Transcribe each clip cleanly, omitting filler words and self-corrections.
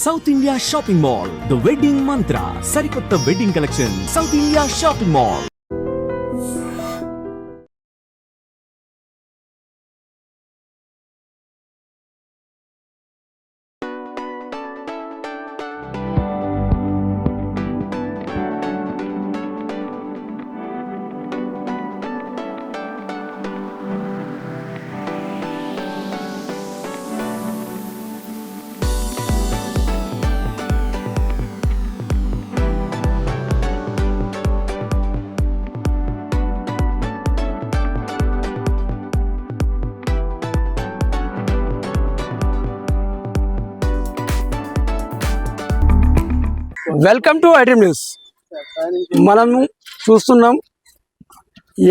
South India shopping mall, the wedding మంత్ర, సరికొత్త wedding collection, south India shopping mall. Welcome to iDream news. మనము చూస్తున్నాం,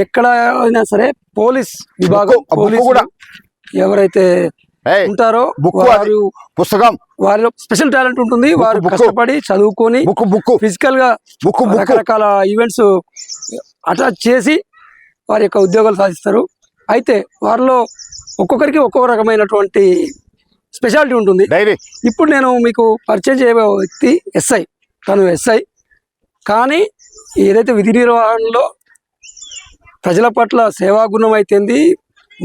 ఎక్కడ అయినా సరే పోలీస్ విభాగం, పోలీస్ కూడా ఎవరైతే ఉంటారో వారు పుస్తకం, వారిలో స్పెషల్ టాలెంట్ ఉంటుంది. వారు కష్టపడి చదువుకొని ఫిజికల్ గా రకరకాల ఈవెంట్స్ అటాచ్ చేసి వారి యొక్క ఉద్యోగాలు సాధిస్తారు. అయితే వారిలో ఒక్కొక్కరికి ఒక్కొక్క రకమైనటువంటి స్పెషాలిటీ ఉంటుంది. ఇప్పుడు నేను మీకు పరిచయం చేయబోయే వ్యక్తి ఎస్ఐ. తను ఎస్ఐ, కానీ ఏదైతే విధి నిర్వహణలో ప్రజల పట్ల సేవాగుణం అయితేంది,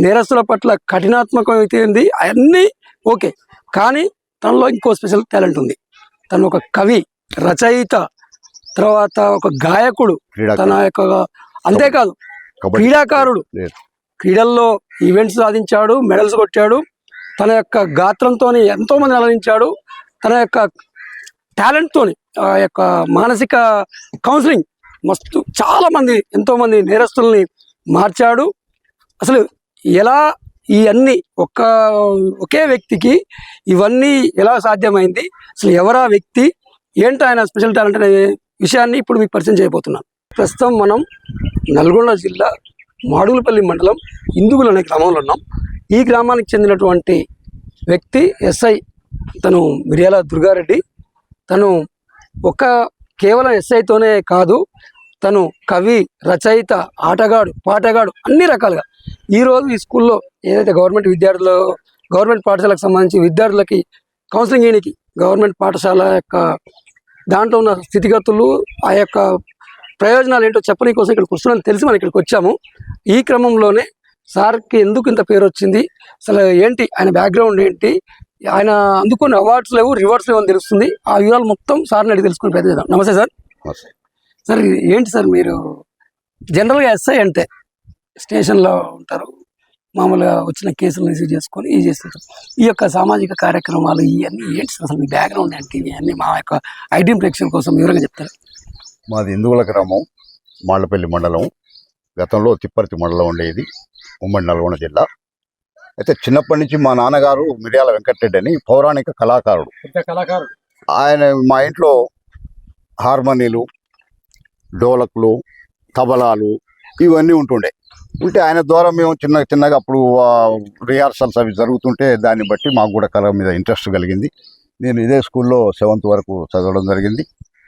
నేరస్తుల పట్ల కఠినాత్మకం అయితేంది, అవన్నీ ఓకే. కానీ తనలో ఇంకో స్పెషల్ టాలెంట్ ఉంది. తను ఒక కవి, రచయిత, తర్వాత ఒక గాయకుడు, తన యొక్క అంతేకాదు క్రీడాకారుడు. క్రీడల్లో ఈవెంట్స్ సాధించాడు, మెడల్స్ కొట్టాడు. తన యొక్క గాత్రంతో ఎంతోమంది అలరించాడు. తన యొక్క టాలెంట్తో ఆ యొక్క మానసిక కౌన్సిలింగ్ మస్తు చాలామంది ఎంతోమంది నేరస్తుల్ని మార్చాడు. అసలు ఎలా ఇవన్నీ ఒకే వ్యక్తికి ఇవన్నీ ఎలా సాధ్యమైంది, అసలు ఎవరా వ్యక్తి, ఏంటి ఆయన స్పెషల్ టాలెంట్ అనే విషయాన్ని ఇప్పుడు మీకు పరిచయం చేయబోతున్నాను. ప్రస్తుతం మనం నల్గొండ జిల్లా మాడుగులపల్లి మండలం ఇందుగులు అనే గ్రామంలో ఉన్నాం. ఈ గ్రామానికి చెందినటువంటి వ్యక్తి ఎస్ఐ, తను మిర్యాల దుర్గారెడ్డి. తను కేవలం ఎస్ఐతోనే కాదు, తను కవి, రచయిత, ఆటగాడు, పాటగాడు, అన్ని రకాలుగా. ఈరోజు ఈ స్కూల్లో ఏదైతే గవర్నమెంట్ పాఠశాలకు సంబంధించి విద్యార్థులకి కౌన్సిలింగ్ చేయడానికి గవర్నమెంట్ పాఠశాల యొక్క దాంట్లో ఉన్న స్థితిగతులు, ఆ యొక్క ప్రయోజనాలు ఏంటో చెప్పని కోసం ఇక్కడికి వస్తున్నాను తెలిసి మనం ఇక్కడికి వచ్చాము. ఈ క్రమంలోనే సార్కి ఎందుకు ఇంత పేరు వచ్చింది, అసలు ఏంటి ఆయన బ్యాక్గ్రౌండ్ ఏంటి, ఆయన అందుకున్న అవార్డ్స్ లేవు, రివార్డ్స్ లేవు అని తెలుస్తుంది. ఆ వివరాలు మొత్తం సార్ని అడిగి తెలుసుకుని ప్రయత్నం చేద్దాం. నమస్తే సార్. సార్ ఏంటి సార్, మీరు జనరల్గా ఎస్ఐ అంటే స్టేషన్లో ఉంటారు, మామూలుగా వచ్చిన కేసులు రిసీవ్ చేసుకొని ఇది చేస్తుంటారు. ఈ యొక్క సామాజిక కార్యక్రమాలు ఇవన్నీ ఏంటి సార్, అసలు మీ బ్యాక్గ్రౌండ్ ఏంటి, ఇవన్నీ మా యొక్క ఐడ్రీమ్ ప్రేక్షకుల కోసం వివరంగా చెప్తారు. మాది ఇందుగుల గ్రామం, మాళ్లపల్లి మండలం. గతంలో తిప్పర్తి మండలం ఉండేది, ఉమ్మడి నల్గొండ జిల్లా. అయితే చిన్నప్పటి నుంచి మా నాన్నగారు మిర్యాల వెంకటరెడ్డి అని పౌరాణిక కళాకారుడు. ఆయన మా ఇంట్లో హార్మోనీలు, డోలకులు, తబలాలు ఇవన్నీ ఉంటుండే. ఆయన ద్వారా మేము చిన్నగా అప్పుడు రిహార్సల్స్ అవి జరుగుతుంటే దాన్ని బట్టి మాకు కూడా కళ మీద ఇంట్రెస్ట్ కలిగింది. నేను ఇదే స్కూల్లో 7th వరకు చదవడం జరిగింది.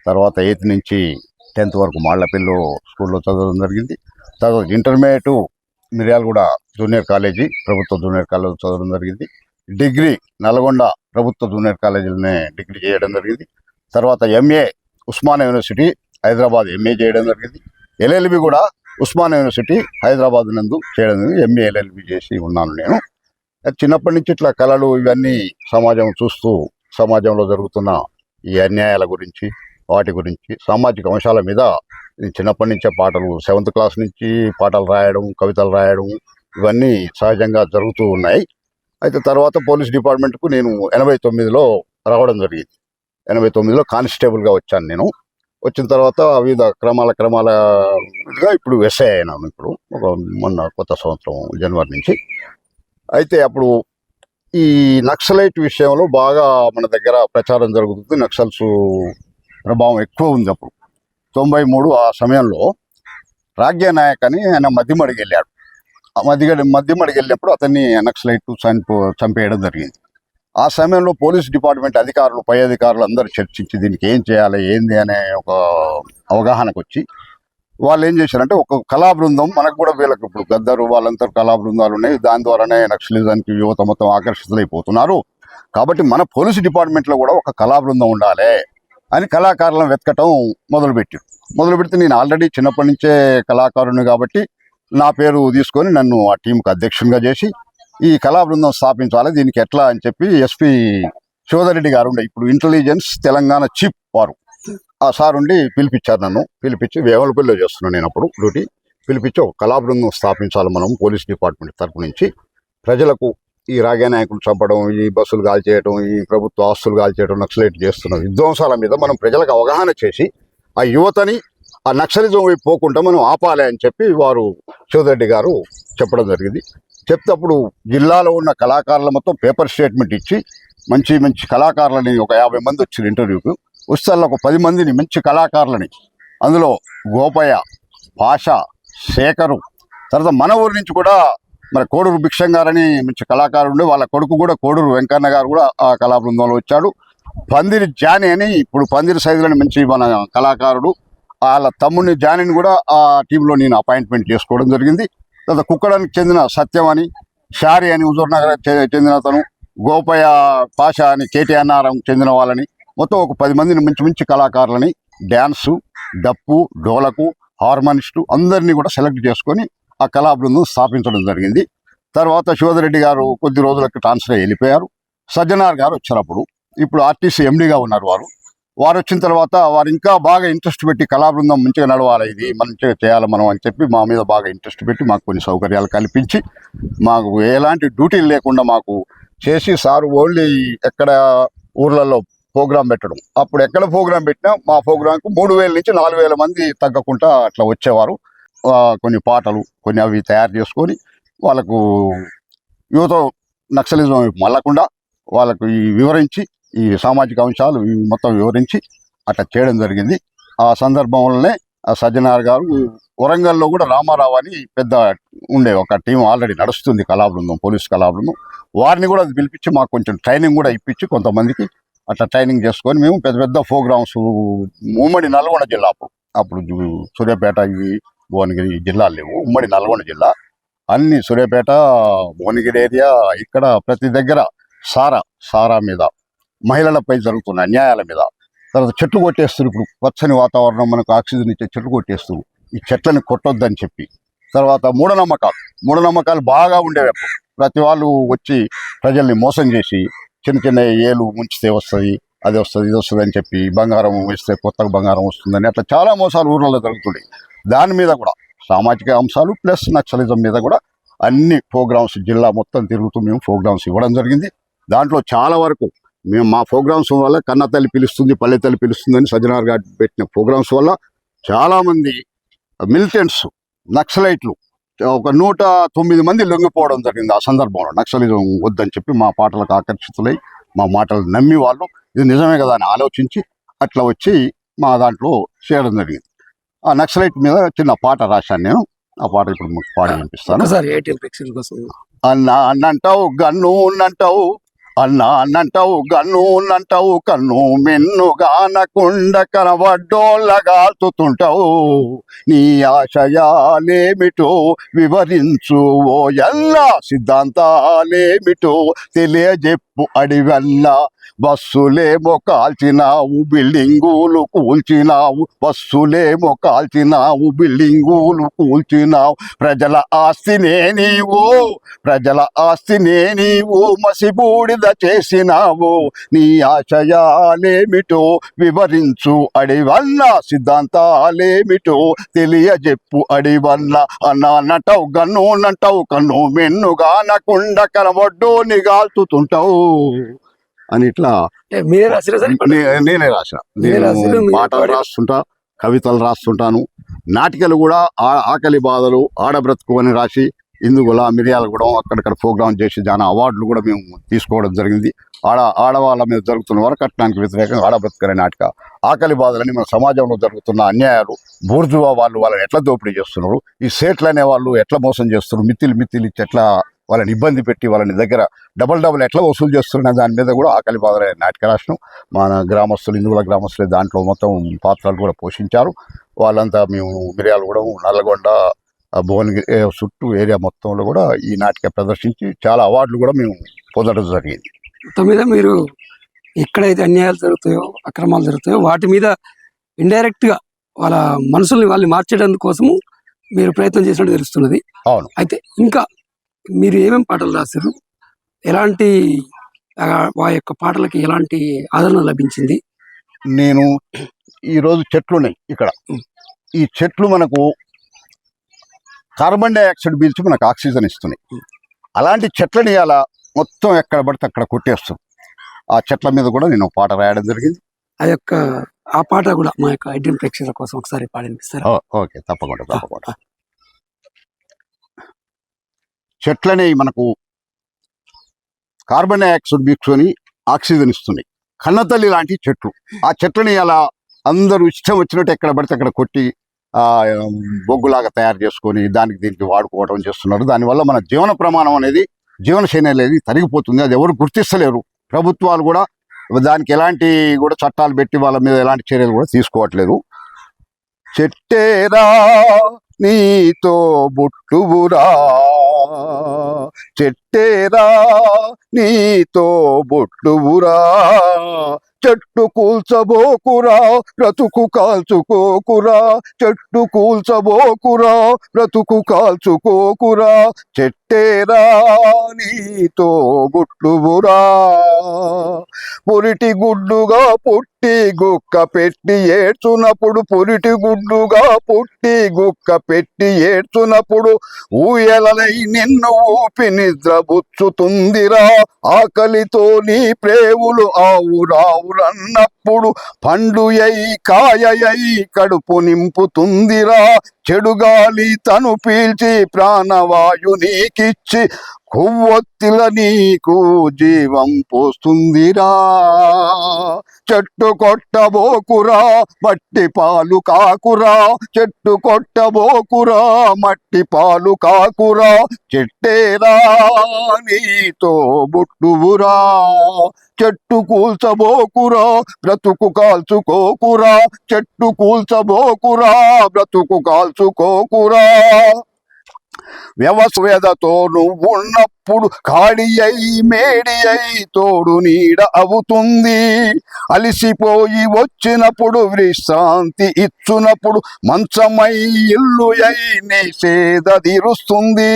తర్వాత 8th నుంచి 10th వరకు మాళ్లపల్లి స్కూల్లో చదవడం జరిగింది. తర్వాత ఇంటర్మీడియట్ మిర్యాలగూడ జూనియర్ కాలేజీ, ప్రభుత్వ జూనియర్ కాలేజీ చదవడం జరిగింది. డిగ్రీ నల్గొండ ప్రభుత్వ జూనియర్ కాలేజీలోనే డిగ్రీ చేయడం జరిగింది. తర్వాత MA Osmania university Hyderabad MA చేయడం జరిగింది. ఎల్ఎల్బి కూడా ఉస్మానియా యూనివర్సిటీ హైదరాబాద్ నందు చేయడం జరిగింది. ఎంఏ ఎల్ఎల్బి చేసి ఉన్నాను నేను. చిన్నప్పటి నుంచి ఇట్లా కళలు ఇవన్నీ సమాజం చూస్తూ, సమాజంలో జరుగుతున్న ఈ అన్యాయాల గురించి, వాటి గురించి, సామాజిక అంశాల మీద చిన్నప్పటి నుంచే పాటలు, 7th క్లాస్ నుంచి పాటలు రాయడం, కవితలు రాయడం ఇవన్నీ సహజంగా జరుగుతూ ఉన్నాయి. అయితే తర్వాత పోలీస్ డిపార్ట్మెంట్కు నేను 89లో రావడం జరిగింది. 89లో కానిస్టేబుల్గా వచ్చాను నేను. వచ్చిన తర్వాత వివిధ క్రమాలుగా ఇప్పుడు ఎస్ఐ అయినాను. ఇప్పుడు మొన్న కొత్త సంవత్సరం జనవరి నుంచి. అయితే అప్పుడు ఈ నక్సలైట్ విషయంలో బాగా మన దగ్గర ప్రచారం జరుగుతుంది. నక్సల్స్ ప్రభావం ఎక్కువ ఉంది. అప్పుడు 93 ఆ సమయంలో రాజ్య నాయక్ అని ఆయన మధ్యమడికి వెళ్ళాడు. మధ్యమడికి వెళ్ళినప్పుడు అతన్ని నక్సలైట్ చంపేయడం జరిగింది. ఆ సమయంలో పోలీస్ డిపార్ట్మెంట్ అధికారులు, పై అధికారులు అందరూ చర్చించి దీనికి ఏం చేయాలి, ఏంది అనే ఒక అవగాహనకు వచ్చి వాళ్ళు ఏం చేశారంటే ఒక కళా బృందం, మనకు కూడా వీళ్ళకి ఇప్పుడు గద్దరు వాళ్ళంతా కళా బృందాలు ఉన్నాయి, దాని ద్వారానే నక్సలిజానికి యువత మొత్తం ఆకర్షితులైపోతున్నారు, కాబట్టి మన పోలీసు డిపార్ట్మెంట్లో కూడా ఒక కళా బృందం ఉండాలి అని కళాకారులను వెతకటం మొదలుపెడితే నేను ఆల్రెడీ చిన్నప్పటి నుంచే కళాకారుని కాబట్టి నా పేరు తీసుకొని నన్ను ఆ టీంకి అధ్యక్షునిగా చేసి ఈ కళా బృందం స్థాపించాలి, దీనికి ఎట్లా అని చెప్పి ఎస్పీ శివధరెడ్డి గారు ఉండే ఇప్పుడు ఇంటెలిజెన్స్ తెలంగాణ చీఫ్ వారు ఆ సార్ ఉండి పిలిపించారు. నన్ను పిలిపించి వేవలపల్లిలో చేస్తున్నాను నేను అప్పుడు డ్యూటీ. పిలిపించి ఒక కళా బృందం స్థాపించాలి మనం పోలీస్ డిపార్ట్మెంట్ తరపు నుంచి. ప్రజలకు ఈ రాజకీయ నాయకులు చంపడం, ఈ బస్సులు కాల్చేయడం, ఈ ప్రభుత్వ ఆస్తులు కాల్చేయడం, నక్సలైట్ చేస్తున్న విధ్వంసాల మీద మనం ప్రజలకు అవగాహన చేసి ఆ యువతని ఆ నక్సలిజం వైపు పోకుండా మనం ఆపాలి అని చెప్పి వారు శివరెడ్డి గారు చెప్పడం జరిగింది. చెప్తేప్పుడు జిల్లాలో ఉన్న కళాకారుల మొత్తం పేపర్ స్టేట్మెంట్ ఇచ్చి మంచి మంచి కళాకారులని ఒక 50 మంది వచ్చారు ఇంటర్వ్యూకి. వస్తే ఒక 10 మందిని మంచి కళాకారులని, అందులో గోపయ్య, పాష, శేఖరు, తర్వాత మన ఊరి నుంచి కూడా మరి కోడూరు భిక్షం గారని మంచి కళాకారుడు, వాళ్ళ కొడుకు కూడా కోడూరు వెంకన్న గారు కూడా ఆ కళా బృందంలో వచ్చాడు. పందిరి జాని అని ఇప్పుడు పందిరి సైజులని మంచి మన కళాకారుడు, వాళ్ళ తమ్ముడిని జానిని కూడా ఆ టీంలో నేను అపాయింట్మెంట్ చేసుకోవడం జరిగింది. తర్వాత కుక్కడానికి చెందిన సత్యం అని, షారి అని హుజూర్ నగర్ చెందిన అతను, గోపయ్య, పాష అని కేటీఆర్ఆర్ చెందిన వాళ్ళని, మొత్తం ఒక 10 మందిని మంచి మంచి కళాకారులని, డ్యాన్సు, డప్పు, డోలకు, హార్మోనిస్టు అందరినీ కూడా సెలెక్ట్ చేసుకొని ఆ కళా బృందం స్థాపించడం జరిగింది. తర్వాత శివధరెడ్డి గారు కొద్ది రోజులకు ట్రాన్స్ఫర్ అయ్యి వెళ్ళిపోయారు. సజ్జనార్ గారు వచ్చారు. ఇప్పుడు ఆర్టీసీ ఎండీగా ఉన్నారు వారు వచ్చిన తర్వాత వారు ఇంకా బాగా ఇంట్రెస్ట్ పెట్టి కళా బృందం మంచిగా నడవాలి, ఇది మంచిగా చేయాలి మనం అని చెప్పి మా మీద బాగా ఇంట్రెస్ట్ పెట్టి మాకు కొన్ని సౌకర్యాలు కల్పించి మాకు ఎలాంటి డ్యూటీలు లేకుండా మాకు చేసి, సార్ ఓన్లీ ఎక్కడ ఊర్లలో ప్రోగ్రాం పెట్టడం, అప్పుడు ఎక్కడ ప్రోగ్రాం పెట్టినా మా ప్రోగ్రాంకు 3000 నుంచి 4000 మంది తగ్గకుండా అట్లా వచ్చేవారు. కొన్ని పాటలు కొన్ని అవి తయారు చేసుకొని వాళ్ళకు యువత నక్సలిజం మళ్ళకుండా వాళ్ళకు ఈ వివరించి ఈ సామాజిక అంశాలు మొత్తం వివరించి అట్లా చేయడం జరిగింది. ఆ సందర్భంలోనే ఆ సజ్జనార్ గారు వరంగల్లో కూడా రామారావు అని పెద్ద ఉండే ఒక టీం ఆల్రెడీ నడుస్తుంది కళా బృందం, పోలీస్ కళా బృందం, వారిని కూడా పిలిపించి మాకు కొంచెం ట్రైనింగ్ కూడా ఇప్పించి కొంతమందికి అట్లా ట్రైనింగ్ చేసుకొని మేము పెద్ద పెద్ద ప్రోగ్రామ్స్ ఉమ్మడి నల్గొండ జిల్లా అప్పుడు సూర్యాపేట ఇవి భువనగిరి జిల్లాలు లేవు, ఉమ్మడి నల్గొండ జిల్లా అన్ని సూర్యాపేట భువనగిరి ఏరియా ఇక్కడ ప్రతి దగ్గర సారా మీద, మహిళలపై జరుగుతున్న అన్యాయాల మీద, తర్వాత చెట్లు కొట్టేస్తారు. ఇప్పుడు పచ్చని వాతావరణం మనకు ఆక్సిజన్ ఇచ్చే చెట్లు కొట్టేస్తారు, ఈ చెట్లని కొట్టొద్దని చెప్పి. తర్వాత మూఢనమ్మకాలు బాగా ఉండేవి. ప్రతి వాళ్ళు వచ్చి ప్రజల్ని మోసం చేసి చిన్న చిన్న ఏలు ముంచితే వస్తుంది, అది వస్తుంది, ఇది వస్తుంది అని చెప్పి బంగారం వేస్తే కొత్తగా బంగారం వస్తుందని అట్లా చాలా మోసాలు ఊర్లలో జరుగుతున్నాయి. దాని మీద కూడా సామాజిక అంశాలు ప్లస్ నక్సలిజం మీద కూడా అన్ని ప్రోగ్రామ్స్ జిల్లా మొత్తం తిరుగుతూ మేము ప్రోగ్రామ్స్ ఇవ్వడం జరిగింది. దాంట్లో చాలా వరకు మేము మా ప్రోగ్రామ్స్ వల్ల కన్న తల్లి పిలుస్తుంది, పల్లె తల్లి పిలుస్తుందని సజ్జనార్ గారు పెట్టిన ప్రోగ్రామ్స్ వల్ల చాలామంది మిలిటెంట్స్ నక్సలైట్లు ఒక 109 మంది లొంగిపోవడం జరిగింది. ఆ సందర్భంలో నక్సలిజం వద్దని చెప్పి మా పాటలకు ఆకర్షితులై మా మాటలు నమ్మి వాళ్ళు ఇది నిజమే కదా అని ఆలోచించి అట్లా వచ్చి మా దాంట్లో చేయడం జరిగింది. ఆ నక్సలైట్ మీద చిన్న పాట రాశాను నేను. ఆ పాట ఇప్పుడు మీకు పాడి వినిపిస్తాను. అన్న అన్నంటావు గన్ను అంటావు, అన్న అన్నంటావు గన్ను అంటావు, కన్ను మెన్నుగానకుండ కనబడ్డోళ్ళగాల్చుతుంటావు, నీ ఆశయాలేమిటో వివరించు ఓ ఎల్లా, సిద్ధాంతాలేమిటో తెలియజెప్పు అడివల్లా, బస్సులేమో కాల్చినావు బిల్డింగులు కూల్చినావు, బస్సులేమో కాల్చినావు బిల్డింగులు కూల్చినావు, ప్రజల ఆస్తినే నీవు మసిబూడిద చేసినావు, నీ ఆశయాలేమిటో వివరించు అడివల్ల, సిద్ధాంతాలేమిటో తెలియజెప్పు అడివల్ల, అన్నంటావు గన్ను అంటావు, కన్ను మెన్నుగానకుండ కనబడ్డో నిగాల్చుతుంటావు అని ఇట్లా నేనే రాసా. నేను పాటలు రాస్తుంటా, కవితలు రాస్తుంటాను, నాటికలు కూడా ఆకలి బాధలు, ఆడబ్రతుకు అని రాసి ఇందుగుల మిర్యాలగూడెం అక్కడక్కడ ప్రోగ్రామ్ చేసి చాలా అవార్డులు కూడా మేము తీసుకోవడం జరిగింది. ఆడవాళ్ళ మీద జరుగుతున్న వరకట్నానికి వ్యతిరేకంగా ఆడబ్రతుకనే నాటిక, ఆకలి బాధలని మన సమాజంలో జరుగుతున్న అన్యాయాలు, బూర్జువా వాళ్ళని ఎట్లా దోపిడీ చేస్తున్నారు, ఈ సేట్లు అనే వాళ్ళు ఎట్లా మోసం చేస్తున్నారు, మిత్తిలు ఇచ్చి ఎట్లా వాళ్ళని ఇబ్బంది పెట్టి వాళ్ళని దగ్గర డబల్ ఎట్లా వసూలు చేస్తున్న దాని మీద కూడా ఆకలి బాధలనే నాటిక రాసినాం. మన గ్రామస్తులు, హిందువుల గ్రామస్తులు దాంట్లో మొత్తం పాత్రలు కూడా పోషించారు. వాళ్ళంతా మేము మిర్యాలగూడెం, నల్లగొండ, భువనగిరి చుట్టూ ఏరియా మొత్తంలో కూడా ఈ నాటిక ప్రదర్శించి చాలా అవార్డులు కూడా మేము పొందడం జరిగింది. మొత్తం మీద మీరు ఎక్కడైతే అన్యాయాలు జరుగుతాయో అక్రమాలు జరుగుతాయో వాటి మీద ఇండైరెక్ట్ గా వాళ్ళ మనసుల్ని వాళ్ళని మార్చేయడానికి కోసము మీరు ప్రయత్నం చేసినట్టు తెలుస్తున్నది. అవును. అయితే ఇంకా మీరు ఏమేమి పాటలు రాశారు, ఎలాంటి ఆ యొక్క పాటలకి ఎలాంటి ఆదరణ లభించింది? నేను ఈరోజు చెట్లు ఉన్నాయి ఇక్కడ. ఈ చెట్లు మనకు కార్బన్ డైఆక్సైడ్ పీల్చి మనకు ఆక్సిజన్ ఇస్తున్నాయి. అలాంటి చెట్లని అలా మొత్తం ఎక్కడ పడితే అక్కడ కొట్టేస్తాం. ఆ చెట్ల మీద కూడా నేను పాట రాయడం జరిగింది. ఆ పాట కూడా మా యొక్క ఐడియల్ ప్రేక్షకుల కోసం ఒకసారి పాడినిపిస్తారా? ఓకే, తప్పకుండా. చెట్లనే మనకు కార్బన్ డైఆక్సైడ్ పీల్చుకొని ఆక్సిజన్ ఇస్తున్నాయి. కన్నతల్లి లాంటి చెట్లు. ఆ చెట్లని అలా అందరూ ఇష్టం వచ్చినట్టు ఎక్కడ పడితే అక్కడ కొట్టి బొగ్గులాగా తయారు చేసుకొని దీనికి వాడుకోవడం చేస్తున్నారు. దానివల్ల మన జీవన ప్రమాణం అనేది, జీవనశైలి అనేది తరిగిపోతుంది. అది ఎవరు గుర్తిస్తలేరు. ప్రభుత్వాలు కూడా దానికి ఎలాంటి కూడా చట్టాలు పెట్టి వాళ్ళ మీద ఎలాంటి చర్యలు కూడా తీసుకోవట్లేదు. చెట్టేరా నీతో బుట్టువురా, చెట్టేరా నీతో బొట్టువురా, చెట్టు కూల్చబోకురా బ్రతుకు కాల్చుకోకురా, చెట్టు కూల్చబోకురా బ్రతుకు కాల్చుకోకురా, చెట్టేరా నీతో బుట్టువురా. పురిటి గుడ్డుగా పుట్టి గుక్క పెట్టి ఏడ్చునప్పుడు, పురిటి గుడ్డుగా పుట్టి గుక్క పెట్టి ఏడ్చునప్పుడు, ఊయలనై నిన్ను ఊపి నిద్రబుచ్చుతుందిరా, ఆకలితో నీ ప్రేవులు ఆవురావురన్నప్పుడు, పండు అయి కాయయి కడుపు నింపుతుందిరా, చెడుగాలి తను పీల్చి ప్రాణవాయు నీకిచ్చి కొవ్వొత్తిల నీకు జీవం పోస్తుందిరా. చెట్టు కొట్టబోకురా మట్టి పాలు కాకురా, చెట్టు కొట్టబోకురా మట్టి పాలు కాకురా, చెట్టేరా నీతో బుట్టువురా, చెట్టు కూల్చబోకురా బ్రతుకు కాల్చుకోకురా, చెట్టు కూల్చబోకురా బ్రతుకు కాల్చుకోకురా. వ్యవస్వేదతో నువ్వు ఉన్నప్పుడు కాడి అయి మేడి అయి తోడు నీడ అవుతుంది, అలిసిపోయి వచ్చినప్పుడు విశ్రాంతి ఇచ్చునప్పుడు మంచమై ఇల్లు అయి నీ సేద తీరుస్తుంది,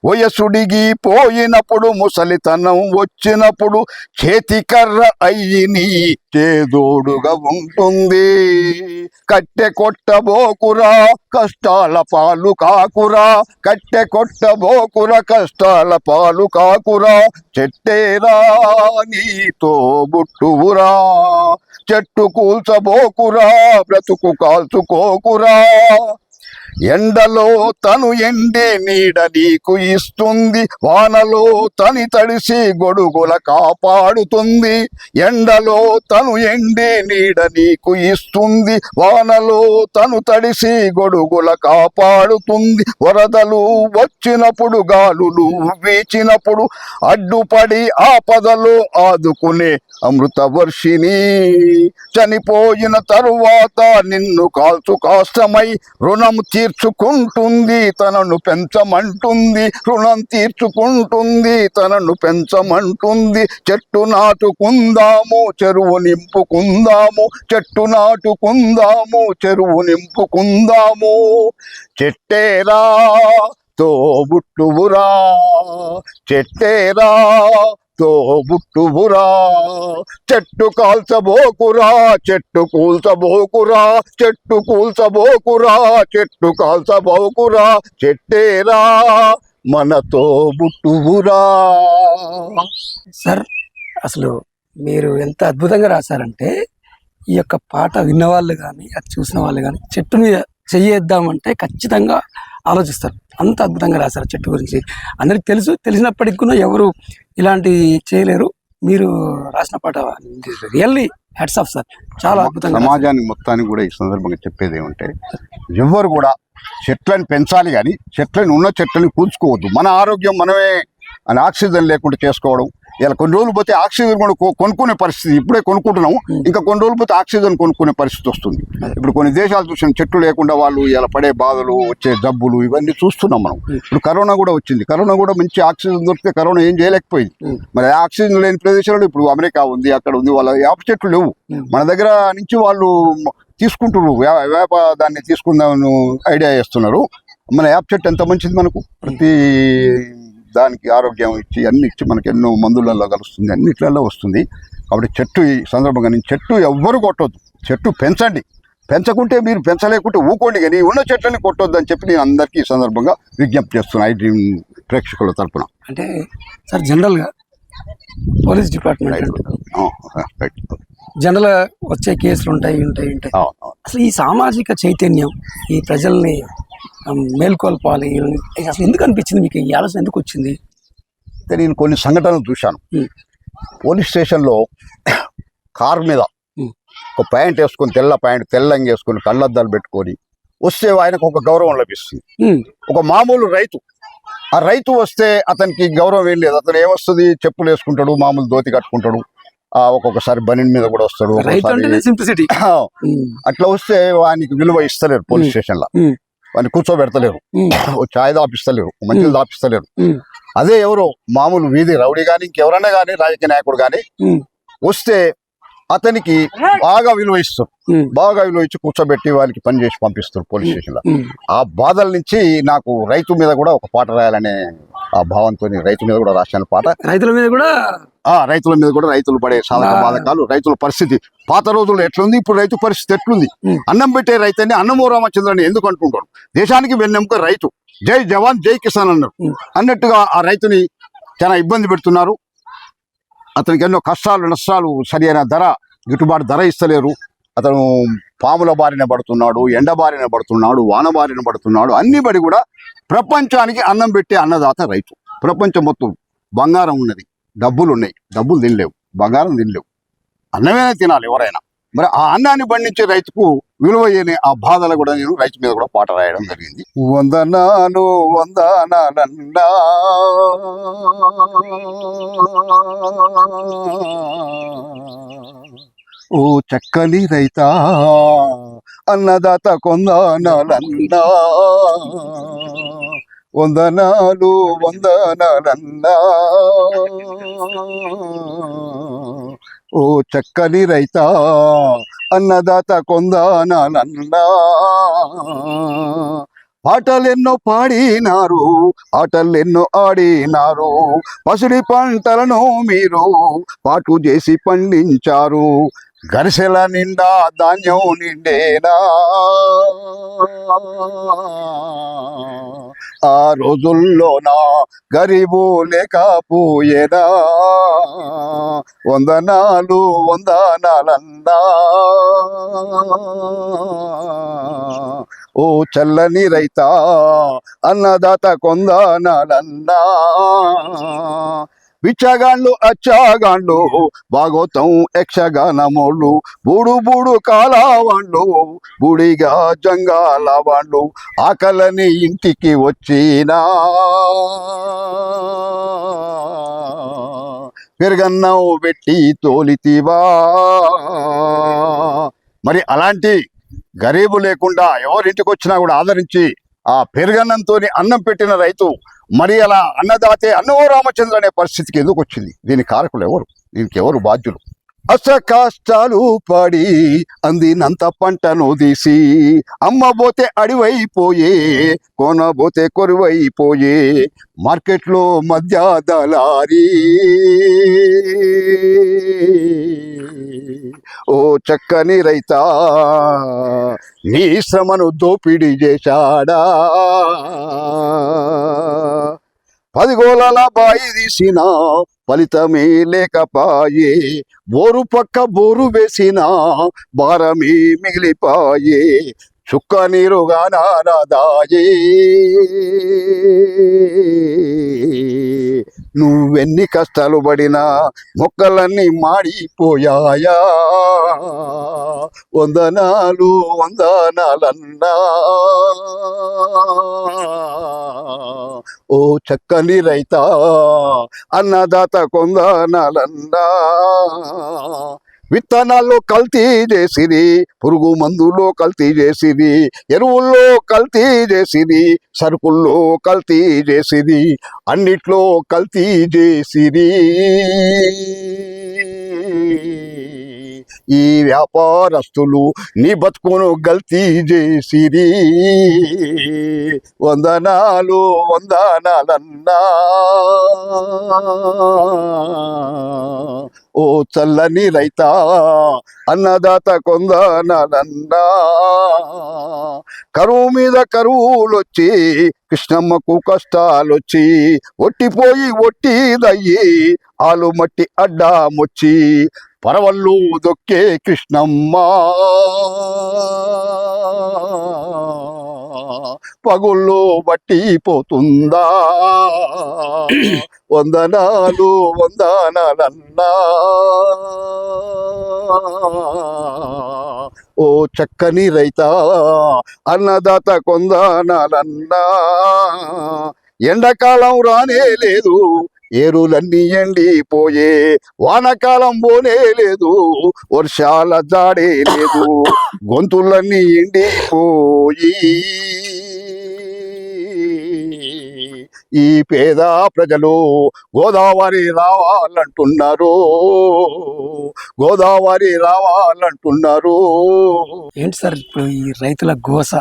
వయసుడిగి పోయినప్పుడు ముసలితనం వచ్చినప్పుడు చేతికర్ర అయ్యి నీ చేదోడుగా ఉంటుంది. కట్టె కొట్టబోకురా కష్టాల పాలు కాకురా, కట్టె కొట్టబోకురా కష్టాల పాలు కాకురా, చెట్టేరా నీతో బుట్టువురా, చెట్టు కూల్చబోకురా బ్రతుకు కాల్చుకోకురా. ఎండలో తను ఎండి నీడ నీకు ఇస్తుంది, వానలో తని తడిసి గొడుగుల కాపాడుతుంది, ఎండలో తను ఎండి నీడ నీకు ఇస్తుంది, వానలో తను తడిసి గొడుగుల కాపాడుతుంది, వరదలు వచ్చినప్పుడు గాలులు వీచినప్పుడు అడ్డుపడి ఆపదలో ఆదుకునే అమృత వర్షిణి, చనిపోయిన తరువాత నిన్ను కాల్చు కాష్టమై రుణం తీర్చుకుంటుంది తనను పెంచమంటుంది, రుణం తీర్చుకుంటుంది తనను పెంచమంటుంది, చెట్టు నాటుకుందాము చెరువు నింపుకుందాము, చెట్టు నాటుకుందాము చెరువు నింపుకుందాము, చెట్టేరా తోబుట్టువురా, చెట్టేరా తోబుట్టువురా, చెట్టు కాల్చబోకురా చెట్టు కూల్చబోకురా, చెట్టు కూల్చబోకురా చెట్టు కాల్చబోకురా, చెట్టేరా మనతో బుట్టువురా. సార్, అసలు మీరు ఎంత అద్భుతంగా రాశారంటే, ఈ యొక్క పాట విన్నవాళ్ళు కానీ అది చూసిన వాళ్ళు కానీ చెట్టు మీద చెయ్యేద్దామంటే ఖచ్చితంగా ఆలోచిస్తారు. అంత అద్భుతంగా రాశారు చెట్టు గురించి. అందరికి తెలిసినప్పటికీ కూడా ఎవరు ఇలాంటి చేయలేరు. మీరు రాసిన పాట రియల్లీ హ్యాట్స్ ఆఫ్ సార్, చాలా అద్భుతంగా. సమాజాన్ని మొత్తానికి కూడా ఈ సందర్భంగా చెప్పేది ఏమంటే, ఎవ్వరు కూడా చెట్లను పెంచాలి కానీ చెట్లను ఉన్న చెట్లను కూల్చుకోవద్దు. మన ఆరోగ్యం మనమే అని ఆక్సిజన్ లేకుండా చేసుకోవడం. ఇలా కొన్ని రోజులు పోతే ఆక్సిజన్ కూడా కొనుక్కునే పరిస్థితి, ఇప్పుడే కొనుక్కుంటున్నాము, ఇంకా కొన్ని రోజులు పోతే ఆక్సిజన్ కొనుక్కునే పరిస్థితి వస్తుంది. ఇప్పుడు కొన్ని దేశాలు చూసిన చెట్లు లేకుండా వాళ్ళు ఇలా పడే బాధలు, వచ్చే జబ్బులు ఇవన్నీ చూస్తున్నాం మనం. ఇప్పుడు కరోనా కూడా వచ్చింది, కరోనా కూడా మంచి ఆక్సిజన్ దొరికితే కరోనా ఏం చేయలేకపోయింది. మరి ఆక్సిజన్ లేని ప్రదేశాల్లో ఇప్పుడు అమెరికా ఉంది, అక్కడ ఉంది, వాళ్ళ వేప చెట్లు లేవు. మన దగ్గర నుంచి వాళ్ళు తీసుకుంటున్నారు, వేప దాన్ని తీసుకుందామని ఐడియా చేస్తున్నారు. మన వేప చెట్టు ఎంత మంచిది, మనకు ప్రతి దానికి ఆరోగ్యం ఇచ్చి అన్ని ఇచ్చి మనకి ఎన్నో మందులలో కలుస్తుంది, అన్నిట్లలో వస్తుంది. కాబట్టి చెట్టు ఈ సందర్భంగా నేను చెట్టు ఎవ్వరు కొట్టొద్దు, చెట్టు పెంచండి, పెంచకుంటే మీరు పెంచలేకుంటే ఊకోండి, కానీ ఉన్న చెట్లని కొట్టొద్దు అని చెప్పి నేను అందరికీ ఈ సందర్భంగా విజ్ఞప్తి చేస్తున్నాను ఐ డ్రీమ్ ప్రేక్షకుల తరపున. అంటే సార్ జనరల్గా పోలీస్ డిపార్ట్మెంట్ జనరల్ వచ్చే కేసులు ఉంటాయి. అసలు ఈ సామాజిక చైతన్యం ఈ ప్రజల్ని మేల్కొల్పాలి అసలు ఎందుకు అనిపించింది మీకు, ఈ ఆలోచన ఎందుకు వచ్చింది? అయితే నేను కొన్ని సంఘటనలు చూశాను. పోలీస్ స్టేషన్లో కారు మీద ఒక ప్యాంట్ వేసుకొని, తెల్ల ప్యాంట్ తెల్లంగా వేసుకొని, కళ్ళద్దాలు పెట్టుకొని వస్తే ఆయనకు ఒక గౌరవం లభిస్తుంది. ఒక మామూలు రైతు, ఆ రైతు వస్తే అతనికి గౌరవం ఏం లేదు. అతను ఏమొస్తుంది, చెప్పులు వేసుకుంటాడు, మామూలు ధోతి కట్టుకుంటాడు, ఒక్కొక్కసారి బనిన్ మీద కూడా వస్తాడు. అట్లా వస్తే వానికి విలువ ఇస్తలేరు పోలీస్ స్టేషన్లో, వాడిని కూర్చోబెడతలేరు, ఛాయ్ దాపిస్తలేరు, మంచిలు దాపిస్తలేరు. అదే ఎవరో మామూలు వీధి రౌడీ కానీ ఇంకెవరన్నా కానీ రాజకీయ నాయకుడు కానీ వస్తే అతనికి బాగా విలువ ఇస్తారు, బాగా విలువ ఇచ్చి కూర్చోబెట్టి వాళ్ళకి పని చేసి పంపిస్తారు పోలీస్ స్టేషన్ లో. ఆ బాధల నుంచి నాకు రైతు మీద కూడా ఒక పాట రాయాలనే ఆ భావంతో రైతు మీద కూడా రాశాను పాట. రైతుల మీద కూడా రైతులు పడే సాధక బాధకాలు, రైతుల పరిస్థితి పాత రోజుల్లో ఎట్లుంది, ఇప్పుడు రైతు పరిస్థితి ఎట్లుంది. అన్నం పెట్టే రైతుని అన్నమో రామచంద్రని ఎందుకు అంటుంటాడు, దేశానికి వెన్నెముక రైతు, జై జవాన్ జై కిసాన్ అన్నారు అన్నట్టుగా ఆ రైతుని చాలా ఇబ్బంది పెడుతున్నారు. అతనికి ఎన్నో కష్టాలు నష్టాలు, సరి అయిన ధర, గిట్టుబాటు ధర ఇస్తలేరు. అతను పాముల బారిన పడుతున్నాడు, ఎండ బారిన పడుతున్నాడు, వాన బారిన పడుతున్నాడు. అన్ని బడి కూడా ప్రపంచానికి అన్నం పెట్టే అన్నదాత రైతు. ప్రపంచం మొత్తం బంగారం ఉన్నది, డబ్బులు ఉన్నాయి, డబ్బులు తినలేవు, బంగారం తినలేవు, అన్నమేనే తినాలి ఎవరైనా. మరి ఆ అన్నాన్ని పండించే రైతుకు విలువ చేయని ఆ బాధలు కూడా నేను రైతు మీద కూడా పాట రాయడం జరిగింది. వందనాలు వందనాలన్నా ఓ చక్కని రైతా, అన్నదాత కొందనాలన్నా, వందనాలు వందనాలన్నా ఓ చక్కని రైతా, అన్నదాత కొందనాలన్నా. పాటలెన్నో పాడినారు, ఆటలెన్నో ఆడినారు, పసిడి పంటలను మీరు పాటు చేసి పండించారు. గరిసెల నిండా ధాన్యం నిండేనా, ఆ రోజుల్లోనా గరీబు లేకపోయేనా. వందనాలు వందనాలన్నా ఓ చల్లని రైతా, అన్నదాత కొందనాలన్నా. బిచ్చగాండ్లు అచ్చాగాండ్లు, భాగవతం యక్షగానమోళ్ళు, బూడు బూడు కాలవాండ్లు, బూడిగా జంగాల వాండ్లు, ఆకలని ఇంటికి వచ్చినా పెరుగన్నం పెట్టి తోలితివా. మరి అలాంటి గరీబు లేకుండా ఎవరింటికి వచ్చినా కూడా ఆదరించి ఆ పెరుగన్నంతో అన్నం పెట్టిన రైతు మరి అలా అన్నదాతే అన్నమో రామచంద్ర అనే పరిస్థితికి ఎందుకు వచ్చింది? దీనికి కారకులు ఎవరు? దీనికి ఎవరు బాధ్యులు? అష్ట కష్టాలు పడి అందినంత పంటను తీసి, అమ్మబోతే అడివైపోయే, కొనబోతే కొరువైపోయే, మార్కెట్లో మధ్య దళారీ. ఓ చక్కని రైతా, నీ శ్రమను దోపిడీ చేశాడా. 10 గోళాల బాయి తీసిన ఫలితమే లేకపాయే, బోరు పక్క బోరు వేసిన భారమే మిగిలిపాయే, చుక్క నీరుగా నారదాయే. నువ్వెన్ని కష్టాలు పడినా మొక్కలన్నీ మాడిపోయాయా. వందనాలు వందనాలన్నా ఓ చక్కని రైతా అన్నదాత కొందనాలన్నా విత్తనాల్లో కల్తీ చేసిరి, పురుగు మందులో కల్తీ చేసిరి, ఎరువుల్లో కల్తీ చేసిరి, సరుకుల్లో కల్తీ చేసిరి, అన్నిట్లో కల్తీ చేసిరి. ఈ వ్యాపారస్తులు నీ బతుకును గల్తీ చేసిరి. వందనాలు వందనాలన్నా ఓ చల్లని రైతా అన్నదాత కొందనాలన్నా కరువు మీద కరువులొచ్చి కృష్ణమ్మకు కష్టాలొచ్చి ఒట్టిపోయి ఒట్టిదయ్యి ఆలు మట్టి అడ్డామొచ్చి పరవళ్ళు దొక్కే కృష్ణమ్మ పగుళ్ళు బట్టిపోతుందా వందనాలు వందనాలన్నా ఓ చక్కని రైతా అన్నదాత కొందనాలన్నా ఎండాకాలం రానే లేదు ఏరులన్నీ ఎండిపోయే వానకాలం పోనే లేదు వర్షాల జాడే లేదు గొంతులన్నీ ఎండిపోయి ఈ పేద ప్రజలు గోదావరి రావాలంటున్నారు గోదావరి రావాలంటున్నారు. ఏంటి సార్ ఇప్పుడు ఈ రైతుల గోస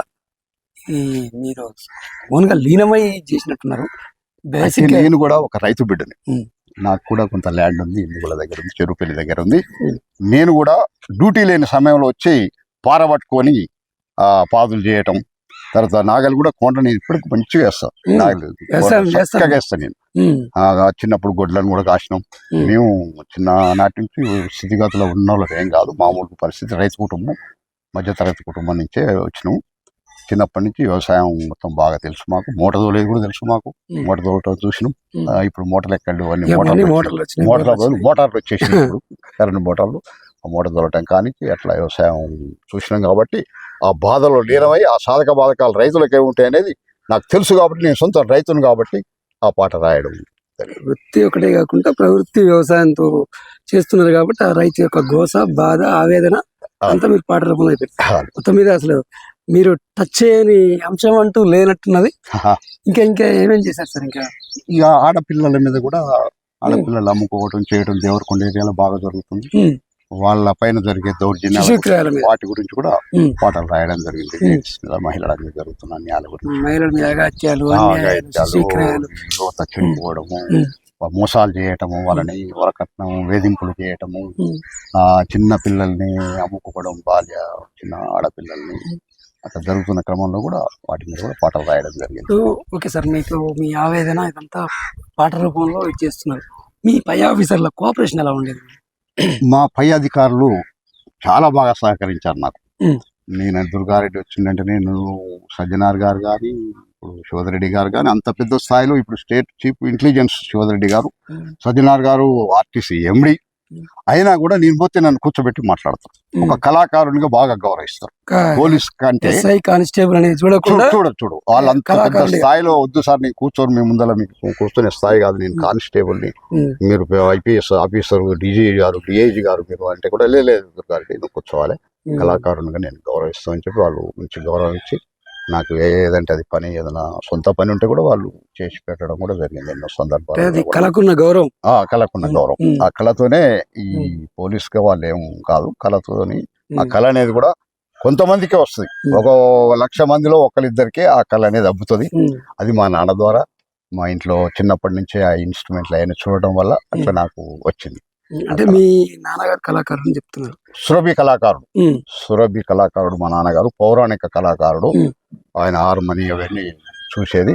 ఈ మీరు ఓన్గా లీనమై చేసినట్టున్నారు. బేసిక్ నేను కూడా ఒక రైతు బిడ్డని, నాకు కూడా కొంత ల్యాండ్ ఉంది, ఇందుగుల దగ్గర ఉంది, చెరుపల్లి దగ్గర ఉంది. నేను కూడా డ్యూటీ లేని సమయంలో వచ్చి పారబట్టుకొని పాదులు చేయటం, తర్వాత నాగలు కూడా కొండ నేను ఇప్పటికి మంచిగా వేస్తాను, నాగలు చక్కగా వేస్తాను నేను. చిన్నప్పుడు గొడ్లను కూడా కాసినాం మేము. చిన్న నాటి నుంచి స్థితిగతులు ఉన్న వాళ్ళకి ఏం కాదు, మామూలు పరిస్థితి, రైతు కుటుంబం, మధ్యతరగతి కుటుంబం నుంచే వచ్చినాము. చిన్నప్పటి నుంచి వ్యవసాయం మొత్తం బాగా తెలుసు మాకు, మూట తోలేది కూడా తెలుసు మాకు, మూట తోలటం చూసినాం. ఇప్పుడు మూటలు ఎక్కడు అన్ని మోటార్లు వచ్చేసి ఇప్పుడు కరెంట్ మోటార్లు, ఆ మూట తోలటం కానీ అట్లా వ్యవసాయం చూసినాం కాబట్టి ఆ బాధలో లీనమై ఆ సాధక బాధకాలు రైతులకు ఏముంటాయి అనేది నాకు తెలుసు కాబట్టి, నేను సొంత రైతును కాబట్టి ఆ పాట రాయడం. వృత్తి ఒకటే కాకుండా ప్రవృత్తి వ్యవసాయంతో చేస్తున్నారు కాబట్టి ఆ రైతు యొక్క గోస, బాధ, ఆవేదన అంతా మీరు పాట రూపంలో అయిపోయింది. మొత్తం మీద అసలు మీరు టచ్ చేయని అంశం అంటూ లేనట్టున్నది. ఇంకా ఏమేం చేశారు సార్? ఇంకా ఇక ఆడపిల్లల మీద కూడా, ఆడపిల్లలు అమ్ముకోవడం చేయడం దేవుడి కొండ ఏరియాలో బాగా జరుగుతుంది. వాళ్ళ పైన జరిగే దౌర్జన్యాలు వాటి గురించి కూడా పాటలు రాయడం జరిగింది. మహిళల మీద జరుగుతున్న అన్యాయాల గురించి, మహిళల మీద అగాత్యాలు, యువత చెడిపోవడము, మోసాలు చేయటము, వాళ్ళని వరకట్నం వేధింపులు చేయటము, చిన్న పిల్లల్ని అమ్ముకోవడం, బాల్య చిన్న ఆడపిల్లల్ని అట్లా జరుగుతున్న క్రమంలో కూడా వాటి మీద కూడా పాటలు రాయడం జరిగింది. ఓకే సార్, మీకు మీ ఆవేదన ఇదంతా పాట రూపంలో చేస్తున్నారు. మీ పై ఆఫీసర్ల కోఆపరేషన్ ఎలా ఉండేది? మా పై అధికారులు చాలా బాగా సహకరించారు నాకు. నేను దుర్గారెడ్డి వచ్చిందంటే, నేను సజ్జనార్ గారు కానీ, ఇప్పుడు శివధరెడ్డి గారు కానీ, అంత పెద్ద స్థాయిలో ఇప్పుడు స్టేట్ చీఫ్ ఇంటెలిజెన్స్ శివధరెడ్డి గారు, సజ్జనార్ గారు ఆర్టీసీ ఎండి అయినా కూడా నేను పోతే నన్ను కూర్చోబెట్టి మాట్లాడతారు. ఒక కళాకారునిగా బాగా గౌరవిస్తారు. పోలీస్ కంటే కానిస్టేబుల్ అనేది చూడు వాళ్ళంతా పెద్ద స్థాయిలో వద్దు సార్, నేను కూర్చొని మీ ముందర మీకు కూర్చొనే స్థాయి కాదు, నేను కానిస్టేబుల్ ని, మీరు ఐపీఎస్ ఆఫీసర్, డీజీ గారు, డిఐజీ గారు మీరు అంటే కూడా లేదు దుర్గారెడ్డి నువ్వు కూర్చోవాలి, కళాకారునిగా నేను గౌరవిస్తామని చెప్పి వాళ్ళు మంచి గౌరవం ఇచ్చి నాకు ఏదంటే అది పని, ఏదైనా సొంత పని ఉంటే కూడా వాళ్ళు చేసి పెట్టడం కూడా జరిగింది ఎన్నో సందర్భాలు. కళకున్న గౌరవం, కళకున్న గౌరవం, ఆ కళతోనే ఈ పోలీస్ గా వాళ్ళు ఏం కాదు, కళతోని ఆ కళ అనేది కూడా కొంతమందికే వస్తుంది. 1,00,000 మందిలో ఒకరిద్దరికే ఆ కళ అనేది అబ్బుతుంది. అది మా నాన్న ద్వారా, మా ఇంట్లో చిన్నప్పటి నుంచే ఆ ఇన్స్ట్రుమెంట్లు అయినా చూడడం వల్ల అట్లా నాకు వచ్చింది. అంటే మీ నాన్నగారు కళాకారుడు చెప్తున్నారు. సురభి కళాకారుడు మా నాన్నగారు, పౌరాణిక కళాకారుడు. ఆయన హార్మోని అవన్నీ చూసేది.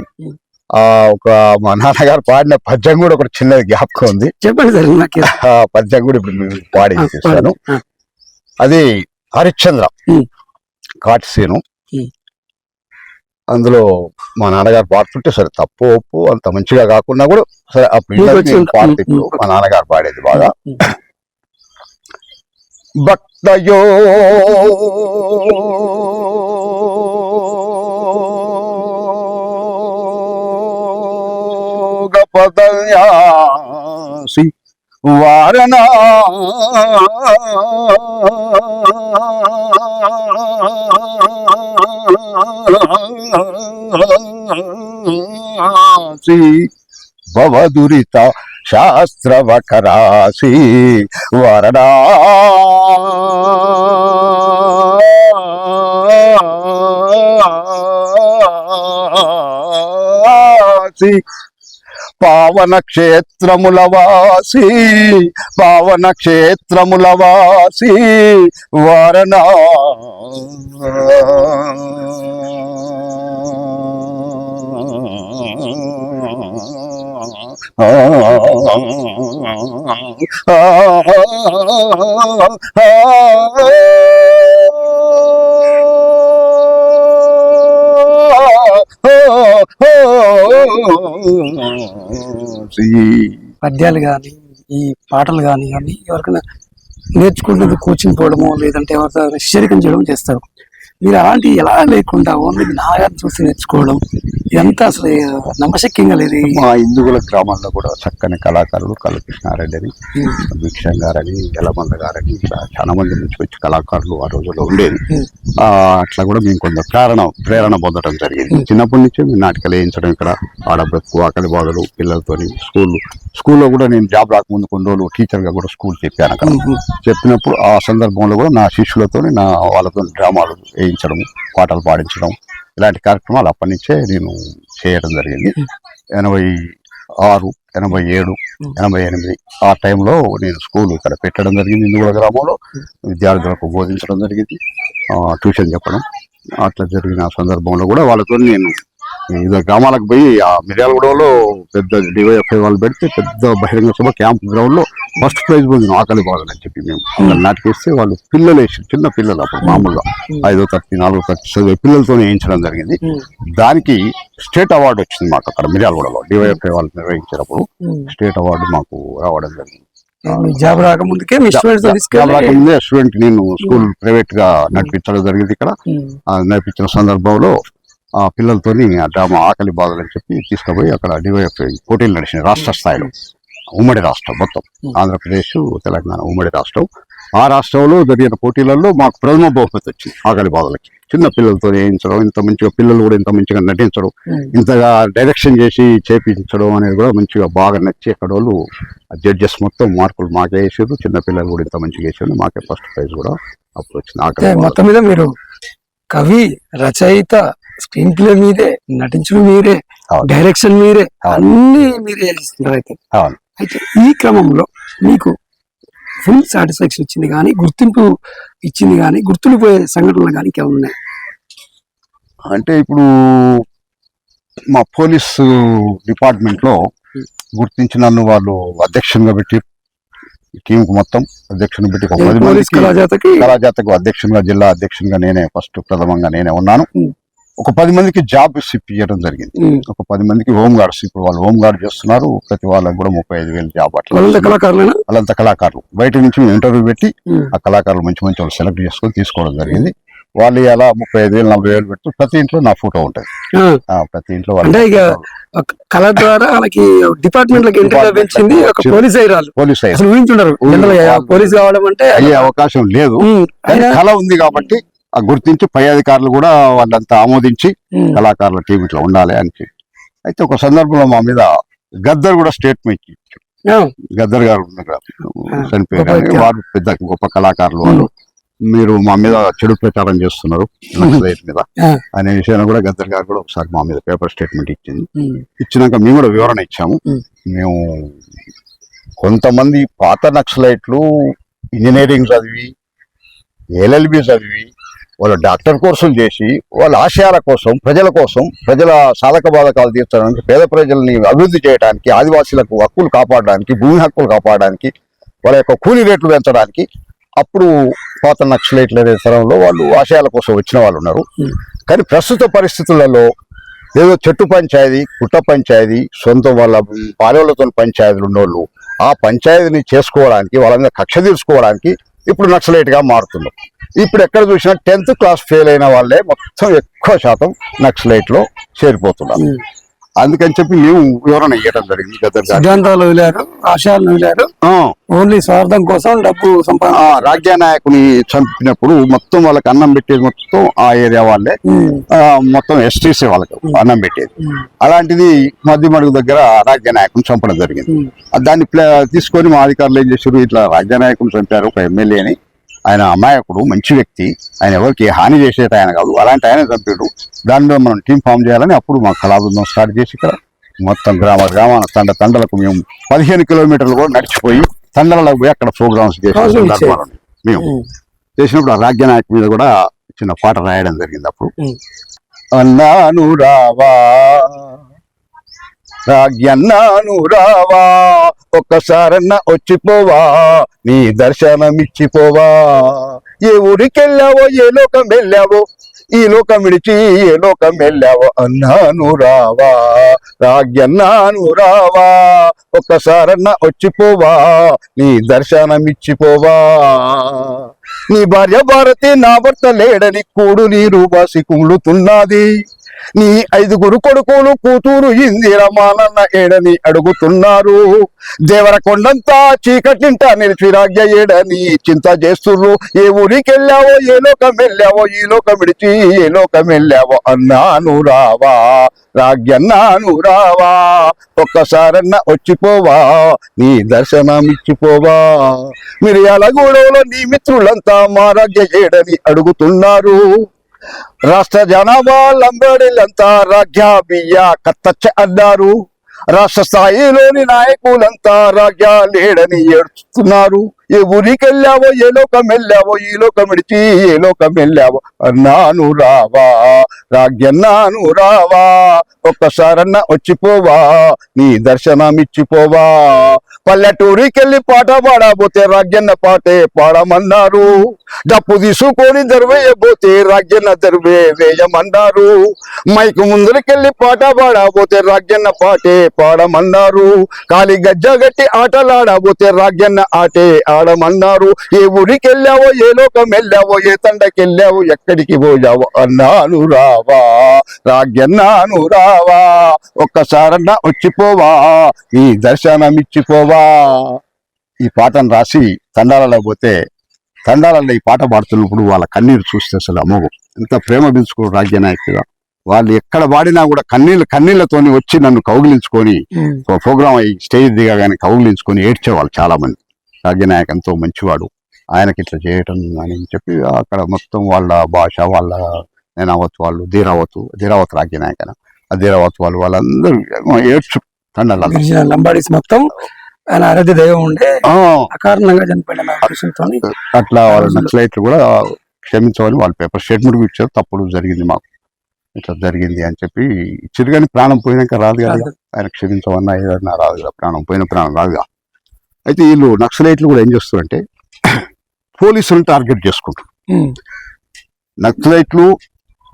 మా నాన్నగారు పాడిన పద్యం కూడా ఒకటి చిన్నది జ్ఞాపకం ఉంది, చెప్పండి సార్. పద్యం కూడా ఇప్పుడు పాడి చేశాను. అది హరిశ్చంద్ర కాటిసేను. అందులో మా నాన్నగారు పాడుతుంటే సరే తప్పు ఒప్పు అంత మంచిగా కాకుండా కూడా సరే అప్పుడు పాడితే, ఇప్పుడు మా నాన్నగారు పాడేది బాగా. భక్తయో పదయాసి వారణాసి భవదురిత శాస్త్రవకరాసి వారణాసి పావన క్షేత్రములవాసి పావన క్షేత్రములవాసి వారణా పద్యాలు కానీ ఈ పాటలు కానీ ఇవన్నీ ఎవరికైనా నేర్చుకుంటుంది కోచింగ్ పోవడము లేదంటే ఎవరితో శిష్యరికం చేయడం చేస్తారు. మీరు అలాంటి ఎలా లేకుండా ఓన్లీ నాగాన్ని చూసి నేర్చుకోవడం ఇదంతా అసలు నమ్మశక్యంగా లేదు. మా ఇందుగుల గ్రామాల్లో కూడా చక్కని కళాకారులు కళకృష్ణారెడ్డి అని భిక్షం గారని ఎలమంద గారని ఇట్లా చాలా మంది నుంచి వచ్చి కళాకారులు ఆ రోజుల్లో ఉండేది. అట్లా కూడా మేము కొంత ప్రేరణ పొందడం జరిగింది. చిన్నప్పటి నుంచి మేము నాటకాలు వేయించడం ఇక్కడ ఆడబ్రతుకు ఆకలి బాధలు పిల్లలతో స్కూల్లో కూడా నేను జాబ్ రాకముందు కొన్ని రోజులు టీచర్గా కూడా స్కూల్ చెప్పాను. అక్కడ చెప్పినప్పుడు ఆ సందర్భంలో కూడా నా శిష్యులతో వాళ్ళతో డ్రామాలు వేయించడం పాటలు పాడించడం ఇలాంటి కార్యక్రమాలు అప్పటి నుంచే నేను చేయడం జరిగింది. 86, 87, 88 ఆ టైంలో నేను స్కూల్ ఇక్కడ పెట్టడం జరిగింది. ఇందుగుల గ్రామంలో విద్యార్థులకు బోధించడం జరిగింది, ట్యూషన్ చెప్పడం. అట్లా జరిగిన సందర్భంలో కూడా వాళ్ళతో నేను వివిధ గ్రామాలకు పోయి ఆ మిర్యాలగూడలో పెద్ద డివైఎఫ్ఐ వాళ్ళు పెడితే పెద్ద బహిరంగ సభ క్యాంప్ గ్రౌండ్ లో ఫస్ట్ ప్రైజ్ పొందిన ఆకలి బాధలు అని చెప్పి మేము అందరు నాటికేస్తే వాళ్ళు పిల్లలు వేసి చిన్న పిల్లలు అప్పుడు మామూలుగా 5వ తరగతి 4వ తరగతి చదివే పిల్లలతో వేయించడం జరిగింది. దానికి స్టేట్ అవార్డు వచ్చింది మాకు అక్కడ మిర్యాలగూడలో డివైఎఫ్ఐ వాళ్ళు నిర్వహించినప్పుడు స్టేట్ అవార్డు మాకు రావడం జరిగింది. జాబ్ రాకముందుకే స్టూడెంట్ నేను స్కూల్ ప్రైవేట్ గా నడిపించడం జరిగింది. ఇక్కడ నడిపించిన సందర్భంలో ఆ పిల్లలతోని ఆ డ్రామా ఆకలి బాధలు అని చెప్పి తీసుకుపోయి అక్కడ డివైఎఫ్ఐ పోటీలు నడిచినాయి రాష్ట్ర స్థాయిలో. ఉమ్మడి రాష్ట్రం మొత్తం ఆంధ్రప్రదేశ్ తెలంగాణ ఉమ్మడి రాష్ట్రం. ఆ రాష్ట్రంలో జరిగిన పోటీలలో మాకు ప్రథమ బహుమతి వచ్చింది ఆకలి బాధలకి. చిన్న పిల్లలతో వేయించడం, ఇంత మంచిగా పిల్లలు కూడా ఇంత మంచిగా నటించడం, ఇంతగా డైరెక్షన్ చేసి చేపించడం అనేది కూడా మంచిగా బాగా నచ్చి అక్కడ వాళ్ళు జడ్జెస్ మొత్తం మార్కులు మాకే వేసారు. చిన్న పిల్లలు కూడా ఇంత మంచిగా వేసారు. మాకే ఫస్ట్ ప్రైజ్ కూడా అప్పుడు వచ్చింది. ఆకలి మొత్తం మీద మీరు కవి, రచయిత, స్క్రీన్ ప్లే మీరే, నటించడం మీరే, డైరెక్షన్ మీరే, అన్ని మీరే చేస్తున్నారు. అయితే ఈ క్రమంలో మీకు ఫుల్ సాటిస్ఫాక్షన్ ఇచ్చింది కానీ గుర్తింపు ఇచ్చింది కానీ గుర్తుండిపోయే సంఘటనలు కానీ ఇంకేమైనా ఉన్నాయి? అంటే ఇప్పుడు మా పోలీసు డిపార్ట్మెంట్ లో గుర్తించి నన్ను వాళ్ళు అధ్యక్షునిగా పెట్టి టీం కు మొత్తం అధ్యక్షుని పెట్టి 10 మందికి కళాజాతకు అధ్యక్షునిగా జిల్లా అధ్యక్షునిగా నేనే ప్రథమంగా నేనే ఉన్నాను. ఒక 10 మందికి జాబ్ ఇప్పించడం జరిగింది. ఒక 10 మందికి హోమ్ గార్డ్స్, ఇప్పుడు వాళ్ళు హోమ్ గార్డ్ చేస్తున్నారు. ప్రతి వాళ్ళకి కూడా 35,000 జాబ్. అట్లా వాళ్ళంతా కళాకారులు. బయట నుంచి ఇంటర్వ్యూ పెట్టి ఆ కళాకారులు మంచి మంచి వాళ్ళు సెలెక్ట్ చేసుకొని తీసుకోవడం జరిగింది. వాళ్ళు అలా 35,000, 40,000 పెడుతూ ప్రతి ఇంట్లో నా ఫోటో ఉంటుంది. ప్రతి ఇంట్లో కళ ద్వారా వాళ్ళకి డిపార్ట్మెంట్ పోలీస్ కావడం అంటే అయ్యే అవకాశం లేదు. కళ ఉంది కాబట్టి ఆ గుర్తించి పై అధికారులు కూడా వాళ్ళంతా ఆమోదించి కళాకారుల టీం ఇట్లా ఉండాలి అని చెప్పి. అయితే ఒక సందర్భంలో మా మీద గద్దర్ కూడా స్టేట్మెంట్ ఇచ్చారు. గద్దర్ గారు చనిపోయారు. వారు పెద్ద గొప్ప కళాకారులు. వాళ్ళు మీరు మా మీద చెడు ప్రచారం చేస్తున్నారు నక్సలైట్ మీద అనే విషయాన్ని కూడా గద్దర్ గారు కూడా ఒకసారి మా మీద పేపర్ స్టేట్మెంట్ ఇచ్చింది. ఇచ్చినాక మేము కూడా వివరణ ఇచ్చాము. మేము కొంతమంది పాత నక్సలైట్లు ఇంజనీరింగ్ చదివి LLB చదివి వాళ్ళు డాక్టర్ కోర్సులు చేసి వాళ్ళ ఆశయాల కోసం ప్రజల సాధక బాధకాలు తీర్చడానికి, పేద ప్రజల్ని అభివృద్ధి చేయడానికి, ఆదివాసీలకు హక్కులు కాపాడడానికి, భూమి హక్కులు కాపాడడానికి, వాళ్ళ యొక్క కూలీ రేట్లు పెంచడానికి అప్పుడు పాత నక్సలైట్ల తరంలో వాళ్ళు ఆశయాల కోసం వచ్చిన వాళ్ళు ఉన్నారు. కానీ ప్రస్తుత పరిస్థితులలో ఏదో చెట్టు పంచాయతీ, పుట్ట పంచాయతీ, సొంతం వాళ్ళ భార్యలతో పంచాయతీలు ఉన్నోళ్ళు ఆ పంచాయతీని చేసుకోవడానికి, వాళ్ళ మీద కక్ష తీర్చుకోవడానికి ఇప్పుడు నక్సలైట్ గా మారుతున్నారు. ఇప్పుడు ఎక్కడ చూసినా 10th క్లాస్ ఫెయిల్ అయిన వాళ్ళే మొత్తం ఎక్కువ శాతం నక్సలైట్ లో చేరిపోతున్నారు. అందుకని చెప్పి మేము వివరణ ఇవ్వడం జరిగింది. సిద్ధాంతాలు వదిలారు, ఆశయాలను వదిలారు, ఓన్లీ స్వార్థం కోసం డబ్బు రాజ్య నాయకుని చంపినప్పుడు మొత్తం వాళ్ళకి అన్నం పెట్టేది మొత్తం ఆ ఏరియా వాళ్ళే, మొత్తం ఎస్టీసీ వాళ్ళకి అన్నం పెట్టేది. అలాంటిది మధ్యమడుగు దగ్గర రాజ్య నాయకుని చంపడం జరిగింది. దాన్ని తీసుకొని మా అధికారులు ఏం చేశారు, ఇట్లా రాజ్య నాయకుని చంపారు ఒక ఎమ్మెల్యేని, ఆయన అమాయకుడు, మంచి వ్యక్తి, ఆయన ఎవరికి హాని చేసేట ఆయన కాదు, అలాంటి ఆయన చంపాడు. దాని మీద మనం టీం ఫామ్ చేయాలని అప్పుడు మా కళాబృందం స్టార్ట్ చేసి ఇక్కడ మొత్తం గ్రామాన తండలకు మేము 15 కిలోమీటర్లు కూడా నడిచిపోయి తండలకు పోయి అక్కడ ప్రోగ్రామ్స్ చేసి మేము చేసినప్పుడు ఆ రాజ్య నాయకు మీద కూడా చిన్న పాట రాయడం జరిగింది. అప్పుడు అన్నాను రావా రాజ్యన్నాను రావా, ఒక్కసారన్నా వచ్చిపోవా, నీ దర్శనమిచ్చిపోవా, ఏ ఊరికెళ్ళావో ఏ లోకం వెళ్ళావో, ఈ లోకం విడిచి ఏ లోకం వెళ్ళావో, అన్నాను రావా రాజ్యన్నాను రావా, ఒక్కసారన్నా వచ్చిపోవా, నీ దర్శనమిచ్చిపోవా, నీ భార్య భారతి నా భర్త లేడని కూడు నీరు బాసి కుమ్లుతున్నది, నీ 5 కొడుకులు కూతురు ఇందిరమానన్న ఏడని అడుగుతున్నారు, దేవరకొండంతా చీకటింట నిలిచి రాజ్య ఏడని చింత చేస్తుర్రు, ఏ ఊరికెళ్ళావో ఏ లోకం వెళ్ళావో, ఈ లోకం విడిచి ఏ లోకం వెళ్ళావో, అన్నాను రావా రాజ్యన్నాను రావా, ఒక్కసారన్నా వచ్చిపోవా, నీ దర్శనమిచ్చిపోవా, మిర్యాలగూడలో నీ మిత్రులంతా మా రాజ్య ఏడని అడుగుతున్నారు, రాష్ట్ర జనాభా లంబడిలంతా రాజ్య బియ్య కత్తచ్చ అన్నారు, రాష్ట్ర స్థాయిలోని నాయకులంతా రాజ్య లేడని ఏడుస్తున్నారు, ఏ ఊరికెళ్ళావో ఏ లోకం వెళ్ళావో, ఈ లోకం విడిచి ఏ లోకం వెళ్ళావో, అన్నాను రావా రాజ్యన్నాను రావా, ఒక్కసారన్నా వచ్చిపోవా, నీ దర్శనమిచ్చిపోవా, పల్లెటూరికెళ్ళి పాట పాడబోతే రాజ్యన్న పాటే పాడమన్నారు, డప్పు తీసుకొని దర్వేయబోతే రాజ్యన్న దర్వే వేయమన్నారు, మైకు ముందరికెళ్ళి పాట పాడబోతే రాజ్యన్న పాటే పాడమన్నారు, కాలి గజ్జగట్టి ఆటలాడబోతే రాజ్యన్న ఆటే ఆడమన్నారు, ఏ ఊరికెళ్ళావో ఏ లోకం వెళ్ళావో, ఏ తండకెళ్ళావో ఎక్కడికి పోయావో, అన్నాను రావా రాజ్యన్నాను రావా, ఒక్కసారన్నా వచ్చిపోవా, ఈ దర్శనమిచ్చిపోవా. ఈ పాటను రాసి తండాలలో పోతే తండాలలో ఈ పాట పాడుతున్నప్పుడు వాళ్ళ కన్నీరు చూస్తే అసలు అమోఘం, ఎంత ప్రేమ పెంచుకోరు రాజ్య నాయకుగా. వాళ్ళు ఎక్కడ పాడినా కూడా కన్నీళ్లతోని వచ్చి నన్ను కౌగిలించుకొని ప్రోగ్రామ్ అయ్యి స్టేజ్ దిగగానే కౌగిలించుకొని ఏడ్చేవాళ్ళు చాలా మంది. రాజ్యనాయక్ ఎంతో మంచివాడు, ఆయనకి ఇట్లా చేయటం అని చెప్పి అక్కడ మొత్తం వాళ్ళ భాష, వాళ్ళ నేనావత్ వాళ్ళు ధీరావత్ రాజ్యనాయక్ అని, ఆ ధీరావత్ వాళ్ళందరూ ఏడ్చు లంబాడీస్ మొత్తం ఆయన ఆరాధ్య దైవం ఉండే అకారణంగా చనిపోయిన అట్లా వాళ్ళ నక్సలైట్లు కూడా క్షమించమని వాళ్ళ పేపర్ స్టేట్మెంట్ ఇచ్చారు, తప్పుడు జరిగింది మాకు ఇట్లా జరిగింది అని చెప్పి ఇచ్చారు, కానీ ప్రాణం పోయినాక రాదు కదా, ఆయన క్షమించమన్నా ఏదన్నా రాదు కదా, ప్రాణం రాదుగా. అయితే వీళ్ళు నక్సలైట్లు కూడా ఏం చేస్తారంటే పోలీసులను టార్గెట్ చేసుకుంటారు. నక్సలైట్లు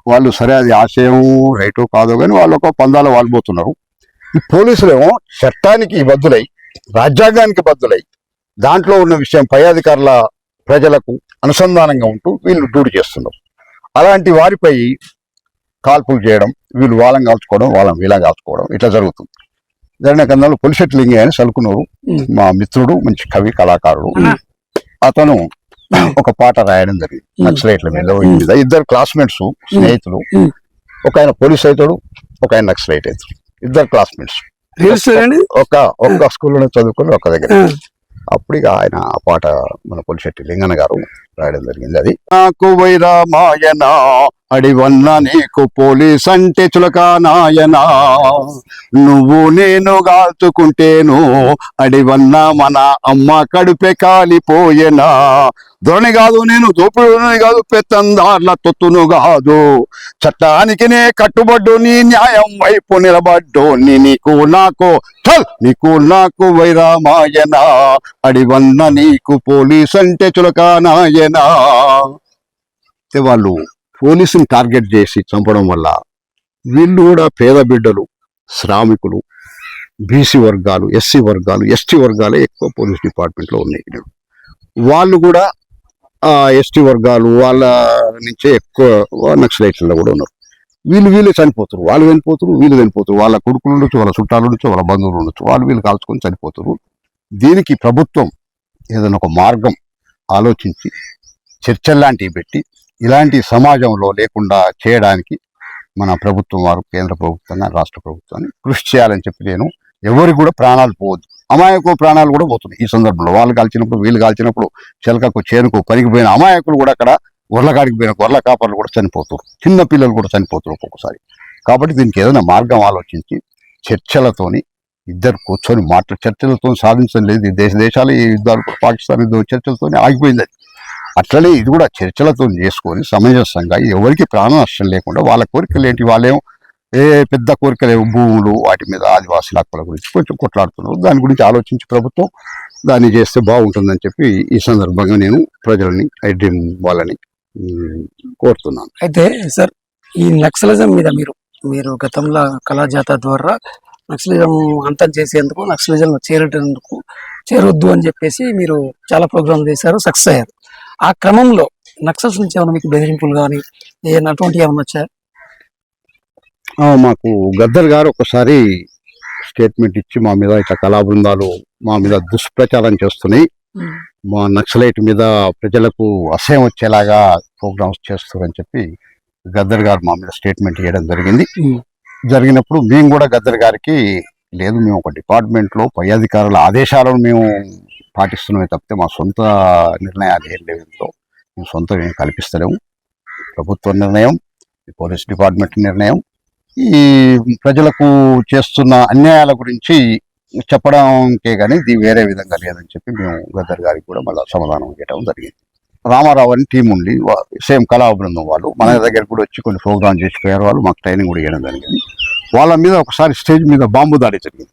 వాళ్ళు సరే అది ఆశయం రైటో కాదో కానీ వాళ్ళు ఒక పందాలో వాలిపోతున్నారు. ఈ పోలీసులేమో చట్టానికి బద్దులై రాజ్యాంగానికి బద్దులై దాంట్లో ఉన్న విషయం పై అధికారుల ప్రజలకు అనుసంధానంగా ఉంటూ వీళ్ళు డ్యూటీ చేస్తున్నారు. అలాంటి వారిపై కాల్పులు చేయడం, వీళ్ళు వాళ్ళని కాల్చుకోవడం, వాళ్ళని వీళ్ళని కాల్చుకోవడం ఇట్లా జరుగుతుంది. జరిగిన కన్నా పొలిశెట్టి లింగయ్య అని సలుకునూరు మా మిత్రుడు, మంచి కవి కళాకారుడు, అతను ఒక పాట రాయడం జరిగింది నక్సలైట్ల మీద. 2 క్లాస్మేట్స్ స్నేహితులు, ఒక ఆయన పోలీస్ అవుతాడు, ఒక ఆయన నక్సలైట్ అవుతాడు, 2 క్లాస్మేట్స్ ఒక్క స్కూల్లోనే చదువుకొని ఒక దగ్గర. అప్పుడు ఇక ఆయన ఆ పాట మన పొలిశెట్టి లింగన్న గారు రాయడం జరిగింది. అది నాకు వైరామాయణ అడివన్న నీకు పోలీస్ అంటే చులక నాయనా, నువ్వు నేను గాల్చుకుంటేను అడివన్న మన అమ్మ కడుపే కాలిపోయేనా, ధోరణి కాదు నేను దోపుడుని కాదు పెత్తందార్ల తొత్తును కాదు, చట్టానికి నే కట్టుబడ్డు నీ న్యాయం వైపు నిలబడ్డు, నీకు నాకు వైరామాయణ అడివన్న నీకు పోలీస్ అంటే చులక నాయనా. వాళ్ళు పోలీసుని టార్గెట్ చేసి చంపడం వల్ల వీళ్ళు కూడా పేద బిడ్డలు, శ్రామికులు, బీసీ వర్గాలు, ఎస్సీ వర్గాలు, ఎస్టీ వర్గాలే ఎక్కువ పోలీస్ డిపార్ట్మెంట్లో ఉన్నాయి. వాళ్ళు కూడా ఎస్టీ వర్గాలు వాళ్ళ నుంచే ఎక్కువ నక్సలైట్లలో కూడా ఉన్నారు. వీళ్ళు చనిపోతారు, వాళ్ళు చనిపోతారు, వీళ్ళు చనిపోతారు, వాళ్ళ కొడుకులు ఉండొచ్చు, వాళ్ళ చుట్టాలు ఉండొచ్చు, వాళ్ళ బంధువులు ఉండొచ్చు, వీళ్ళు కాల్చుకొని చనిపోతారు. దీనికి ప్రభుత్వం ఏదైనా ఒక మార్గం ఆలోచించి చర్చలు లాంటివి పెట్టి ఇలాంటి సమాజంలో లేకుండా చేయడానికి మన ప్రభుత్వం వారు, కేంద్ర ప్రభుత్వాన్ని, రాష్ట్ర ప్రభుత్వాన్ని కృషి చేయాలని చెప్పి నేను ఎవరికి కూడా ప్రాణాలు పోవద్దు, అమాయకుల ప్రాణాలు కూడా పోతున్నాయి ఈ సందర్భంలో. వాళ్ళు కాల్చినప్పుడు, వీళ్ళు కాల్చినప్పుడు చెలకకు చేనుకు పనికిపోయిన అమాయకులు కూడా అక్కడ గొర్రెకాడికి పోయిన గొర్రెల కాపర్లు కూడా చనిపోతారు, చిన్న పిల్లలు కూడా చనిపోతారు ఒక్కొక్కసారి. కాబట్టి దీనికి ఏదైనా మార్గం ఆలోచించి చర్చలతోని ఇద్దరు కూర్చొని చర్చలతో సాధించడం లేదు. దేశాలు ఈ యుద్ధాలు, పాకిస్తాన్ యుద్ధం చర్చలతో ఆగిపోయింది. అది అట్లనే ఇది కూడా చర్చలతో చేసుకొని సమంజసంగా ఎవరికి ప్రాణ నష్టం లేకుండా వాళ్ళ కోరికలు ఏంటి, వాళ్ళేమో పెద్ద కోరికలు భూములు వాటి మీద ఆదివాసీల హక్కుల గురించి కొంచెం కొట్లాడుతున్నారు. దాని గురించి ఆలోచించి ప్రభుత్వం దాన్ని చేస్తే బాగుంటుందని చెప్పి ఈ సందర్భంగా నేను ప్రజలని, ఐడ్రీమ్ వాళ్ళని కోరుతున్నాను. అయితే సార్, ఈ నక్సలిజం మీద మీరు గతంలో కళాజాత ద్వారా నక్సలిజం అంతం చేసేందుకు, నక్సలిజం చేరొద్దు అని చెప్పేసి మీరు చాలా ప్రోగ్రామ్ చేశారు, సక్సెస్ అయ్యారు. ఆ క్రమంలో నక్సల్స్ నుంచి ఏమైనా మీకు బెదిరింపులు కానీ ఏమైనా అటువంటివి ఏమైనా వచ్చాయి? మాకు గద్దర్ గారు ఒకసారి స్టేట్మెంట్ ఇచ్చి మా మీద ఇట్లా కళా బృందాలు మా మీద దుష్ప్రచారం చేస్తున్నాయి, మా నక్సలైట్ మీద ప్రజలకు అసహ్యం వచ్చేలాగా ప్రోగ్రామ్స్ చేస్తారని చెప్పి గద్దర్ గారు మా మీద స్టేట్మెంట్ ఇవ్వడం జరిగినప్పుడు మేము కూడా గద్దర్ గారికి లేదు, మేము ఒక డిపార్ట్మెంట్లో పై అధికారుల ఆదేశాలను మేము పాటిస్తున్నామే తప్పితే మా సొంత నిర్ణయాలు ఏం లేవు, మేము సొంతం ఏం కల్పిస్తలేము, ప్రభుత్వ నిర్ణయం, పోలీస్ డిపార్ట్మెంట్ నిర్ణయం, ఈ ప్రజలకు చేస్తున్న అన్యాయాల గురించి చెప్పడానికే కానీ ఇది వేరే విధంగా లేదని చెప్పి మేము గద్దర్ గారికి కూడా మళ్ళీ సమాధానం ఇవ్వడం జరిగింది. రామారావు అని టీం ఉండి సేమ్ కళా బృందం వాళ్ళు మన దగ్గర కూడా వచ్చి కొన్ని ప్రోగ్రామ్ చేసిపోయారు, వాళ్ళు మాకు ట్రైనింగ్ కూడా ఇవ్వడం జరిగింది. వాళ్ళ మీద ఒకసారి స్టేజ్ మీద బాంబు దాడి జరిగింది,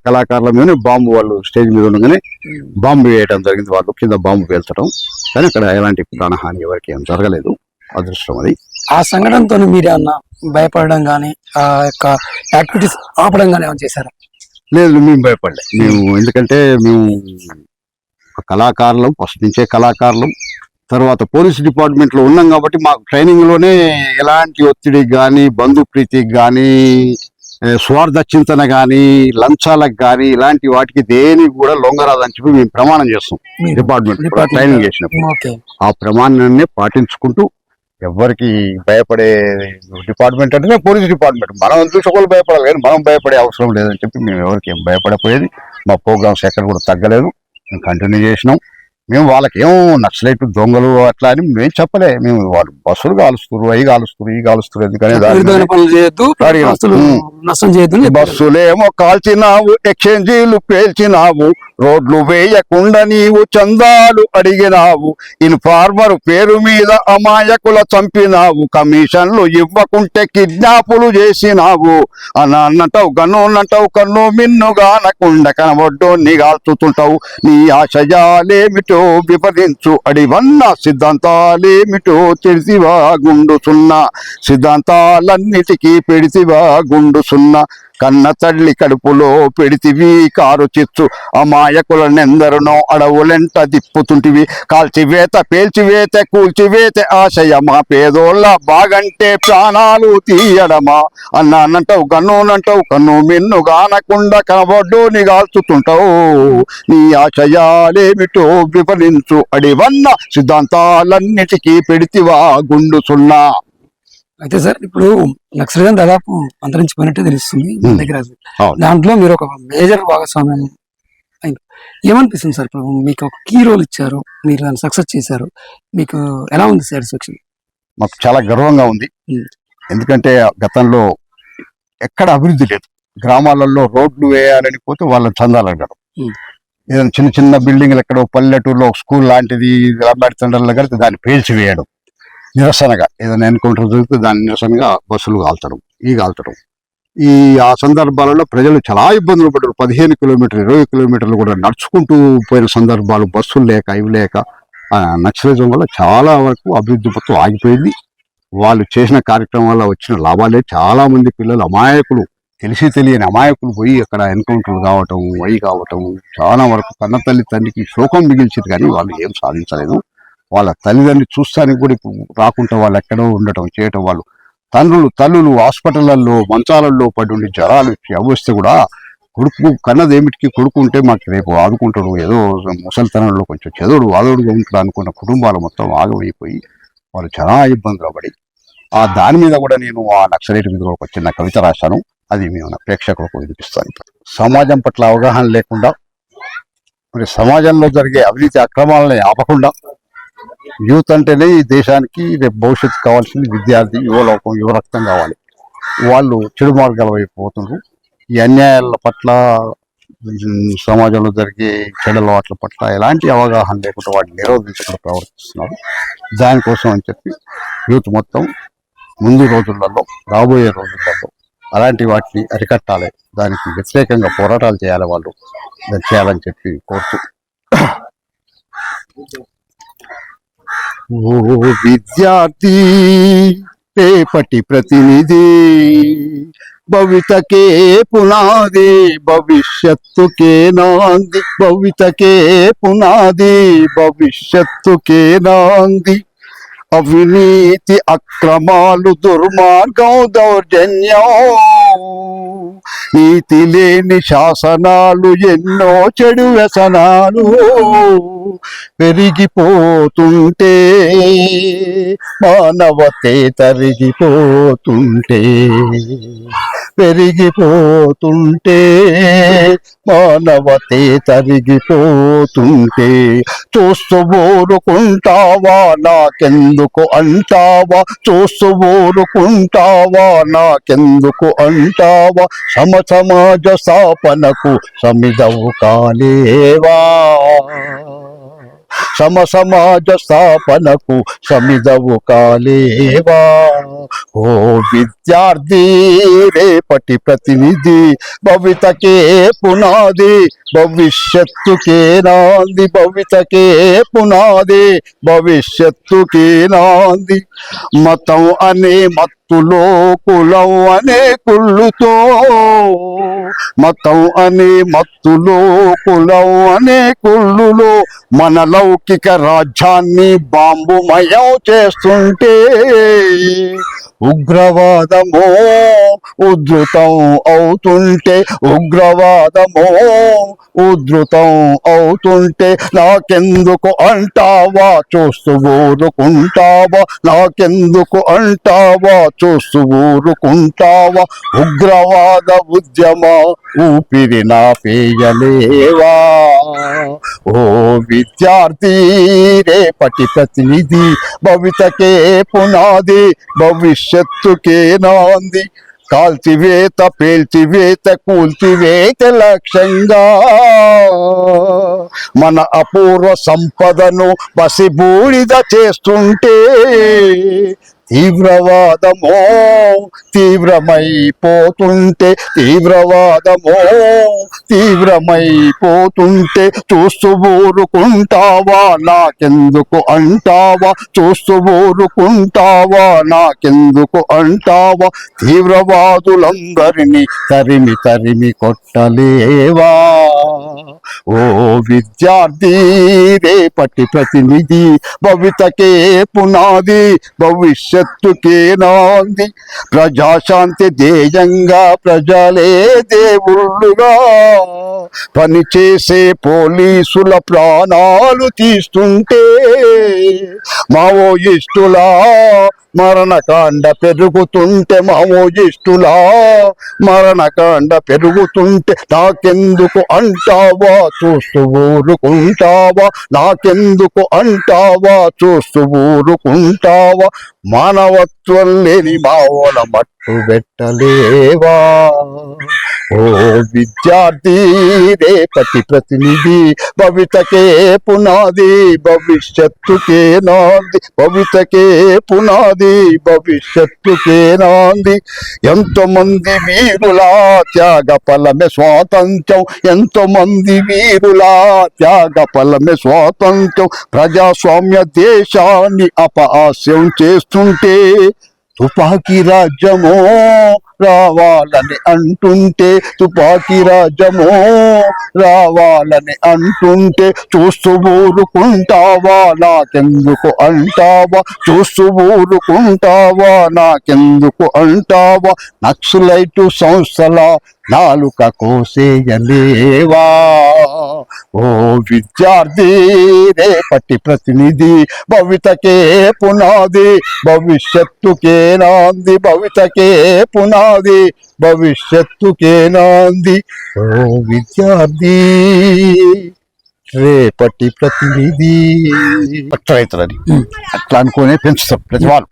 కళాకారుల మీద బాంబు, వాళ్ళు స్టేజ్ మీద ఉండగానే బాంబు వేయడం జరిగింది, వాళ్ళు కింద బాంబు పేల్చడం. కానీ అక్కడ ఎలాంటి ప్రాణహాని ఎవరికి ఏం జరగలేదు, అదృష్టం అది. ఆ సంఘటనతో మీరు ఏమన్నా భయపడడం కానీ ఆ యొక్క యాక్టివిటీస్ ఆపడం కానీ ఏమైనా చేశారా? లేదు, మేము భయపడలే. ఎందుకంటే మేము కళాకారులం, ఫస్ట్ నుంచే కళాకారులం, తర్వాత పోలీస్ డిపార్ట్మెంట్ లో ఉన్నాం కాబట్టి మాకు ట్రైనింగ్ లోనే ఎలాంటి ఒత్తిడికి కానీ, బంధుప్రీతికి కానీ, స్వార్థ చింతన కానీ, లంచాలకు కానీ, ఇలాంటి వాటికి దేనికి కూడా లొంగరాదని చెప్పి మేము ప్రమాణం చేస్తాం డిపార్ట్మెంట్ ట్రైనింగ్ చేసినప్పుడు. ఆ ప్రమాణాన్ని పాటించుకుంటూ ఎవరికి భయపడే డిపార్ట్మెంట్ అంటే పోలీస్ డిపార్ట్మెంట్, మనం చూసి ఒకళ్ళు భయపడాలి కానీ మనం భయపడే అవసరం లేదని చెప్పి మేము ఎవరికి ఏం భయపడపోయేది. మా ప్రోగ్రామ్స్ ఎక్కడ కూడా తగ్గలేదు, మేము కంటిన్యూ చేసినాం. మేము వాళ్ళకి ఏమో నక్సలైట్ దొంగలు అట్లా అని మేము చెప్పలే, మేము వాళ్ళు బస్సులు కాలుస్తారు, అవి కాలుస్తారు, ఈ కాలుస్తారు, ఎందుకనే బస్సులేమో కాల్చినావు, ఎక్స్చేంజీలు పేల్చినావు, రోడ్లు వేయకుండా నీవు చందాలు అడిగినావు, ఇన్ఫార్మర్ పేరు మీద అమాయకుల చంపినావు, కమిషన్లు ఇవ్వకుంటే కిడ్నాపులు చేసినావు, అన్నంటావు గన్నునంటావు, కన్ను మిన్నుగానకుండ కనబడ్డో నిగాల్చుతుంటావు, నీ ఆశయాలేమిటో వివరించు అడివన్న, సిద్ధాంతాలేమిటో తెలిసివా గుండు సున్నా, సిద్ధాంతాలన్నిటికీ పెడితివా గుండు సున్నా, కన్న తల్లి కడుపులో పెడితివి కారు చిచ్చు, అమాయకులనెందరినో అడవులెంట దిప్పుతుంటివి, కాల్చివేత పేల్చివేత కూల్చివేత ఆశయమా, పేదోళ్ళ బాగంటే ప్రాణాలు తీయడమా, అన్నంటావు గన్నునంటావు, కన్ను మిన్నుగానకుండా కనబడ్డో నిగాల్చుతుంటావు, నీ ఆశయాలేమిటో వివరించు అడివన్న, సిద్ధాంతాలన్నిటికీ పెడితివా గుండు సున్నా. అయితే సార్, ఇప్పుడు నక్సలిజం దాదాపు అంతరించిపోయినట్టే తెలుస్తుంది మన దగ్గర. దాంట్లో మీరు ఒక మేజర్ భాగస్వామ్యం అయింది. ఏమనిపిస్తుంది సార్, ఇప్పుడు మీకు ఒక కీ రోల్ ఇచ్చారు, మీరు దాన్ని సక్సెస్ చేశారు, మీకు ఎలా ఉంది సాటిస్ఫాక్షన్? మాకు చాలా గర్వంగా ఉంది. ఎందుకంటే గతంలో ఎక్కడ అభివృద్ధి లేదు, గ్రామాలలో రోడ్లు వేయాలని పోతే వాళ్ళని చందాలు అడగడం, ఏదైనా చిన్న చిన్న బిల్డింగ్లు ఎక్కడో పల్లెటూరులో స్కూల్ లాంటిది తండ్రుల కడితే దాన్ని పేల్చి వేయడం, నిరసనగా ఏదైనా ఎన్కౌంటర్ జరిగితే దాని నిరసనగా బస్సులు కాల్చడం, ఆ సందర్భాలలో ప్రజలు చాలా ఇబ్బందులు పడ్డారు. 15 కిలోమీటర్లు 20 కిలోమీటర్లు కూడా నడుచుకుంటూ పోయిన సందర్భాలు, బస్సులు లేక ఇవి లేక. నక్సలిజం వల్ల చాలా వరకు అభివృద్ధి మొత్తం ఆగిపోయింది. వాళ్ళు చేసిన కార్యక్రమం వల్ల వచ్చిన లాభాలే, చాలా మంది పిల్లలు అమాయకులు తెలిసి తెలియని అమాయకులు పోయి అక్కడ ఎన్కౌంటర్లు కావటం అవి కావటం చాలా వరకు కన్న తల్లి తండ్రికి శోకం మిగిల్చింది, కానీ వాళ్ళు ఏం సాధించలేదు. వాళ్ళ తల్లిదండ్రులు చూస్తానికి కూడా ఇప్పుడు రాకుండా వాళ్ళు ఎక్కడో ఉండటం చేయటం, వాళ్ళు తల్లులు హాస్పిటళ్లలో మంచాలలో పడి ఉండి జ్వరాలు వచ్చి అవస్తే కూడా కొడుకు కన్నదేమిటికి కొడుకు ఉంటే మాకు రేపు ఆదుకుంటాడు, ఏదో ముసలితనంలో కొంచెం చెదుడు ఆదోడుగా ఉంటాడు అనుకున్న కుటుంబాలు మొత్తం ఆగమైపోయి వాళ్ళు చాలా ఇబ్బందులు పడి దాని మీద కూడా నేను ఆ నక్సలైట్ మీద ఒక చిన్న కవిత రాశాను. అది మేము ప్రేక్షకులకు వినిపిస్తాను. సమాజం పట్ల అవగాహన లేకుండా మరి సమాజంలో జరిగే అవినీతి అక్రమాలని ఆపకుండా యూత్ అంటేనే ఈ దేశానికి రేపు భవిష్యత్తు కావాల్సింది విద్యార్థి, యువలోకం, యువరక్తం కావాలి. వాళ్ళు చెడు మార్గాల వైపు పోతున్నారు. ఈ అన్యాయాల పట్ల సమాజంలో జరిగే చెడు అలవాట్ల పట్ల ఎలాంటి అవగాహన లేకుండా వాటిని నిరోధించకుండా ప్రవర్తిస్తున్నారు. దానికోసం అని చెప్పి యూత్ మొత్తం ముందు రోజులలో, రాబోయే రోజులలో అలాంటి వాటిని అరికట్టాలి, దానికి వ్యతిరేకంగా పోరాటాలు చేయాలి, వాళ్ళు చేయాలని చెప్పి కోరుతూ, ఓ విద్యార్థి రేపటి ప్రతినిధి, భవితకే పునాది భవిష్యత్తుకే నాంది, భవితకే పునాది భవిష్యత్తుకే నాంది. అవినీతి అక్రమాలు దుర్మార్గం దౌర్జన్యం, నీతి లేని శాసనాలు ఎన్నో చెడు వ్యసనాలు పెరిగిపోతుంటే, మానవతే తరిగిపోతుంటే, పెరిగిపోతుంటే మానవతే తరిగిపోతుంటే, చూస్తూ ఊరుకుంటావా నాకెందుకు అంటావా, చూస్తూ ఊరుకుంటావా నాకెందుకు అంటావా, సమాజ స్థాపనకు సమిధవు కాలేవా, సమాజ స్థాపనకు సమిధవు కాలేవా. ఓ విద్యార్థి రేపటి ప్రతినిధి, భవితకే పునాది భవిష్యత్తుకే నాంది, భవితకే పునాది భవిష్యత్తుకే నాంది. మతం అనే మత్తులో, కులం అనే కుళ్ళుతో, మతం అనే మత్తులో, కులం అనే కుళ్ళులో మన లౌకిక రాజ్యాన్ని బాంబుమయం చేస్తుంటే, ఉగ్రవాదమో ఉధృతం అవుతుంటే, ఉగ్రవాదమో ఉధృతం అవుతుంటే, నాకెందుకు అంటావా చూస్తూ ఊరుకుంటావా, నాకెందుకు అంటావా చూస్తూ ఊరుకుంటావా, ఉగ్రవాద ఉద్యమ ఊపిరి నాపేయలేవా. ఓ విద్యార్థి రేపటి ప్రతినిధి, భవితకే పునాది భవిష్యత్తుకే నాంది. కాల్చివేత పేల్చివేత కూల్చివేత లక్ష్యంగా, మన అపూర్వ సంపదను పసిబూడిద చేస్తుంటే, తీవ్రవాదమో తీవ్రమైపోతుంటే, తీవ్రవాదమో తీవ్రమైపోతుంటే, చూస్తూ ఊరుకుంటావా నాకెందుకు అంటావా, చూస్తూ ఊరుకుంటావా నాకెందుకు అంటావా, తీవ్రవాదులందరినీ తరిమి తరిమి కొట్టలేవా. ఓ విద్యార్థి రేపటి ప్రతినిధి, భవితకే పునాది భవిష్యత్తుకే నాంది. ప్రజాశాంతి ధ్యేయంగా ప్రజలే దేవుళ్ళుగా పనిచేసే పోలీసుల ప్రాణాలు తీస్తుంటే, మావోయిస్టుల మరణకాండ పెరుగుతుంటే, మావోయిస్టులా మరణకాండ పెరుగుతుంటే, నాకెందుకు అంటావా చూస్తూ ఊరుకుంటావా, నాకెందుకు అంటావా చూస్తూ ఊరుకుంటావా, మానవత్వం లేని మావోల మట్టు పెట్టలేవా. ఓ విద్యార్థి రేపటి ప్రతినిధి, భవితకే పునాది భవిష్యత్తుకే నాంది, భవితకే పునాది భవిష్యత్తుకే నాంది. ఎంతో మంది వీరుల త్యాగ ఫలమే స్వాతంత్ర్యం, ఎంతో మంది వీరుల త్యాగ ఫలమే స్వాతంత్ర్యం, ప్రజాస్వామ్య దేశాన్ని అపహాస్యం చేస్తుంటే, తుపాకీ రాజ్యమో రావాలని అంటుంటే తుపాకీ రాజ్యమో రావాలని అంటుంటే చూస్తూ ఊరుకుంటావా నాకెందుకు అంటావా చూస్తూ ఊరుకుంటావా నాకెందుకు అంటావా నక్సలైటు సంస్థల నాలుక కోసేయలేవా ఓ విద్యార్థి రేపటి ప్రతినిధి భవితకే పునాది భవిష్యత్తుకే నాంది భవితకే పునాది భవిష్యత్తుకే నాంది ఓ విద్యార్థి రేపటి ప్రతినిధి అట్లా అవుతుందని అట్లా అనుకునే పెంచుతాం ప్రతి వాళ్ళు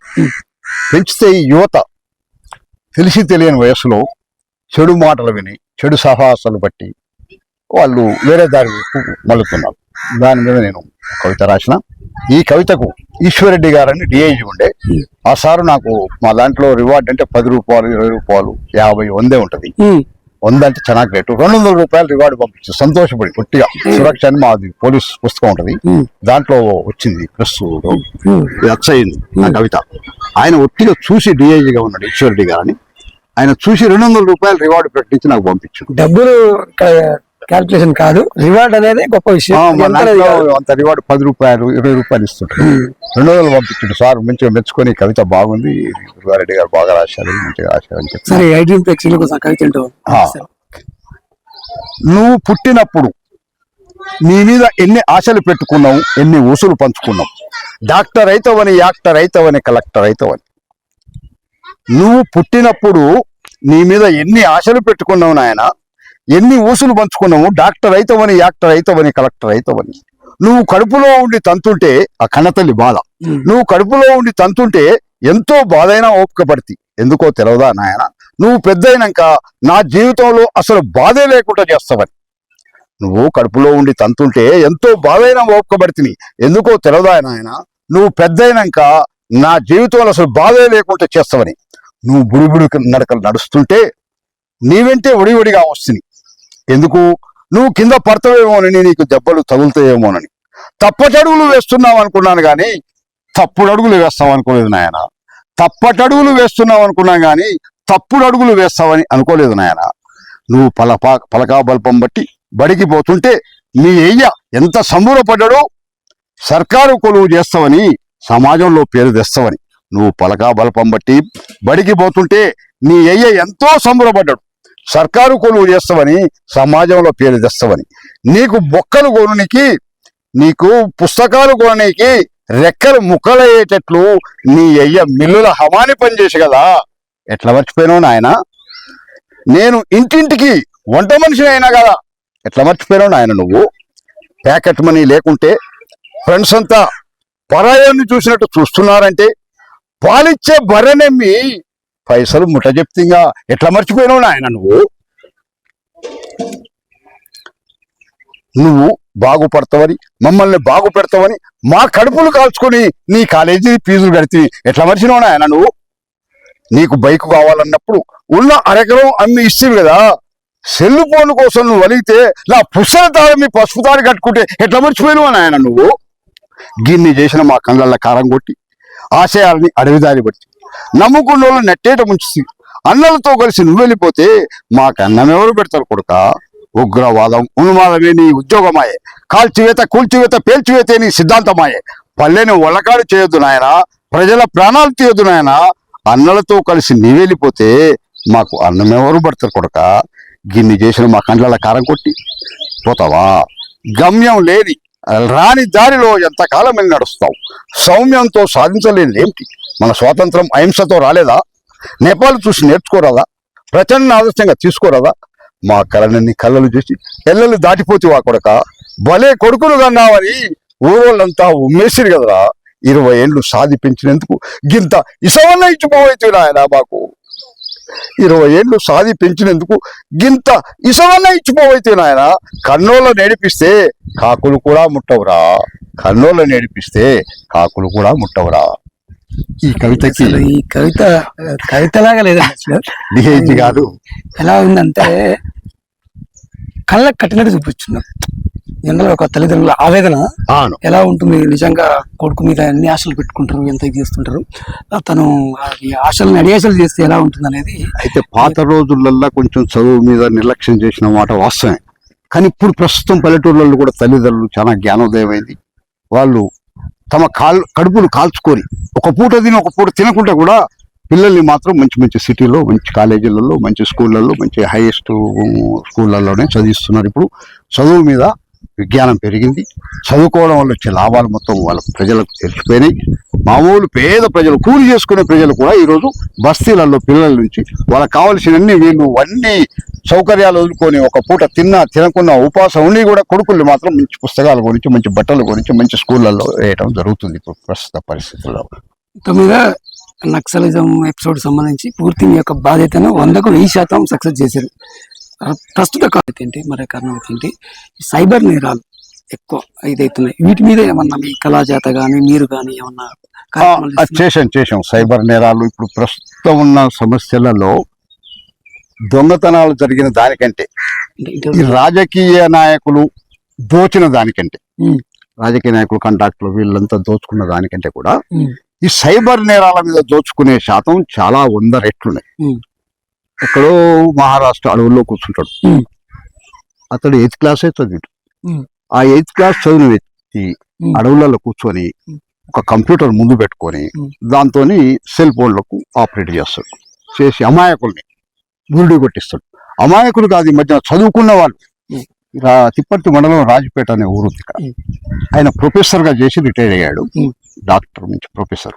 పెంచితే ఈ యువత తెలిసి తెలియని వయసులో చెడు మాటలు విని చెడు సహవాసాలు బట్టి వాళ్ళు వేరే దారి మళ్ళుతున్నారు. దాని మీద నేను కవిత రాసిన. ఈ కవితకు ఈశ్వరెడ్డి గారని డిఐజీ ఉండే ఆ సారు నాకు మా దాంట్లో రివార్డ్ అంటే 10 రూపాయలు 20 రూపాయలు 50 100 ఉంటుంది. 100 అంటే చాలా గ్రేట్. 200 రూపాయలు రివార్డు పంపించి సంతోషపడి పొట్టిగా సురక్ష అని మాది పోలీస్ పుస్తకం ఉంటుంది దాంట్లో వచ్చింది ప్రెస్ అచ్చయింది నా కవిత. ఆయన ఒట్టిగా చూసి డిఐజీగా ఉన్నాడు ఈశ్వరెడ్డి గారని. ఆయన చూసి 200 రూపాయలు రివార్డు ప్రకటించి నాకు పంపించాడు. డబ్బులు క్యాల్కులేషన్ కాదు, రివార్డ్ అనేది గొప్ప విషయం. అంత రివార్డు 10 రూపాయలు 20 రూపాయలు ఇస్తుంటారు. 200 పంపించాడు. సార్ మంచిగా మెచ్చుకొని కవిత బాగుంది, దుర్గారెడ్డి గారు బాగా రాశారు, మంచిగా రాశారు అని చెప్పి. నువ్వు పుట్టినప్పుడు నీ మీద ఎన్ని ఆశలు పెట్టుకున్నావు, ఎన్ని ఊసులు పంచుకున్నావు. డాక్టర్ అయితవని, యాక్టర్ అయితవని, కలెక్టర్ అయితవని. నువ్వు పుట్టినప్పుడు నీ మీద ఎన్ని ఆశలు పెట్టుకున్నావు నాయన, ఎన్ని ఊసులు పంచుకున్నావు. డాక్టర్ అయితవని, యాక్టర్ అయితవని, కలెక్టర్ అయితవని. నువ్వు కడుపులో ఉండి తంతుంటే ఆ కన్నతల్లి బాధ. నువ్వు కడుపులో ఉండి తంతుంటే ఎంతో బాధైనా ఓపిక పడితే ఎందుకో తెలవదా నాయన. నువ్వు పెద్దయినాక నా జీవితంలో అసలు బాధే లేకుండా చేస్తావని. నువ్వు కడుపులో ఉండి తంతుంటే ఎంతో బాధైనా ఓపిక పడితే ఎందుకో తెలవదా నాయన. నువ్వు పెద్దయినాక నా జీవితంలో అసలు బాధే లేకుండా చేస్తావని. నువ్వు బుడిబుడి నడకలు నడుస్తుంటే నీ వెంటే ఒడివడిగా వస్తుంది. ఎందుకు? నువ్వు కింద పడతావేమోనని, నీకు దెబ్బలు తగులుతాయేమోనని. తప్పటడుగులు వేస్తున్నావు అనుకున్నాను కానీ తప్పుడు అడుగులు వేస్తావు అనుకోలేదు నాయన. తప్పటడుగులు వేస్తున్నావు అనుకున్నా కానీ తప్పుడు అడుగులు వేస్తావని అనుకోలేదు నాయన. నువ్వు పలకా బల్పం బట్టి బడికి పోతుంటే నీ అయ్య ఎంత సంబూరపడ్డాడో. సర్కారు కొలువు చేస్తావని, సమాజంలో పేరు తెస్తావని. నువ్వు పలకా బల్పం బట్టి బడికి పోతుంటే నీ అయ్య ఎంతో సంబరపడ్డాడు. సర్కారు కొలువు చేస్తావని, సమాజంలో పేరు తెస్తావని. నీకు బొక్కలు కొనునికి, నీకు పుస్తకాలు కొనడానికి రెక్కలు ముక్కలయ్యేటట్లు నీ అయ్య మిల్లుల హమాని పనిచేసి కదా. ఎట్లా మర్చిపోయినావు నాయన. నేను ఇంటింటికి వంట మనిషిని అయినా కదా. ఎట్లా మర్చిపోయినావు నాయన నువ్వు. ప్యాకెట్ మనీ లేకుంటే ఫ్రెండ్స్ అంతా పరాయాన్ని చూసినట్టు చూస్తున్నారంటే పాలిచ్చే బర్రెనెమ్మి పైసలు ముట్ట చెప్తిగా. ఎట్లా మర్చిపోయినావు నాయన నువ్వు. నువ్వు బాగుపడతావని, మమ్మల్ని బాగు పెడతావని మా కడుపులు కాల్చుకొని నీ కాలేజీ ఫీజులు కడితే ఎట్లా మర్చినావు నాయన నువ్వు. నీకు బైక్ కావాలన్నప్పుడు ఉన్న అరెకరం అమ్మి ఇస్తుంది కదా. సెల్ ఫోన్ కోసం నువ్వు అలిగితే నా పుస్తక తాళం మీ పసుపు తాడు కట్టుకుంటే ఎట్లా మర్చిపోయినావు నాయన నువ్వు. గిన్ని చేసిన మా కళ్ళ కారం కొట్టి ఆశయాలని అడవిదారి పట్టి నమ్ముకున్న వాళ్ళు నెట్టేట ముంచి అన్నలతో కలిసి నువ్వు వెళ్ళిపోతే మాకు అన్నం ఎవరు పెడతారు కొడుక. ఉగ్రవాదం ఉన్మాదమే నీ ఉద్యోగమాయే. కాల్చివేత కూల్చివేత పేల్చివేతే నీ సిద్ధాంతమాయే. పల్లెని ఒళ్ళకాడు చేయొద్దు నాయన, ప్రజల ప్రాణాలు తీయొద్దు నాయన. అన్నలతో కలిసి నీ వెళ్ళిపోతే మాకు అన్నం ఎవరు పెడతారు కొడుక. గిన్ని చేసిన మా కండ్ల కారం కొట్టి పోతావా. గమ్యం లేని రాని దారిలో ఎంతకాలం వెళ్ళి నడుస్తావు. సౌమ్యంతో సాధించలేని ఏమిటి. మన స్వాతంత్రం అహింసతో రాలేదా. నేపాల్ చూసి నేర్చుకోరాదా. ప్రచండ ఆదర్శంగా తీసుకోరాదా. మా కళని కళ్ళలు చూసి ఎల్లలు దాటిపోతేవా కొడక. భలే కొడుకులు కన్నావని ఊరోళ్ళంతా ఉమ్మేసిరు కదరా. 20 ఏళ్ళు సాధి పెంచినందుకు గింత ఇసవన్న ఇచ్చిపోవైతే ఆయన మాకు. 20 ఏళ్ళు సాధి పెంచినందుకు గింత ఇసవన్న ఇచ్చిపోవైతే నాయన. కన్నోళ్ళ నేడిపిస్తే కాకులు కూడా ముట్టవురా. కన్నోళ్ళ నేడిపిస్తే కాకులు కూడా ముట్టవురా. ఈ కవితకి ఈ కవితలాగా లేదా డిఐజీ గారు ఎలా ఉందంటే కళ్ళకు కట్టినట్టు చూపించున్నాం. జనరల్ ఒక తల్లిదండ్రుల ఆవేదన అవును. ఎలా ఉంటుంది, నిజంగా కొడుకు మీద ఎన్ని ఆశలు పెట్టుకుంటారు, ఎంత ఇది చేస్తుంటారు, తను ఈ ఆశలను అడియాసలు చేస్తే ఎలా ఉంటుంది అనేది. అయితే పాత రోజులల్లో కొంచెం చదువు మీద నిర్లక్ష్యం చేసిన మాట వాస్తవమే. కానీ ఇప్పుడు ప్రస్తుతం పల్లెటూళ్ళల్లో కూడా తల్లిదండ్రులు చాలా జ్ఞానోదయమైంది. వాళ్ళు తమ కడుపులు కాల్చుకొని ఒక పూట తిని ఒక పూట తినకుండా కూడా పిల్లల్ని మాత్రం మంచి మంచి సిటీలో, మంచి కాలేజీలలో, మంచి స్కూళ్ళల్లో, మంచి హైయెస్ట్ స్కూళ్ళల్లోనే చదివిస్తున్నారు. ఇప్పుడు చదువు మీద విజ్ఞానం పెరిగింది. చదువుకోవడం వల్ల వచ్చే లాభాలు మొత్తం వాళ్ళ ప్రజలకు తెలిసిపోయినాయి. మామూలు పేద ప్రజలు, కూలి చేసుకునే ప్రజలు కూడా ఈరోజు బస్తీలలో పిల్లల నుంచి వాళ్ళకి కావాల్సినన్ని వీళ్ళు అన్ని సౌకర్యాలు వదులుకొని ఒక పూట తినకుండా ఉపాసం ఉండి కూడా కొడుకుల్ని మాత్రం మంచి పుస్తకాల గురించి, మంచి బట్టల గురించి, మంచి స్కూళ్ళల్లో వేయడం జరుగుతుంది ఇప్పుడు ప్రస్తుత పరిస్థితుల్లో. మీద నక్సలిజం ఎపిసోడ్ సంబంధించి పూర్తి మీ యొక్క బాధ్యతను 100% సక్సెస్ చేశారు. ప్రస్తుత కారణం ఏంటి, మరి కారణం ఏంటి, సైబర్ నేరాలు ఎక్కువ ఇదైతున్నాయి, వీటి మీద ఏమన్నా మీ కళాజాత కానీ మీరు కానీ ఏమన్నా చేశాం. సైబర్ నేరాలు ఇప్పుడు ప్రస్తుతం ఉన్న సమస్యలలో దొంగతనాలు జరిగిన దానికంటే, ఈ రాజకీయ నాయకులు దోచిన దానికంటే, రాజకీయ నాయకులు కాంట్రాక్టులు వీళ్ళంతా దోచుకున్న దానికంటే కూడా ఈ సైబర్ నేరాల మీద దోచుకునే శాతం చాలా 100 రెట్లున్నాయి. ఎక్కడో మహారాష్ట్ర అడవుల్లో కూర్చుంటాడు, అతడు 8th క్లాసే చదివాడు. ఆ 8th క్లాస్ చదివిన వ్యక్తి అడవులలో కూర్చొని ఒక కంప్యూటర్ ముందు పెట్టుకొని దాంతో సెల్ ఫోన్లకు ఆపరేట్ చేస్తాడు. చేసి అమాయకుల్ని గురుడి కొట్టిస్తాడు. అమాయకులు కాదు, ఈ మధ్య చదువుకున్న వాళ్ళు. తిప్పర్తి మండలం రాజపేట అనే ఊరు ఇక్కడ. ఆయన ప్రొఫెసర్ గా చేసి రిటైర్ అయ్యాడు, డాక్టర్ నుంచి ప్రొఫెసర్.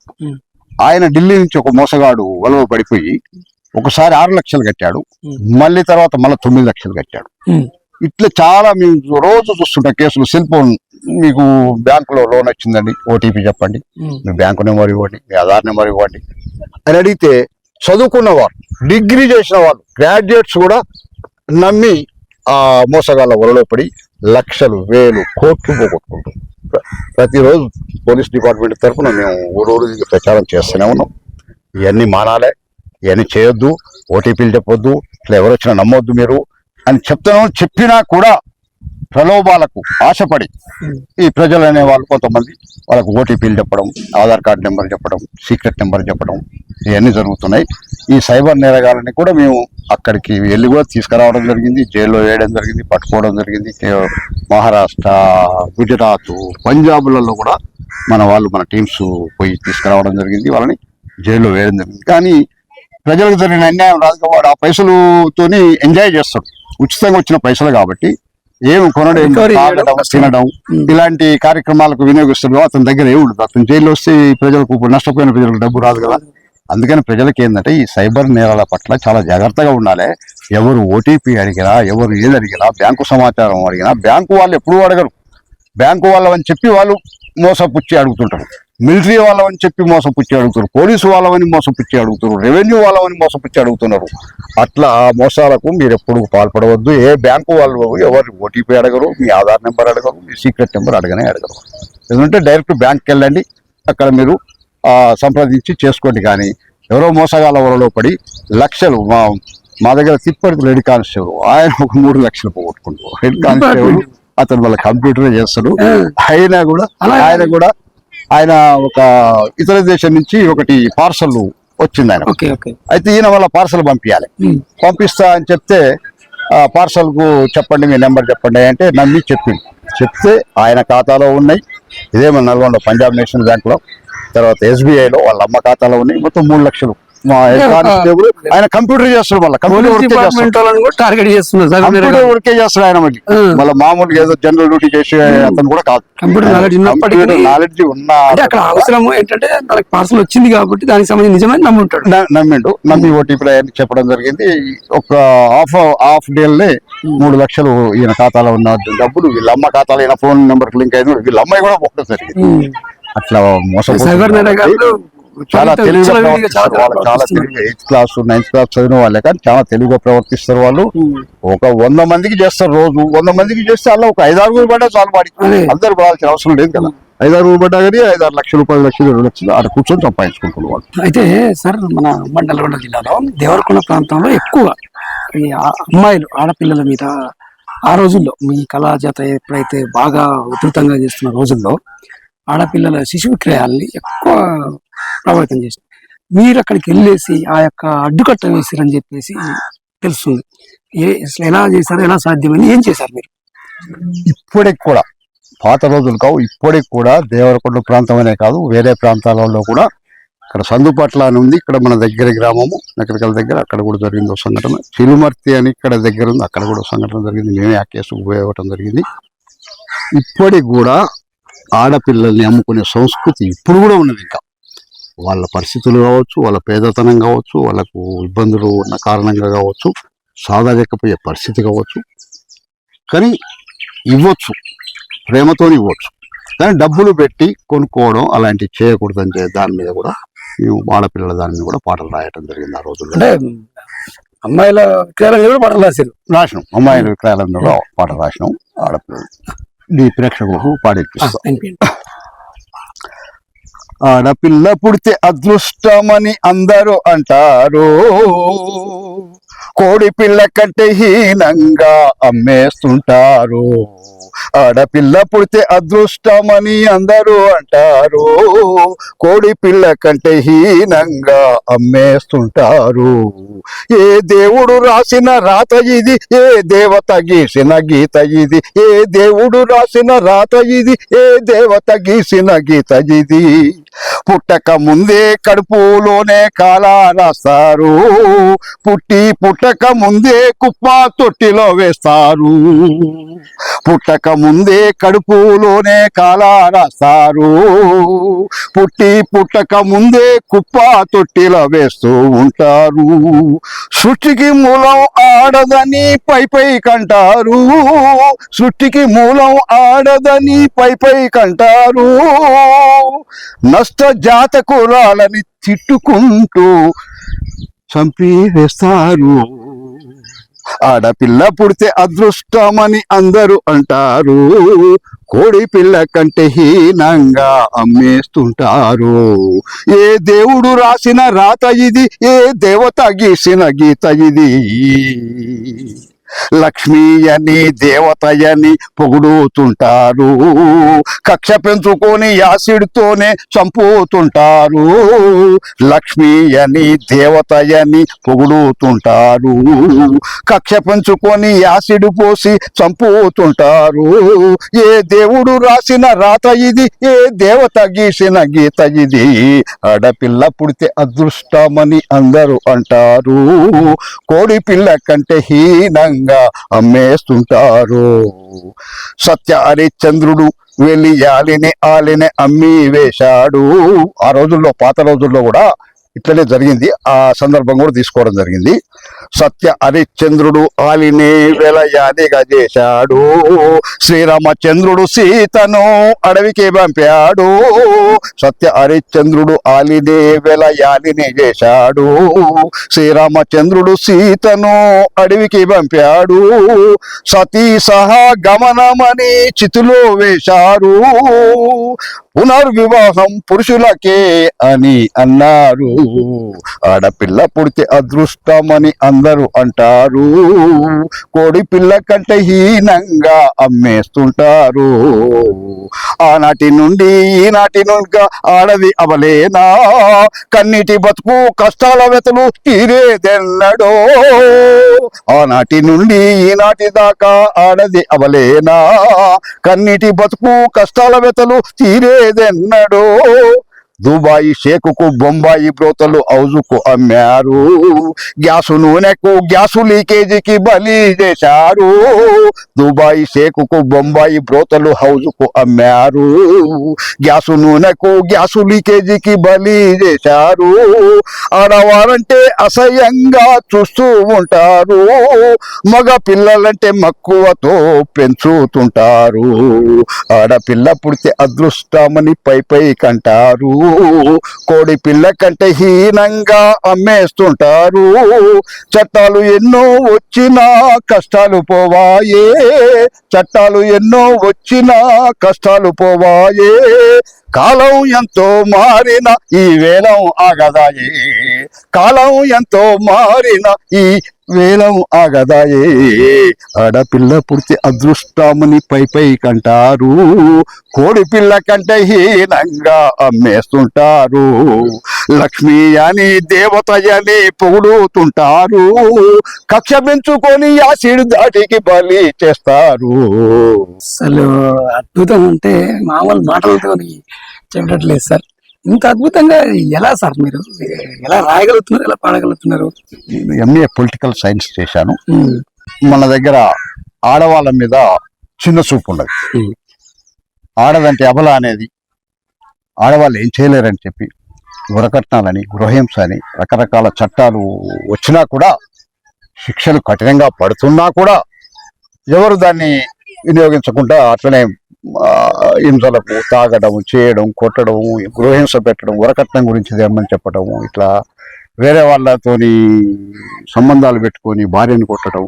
ఆయన ఢిల్లీ నుంచి ఒక మోసగాడు వలవ పడిపోయి ఒకసారి 6 లక్షలు కట్టాడు, మళ్ళీ తర్వాత మళ్ళీ 9 లక్షలు కట్టాడు. ఇట్లా చాలా మేము రోజు చూస్తుంటాం కేసులు. సెల్ ఫోన్, మీకు బ్యాంకులో లోన్ వచ్చిందండి, ఓటీపీ చెప్పండి, మీ బ్యాంకు నెంబర్ ఇవ్వండి, మీ ఆధార్ నెంబర్ ఇవ్వండి అని అడిగితే చదువుకున్న వాళ్ళు, డిగ్రీ చేసిన వాళ్ళు, గ్రాడ్యుయేట్స్ కూడా నమ్మి ఆ మోసగాళ్ళ వలలో పడి లక్షలు, వేలు, కోట్లు పోగొట్టుకుంటాం. ప్రతిరోజు పోలీస్ డిపార్ట్మెంట్ తరఫున మేము ఊరు ప్రచారం చేస్తూనే ఉన్నాం. ఇవన్నీ మానాలే, ఇవన్నీ చేయొద్దు, ఓటీపీలు చెప్పొద్దు, ఇట్లా ఎవరు వచ్చినా నమ్మొద్దు మీరు అని చెప్తున్నాం. చెప్పినా కూడా ప్రలోభాలకు ఆశపడి ఈ ప్రజలు అనే వాళ్ళు కొంతమంది వాళ్ళకు ఓటీపీలు చెప్పడం, ఆధార్ కార్డు నెంబర్ చెప్పడం, సీక్రెట్ నెంబర్ చెప్పడం, ఇవన్నీ జరుగుతున్నాయి. ఈ సైబర్ నేరగాలని కూడా మేము అక్కడికి వెళ్ళి కూడా తీసుకురావడం జరిగింది, జైల్లో వేయడం జరిగింది, పట్టుకోవడం జరిగింది. మహారాష్ట్ర, గుజరాత్, పంజాబ్లలో కూడా మన టీమ్స్ పోయి తీసుకురావడం జరిగింది, వాళ్ళని జైల్లో వేయడం జరిగింది. కానీ ప్రజలకు జరిగిన అన్యాయం రాదు, వాడు ఆ పైసలతోని ఎంజాయ్ చేస్తాడు. ఉచితంగా వచ్చిన పైసలు కాబట్టి ఏమి కొనడం, తాగడం, తినడం ఇలాంటి కార్యక్రమాలకు వినియోగిస్తాడు. అతని దగ్గర ఏముండదు. అతను జైల్లో వస్తే ప్రజలకు, నష్టపోయిన ప్రజలకు డబ్బు రాదు కదా. అందుకని ప్రజలకి ఏంటంటే ఈ సైబర్ నేరాల పట్ల చాలా జాగ్రత్తగా ఉండాలి. ఎవరు ఓటీపీ అడిగినా, ఎవరు ఏది అడిగినా, బ్యాంకు సమాచారం అడిగినా, బ్యాంకు వాళ్ళు ఎప్పుడూ అడగరు. బ్యాంకు వాళ్ళని చెప్పి వాళ్ళు మోసపుచ్చి అడుగుతుంటారు, మిలిటరీ వాళ్ళని చెప్పి మోసపుచ్చి అడుగుతారు, పోలీసు వాళ్ళని మోసపుచ్చి అడుగుతారు, రెవెన్యూ వాళ్ళని మోసపుచ్చి అడుగుతున్నారు. అట్లా ఆ మోసాలకు మీరు ఎప్పుడు పాల్పడవద్దు. ఏ బ్యాంకు వాళ్ళు ఎవరు ఓటీపీ అడగరు, మీ ఆధార్ నెంబర్ అడగరు, మీ సీక్రెట్ నెంబర్ అడగనే అడగరు. ఎందుకంటే డైరెక్ట్ బ్యాంక్కి వెళ్ళండి, అక్కడ మీరు సంప్రదించి చేసుకోండి. కానీ ఎవరో మోసగాళ్ళ వలలో పడి లక్షలు, మా దగ్గర తిప్పటి హెడ్ కానిస్టేబుల్ ఆయన ఒక 3 లక్షలు పోగొట్టుకుంటారు. హెడ్ కానిస్టేబుల్ అతను వాళ్ళ కంప్యూటర్ చేస్తాడు. ఆయన ఒక ఇతర దేశం నుంచి ఒకటి పార్సల్ వచ్చింది ఆయన. అయితే ఈయన వాళ్ళ పార్సల్ పంపించాలి. పంపిస్తా అని చెప్తే పార్సల్ కు చెప్పండి, మీ నెంబర్ చెప్పండి అంటే నమ్మి చెప్తే ఆయన ఖాతాలో ఉన్నాయి. ఇదే మన నల్గొండ పంజాబ్ నేషనల్ బ్యాంక్ లో, తర్వాత ఎస్బీఐలో వాళ్ళ అమ్మ ఖాతాలో ఉన్నాయి. మొత్తం 3 లక్షలు. ఆయన కంప్యూటర్ చేస్తాడు, మళ్ళీ కంప్యూటర్ వర్కే చేస్తాడు ఆయన. మళ్ళీ మామూలుగా ఏదో జనరల్ డ్యూటీ చేసే అతను కూడా కాదు. నాలెడ్జ్ ఉన్న అవసరం ఏంటంటే తనకి పార్సల్ వచ్చింది కాబట్టి దానికి సంబంధించి నిజమైన నమ్మి ఓటీపీ చెప్పడం జరిగింది. ఒక హాఫ్ డేలే 3 లక్షలు ఈయన ఖాతాలో ఉన్న డబ్బులు వీళ్ళ అమ్మ ఖాతాలో, ఈయన ఫోన్ నెంబర్ లింక్ అయింది, వీళ్ళ అమ్మాయి కూడా ఒక్కటే జరిగింది. అట్లా మోసం చాలా తెలివిగా ప్రవర్తిస్తారు వాళ్ళు. చాలా తెలివిగా 8th క్లాస్ 9th క్లాస్ చదివిన వాళ్ళే కానీ చాలా తెలివిగా ప్రవర్తిస్తారు వాళ్ళు. ఒక 100 మందికి చేస్తారు, రోజు 100 మందికి చేస్తే అలా ఒక 5-6 పడ్డా చాలు. వాడి అందరు పడాల్సిన అవసరం లేదు కదా. 5-6 పడ్డా కానీ 5-6 లక్షలు, 10 లక్షలు, 2 లక్షలు అక్కడ కూర్చొని సంపాదించుకుంటున్నారు వాళ్ళు. అయితే సార్, మన నల్గొండ జిల్లాలో దేవరకొండ ప్రాంతంలో ఎక్కువ ఈ అమ్మాయిలు, ఆడపిల్లల మీద ఆ రోజుల్లో మీ కళాజాత ఎప్పుడైతే బాగా ఉధృతంగా చేస్తున్న రోజుల్లో ఆడపిల్లల శిశు విక్రయాల్ని ఎక్కువ ప్రభావితం చేసింది. మీరు అక్కడికి వెళ్ళేసి ఆ యొక్క అడ్డుకట్ట వేసిరని చెప్పేసి తెలుస్తుంది. అసలు ఎలా చేశారు, ఎలా సాధ్యమని, ఏం చేశారు మీరు? ఇప్పటికి కూడా పాత రోజులు కావు, ఇప్పటికి కూడా దేవరకొండ ప్రాంతమనే కాదు వేరే ప్రాంతాలలో కూడా ఇక్కడ సందుపట్ల అని ఉంది, ఇక్కడ మన దగ్గర గ్రామము నకరికల దగ్గర, అక్కడ కూడా జరిగింది ఒక సంఘటన. చిలుమర్తి అని ఇక్కడ దగ్గర ఉంది, అక్కడ కూడా ఒక సంఘటన జరిగింది. మేమే ఆ కేసు ఉపయోగపడటం జరిగింది. ఇప్పటికి కూడా ఆడపిల్లల్ని అమ్ముకునే సంస్కృతి ఇప్పుడు కూడా ఉన్నది. ఇంకా వాళ్ళ పరిస్థితులు కావచ్చు, వాళ్ళ పేదతనం కావచ్చు, వాళ్ళకు ఇబ్బందులు ఉన్న కారణంగా కావచ్చు, సాధలేకపోయే పరిస్థితి కావచ్చు, కానీ ఇవ్వచ్చు, ప్రేమతో ఇవ్వచ్చు. కానీ డబ్బులు పెట్టి కొనుక్కోవడం అలాంటివి చేయకూడదని దాని మీద కూడా మేము ఆడపిల్లల దాని మీద కూడా పాటలు రాయటం జరిగింది. ఆ రోజుల్లో అంటే అమ్మాయిల విక్రయాలను కూడా పాటలు రాసినాం, అమ్మాయిల విక్రయాలను కూడా పాటలు రాసినాం. ఆడపిల్లలు ఈ ప్రేక్షకులకు పాడేపిస్తాం. ఆడపిల్ల పుడితే అదృష్టమని అందరూ అంటారు, కోడి పిల్ల కంటే హీనంగా అమ్మేస్తుంటారు. ఆడపిల్ల పుడితే అదృష్టమని అందరూ అంటారు, కోడి పిల్ల కంటే హీనంగా అమ్మేస్తుంటారు. ఏ దేవుడు రాసిన రాత ఇది, ఏ దేవత గీసిన గీత ఇది, ఏ దేవుడు రాసిన రాత ఇది, ఏ దేవత గీసిన గీత ఇది. పుట్టక ముందే కడుపులోనే కాలా రాస్తారు, పుట్టక ముందే కుప్ప తొట్టిలో వేస్తారు. పుట్టక ముందే కడుపులోనే కాలా రాస్తారు, పుట్టక ముందే కుప్ప తొట్టిలో వేస్తూ ఉంటారు. సృష్టికి మూలం ఆడదని పై కంటారు, సృష్టికి మూలం ఆడదని పై కంటారు. నష్ట జాతకురాలని తిట్టుకుంటూ చంపి వేస్తారు. ఆడపిల్ల పుడితే అదృష్టమని అందరూ అంటారు, కోడి పిల్ల కంటే హీనంగా అమ్మేస్తుంటారు. ఏ దేవుడు రాసిన రాత ఇది, ఏ దేవత గీసిన గీత ఇది. లక్ష్మీయని దేవతయని పొగుడుతుంటారు, కక్ష పెంచుకొని యాసిడ్తోనే చంపుతుంటారు. లక్ష్మీయని దేవతయని పొగుడుతుంటారు, కక్ష పెంచుకొని యాసిడ్ పోసి చంపుతుంటారు. ఏ దేవుడు రాసిన రాత ఇది, ఏ దేవత గీసిన గీత ఇది. ఆడపిల్ల పుడితే అదృష్టమని అందరూ అంటారు, కోడి పిల్ల కంటే హీనంగా అమ్మేస్తుంటారు. సత్య హరిశ్చంద్రుడు వెలియాలిని ఆలిని అమ్మి వేశాడు. ఆ రోజుల్లో పాత రోజుల్లో కూడా ఇట్లనే జరిగింది. ఆ సందర్భం కూడా తీసుకోవడం జరిగింది. సత్య హరిశ్చంద్రుడు ఆలిని వెలయాలిగా చేశాడు, శ్రీరామచంద్రుడు సీతను అడవికి పంపాడు. సత్య హరిశ్చంద్రుడు ఆలిని వెలయాలిని చేశాడు, శ్రీరామచంద్రుడు సీతను అడవికి పంపాడు. సతీ సహా గమనమని చితిలో వేశారు, పునర్వివాహం పురుషులకే అని అన్నారు. ఆడపిల్ల పుడితే అదృష్టమని అందరూ అంటారు, కోడి పిల్ల కంటే హీనంగా అమ్మేస్తుంటారు. ఆనాటి నుండి ఈనాటి నుండి ఆడది అవలేనా, కన్నీటి బతుకు కష్టాల వెతలు తీరేదెన్నడో. ఆనాటి నుండి ఈనాటి దాకా ఆడది అవలేనా, కన్నీటి బతుకు కష్టాల వెతలు తీరేదెన్నడో. దుబాయి షేకుకు బొంబాయి బ్రోతలు హౌజుకు అమ్మారు, గ్యాసు నూనెకు గ్యాసు లీకేజీకి బలి చేశారు. దుబాయి షేకుకు బొంబాయి బ్రోతలు హౌజుకు అమ్మారు, గ్యాసు నూనెకు గ్యాసు లీకేజీకి బలి చేశారు. ఆడవారంటే అసహ్యంగా చూస్తూ ఉంటారు, మగ పిల్లలంటే మక్కువతో పెంచుతుంటారు. ఆడపిల్ల పుడితే అదృష్టమని పై కంటారు, కోడి పిల్ల కంటే హీనంగా అమ్మేస్తుంటారు. చట్టాలు ఎన్నో వచ్చినా కష్టాలు పోవాయే, చట్టాలు ఎన్నో వచ్చినా కష్టాలు పోవాయే. కాలం ఎంతో మారిన ఈ వేలం ఆగదాయే, కాలం ఎంతో మారిన ఈ వేలం ఆగదాయే. ఆడపిల్ల పుడితే అదృష్టముని పై కంటారు, కోడి పిల్ల కంటే హీనంగా అమ్మేస్తుంటారు. లక్ష్మి అని దేవతయని పొగుడుతుంటారు, కక్ష పెంచుకొని యాసిడ్ దాటికి బలి చేస్తారు. అసలు అద్భుతం అంటే మామూలు మాటలతో చెప్పట్లేదు సార్. ఇంత అద్భుతంగా ఎలా సార్ మీరు ఎలా రాయగలుగుతున్నారు, ఎలా పాడగలుగుతున్నారు? ఎంఏ పొలిటికల్ సైన్స్ చేశాను. మన దగ్గర ఆడవాళ్ళ మీద చిన్న చూపు ఉన్నది. ఆడదంటే అబల అనేది, ఆడవాళ్ళు ఏం చేయలేరని చెప్పి వరకట్నాలని, గృహహింస అని రకరకాల చట్టాలు వచ్చినా కూడా, శిక్షలు కఠినంగా పడుతున్నా కూడా ఎవరు దాన్ని వినియోగించకుండా అట్లనే హింసలకు తాగడం, చేయడం, కొట్టడం, గృహహింస పెట్టడం, వరకట్నం గురించి తెమ్మని చెప్పడం, ఇట్లా వేరే వాళ్ళతోని సంబంధాలు పెట్టుకొని భార్యను కొట్టడం,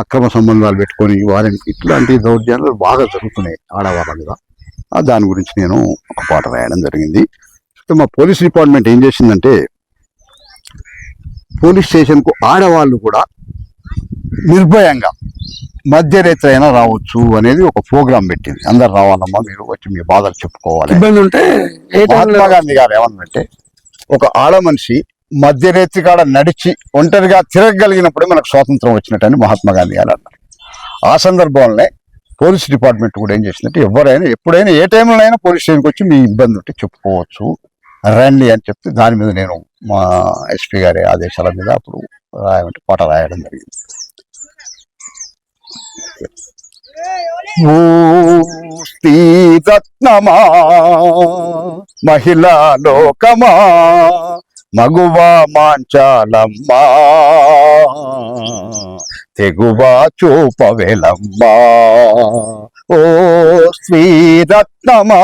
అక్రమ సంబంధాలు పెట్టుకొని వారిని, ఇట్లాంటి దౌర్జన్యాలు బాగా జరుగుతున్నాయి ఆడవాళ్ళ మీద. దాని గురించి నేను ఒక పాట రాయడం జరిగింది. మా పోలీస్ డిపార్ట్మెంట్ ఏం చేసిందంటే, పోలీస్ స్టేషన్కు ఆడవాళ్ళు కూడా నిర్భయంగా మధ్యరేత్రి అయినా రావచ్చు అనేది ఒక ప్రోగ్రాం పెట్టింది. అందరు రావాలమ్మా, మీరు వచ్చి మీ బాధలు చెప్పుకోవాలి. ఇబ్బంది ఉంటే మహాత్మా గాంధీ గారు ఏమన్నంటే, ఒక ఆడ మనిషి మధ్యరేత్రి కాడ నడిచి ఒంటరిగా తిరగగలిగినప్పుడే మనకు స్వాతంత్రం వచ్చినట్టని మహాత్మా గాంధీ గారు అన్నారు. ఆ సందర్భంలోనే పోలీస్ డిపార్ట్మెంట్ కూడా ఏం చేసిందంటే, ఎవరైనా ఎప్పుడైనా ఏ టైంలోనైనా పోలీస్ స్టేషన్కి వచ్చి మీ ఇబ్బంది ఉంటే చెప్పుకోవచ్చు, రండి అని చెప్తే దాని మీద నేను మా ఎస్పీ గారి ఆదేశాల మీద అప్పుడు పాట రాయడం జరిగింది. ఓ స్త్రీరత్నమా, మహిళా లోకమా, మగువా మాంచాలమ్మా, తెగువా చూపవేలమ్మా. ఓ స్త్రీరత్నమా,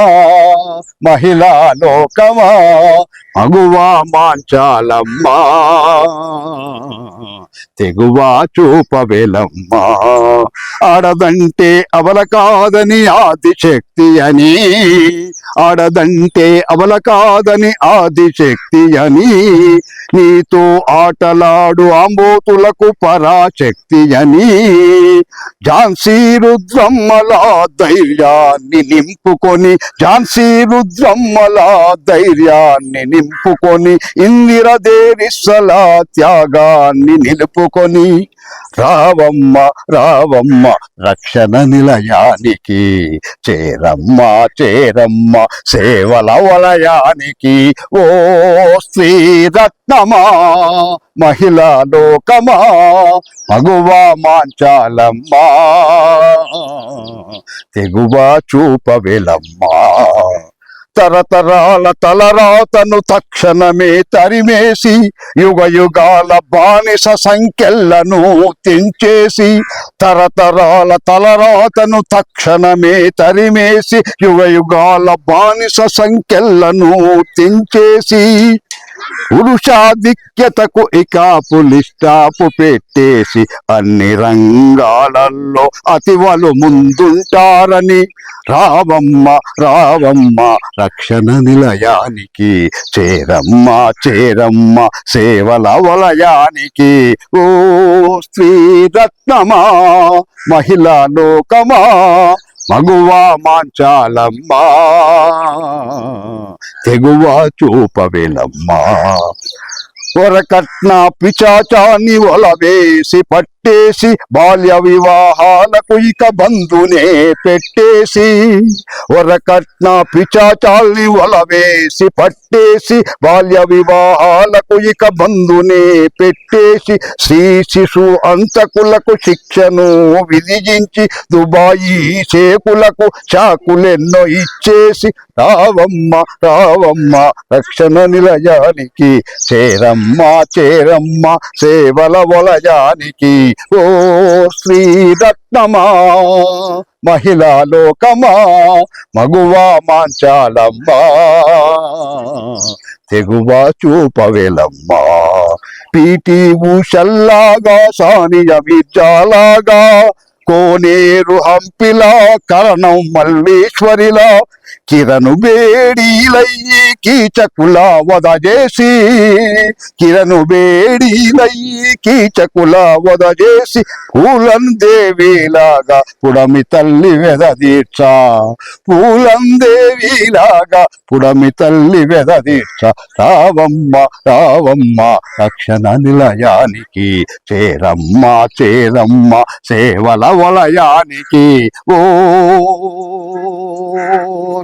మహిళా లోకమా, మగువా మాంచాలమ్మా, తెగువా చూపవేలమ్మా. ఆడదంటే అవల కాదని ఆదిశక్తి అని, ఆడదంటే అవల కాదని ఆదిశక్తి అని, నీతో ఆటలాడు ఆంబోతులకు పరాశక్తి అని, ఝాన్సీ రుద్రమ్మల ధైర్యాన్ని నింపుకొని, ఝాన్సీ రుద్రమ్మల ధైర్యాన్ని నింపుకొని, ఇందిరదేవిస్సల త్యాగాన్ని నిలుపుకొని, రావమ్మ రావమ్మ రక్షణ నిలయానికి, చేరమ్మ చేరమ్మ సేవల వలయానికి. ఓ స్త్రీరత్నమా, మహిళా లోకమా, మగువా మాంచాలమ్మా, తెగువా చూపవేలమ్మా. తరతరాల తలరాతను తక్షణమే తరిమేసి, యుగ యుగాల బానిస సంఖ్యలను తెంచేసి, తరతరాల తలరాతను తక్షణమే తరిమేసి, యుగ యుగాల బానిస సంఖ్యలను తెంచేసి, పురుషాధిక్యతకు ఇక పులిస్టాపు పెట్టేసి, అన్ని రంగాలలో అతివలు ముందుంటారని, రావమ్మ రావమ్మ రక్షణ నిలయానికి, చేరమ్మ చేరమ్మ సేవల వలయానికి. ఓ స్త్రీరత్నమా, మహిళా లోకమా, మగువా మాంచాలమ్మా, తెగువా చూపవేలమ్మా. వరకట్న పిచాచాన్ని ఒలవేసి పట్టేసి, బాల్య వివాహాలకు ఇక బంధునే పెట్టేసి, వరకట్న పిచాచాల్ని ఒలవేసి పట్టేసి, బాల్య వివాహాలకు ఇక బంధునే పెట్టేసి, శ్రీ శిశు అంతకులకు శిక్షను విధించి, దుబాయి షేకులకు చాకులెన్నో ఇచ్చేసి, రావమ్మ రావమ్మ రక్షణ నిలయానికి, చేరమ్మ చేరమ్మ సేవల వలయానికి. ఓ శ్రీరత్నమా, మహిళా లోకమా, మగువా మాంచాలమ్మా, తెగువ చూపవేలమ్మా పీటి ఉషల్లాగా సానియ విద్యాలాగా కోనేరు హంపిలా కరణం మల్లేశ్వరిలా కిరణు బేడీలయ్యి కీచకుల వదజేసి కిరణు బేడీలయ్యి కీచకుల వదజేసి పూలందేవిలాగా పుడమి తల్లి వెదదీర్చ పూలందేవిలాగా పుడమి తల్లి వెదదీర్చ రావమ్మ రావమ్మ రక్షణ నిలయానికి చేరమ్మ చేరమ్మ సేవల వలయానికి ఓ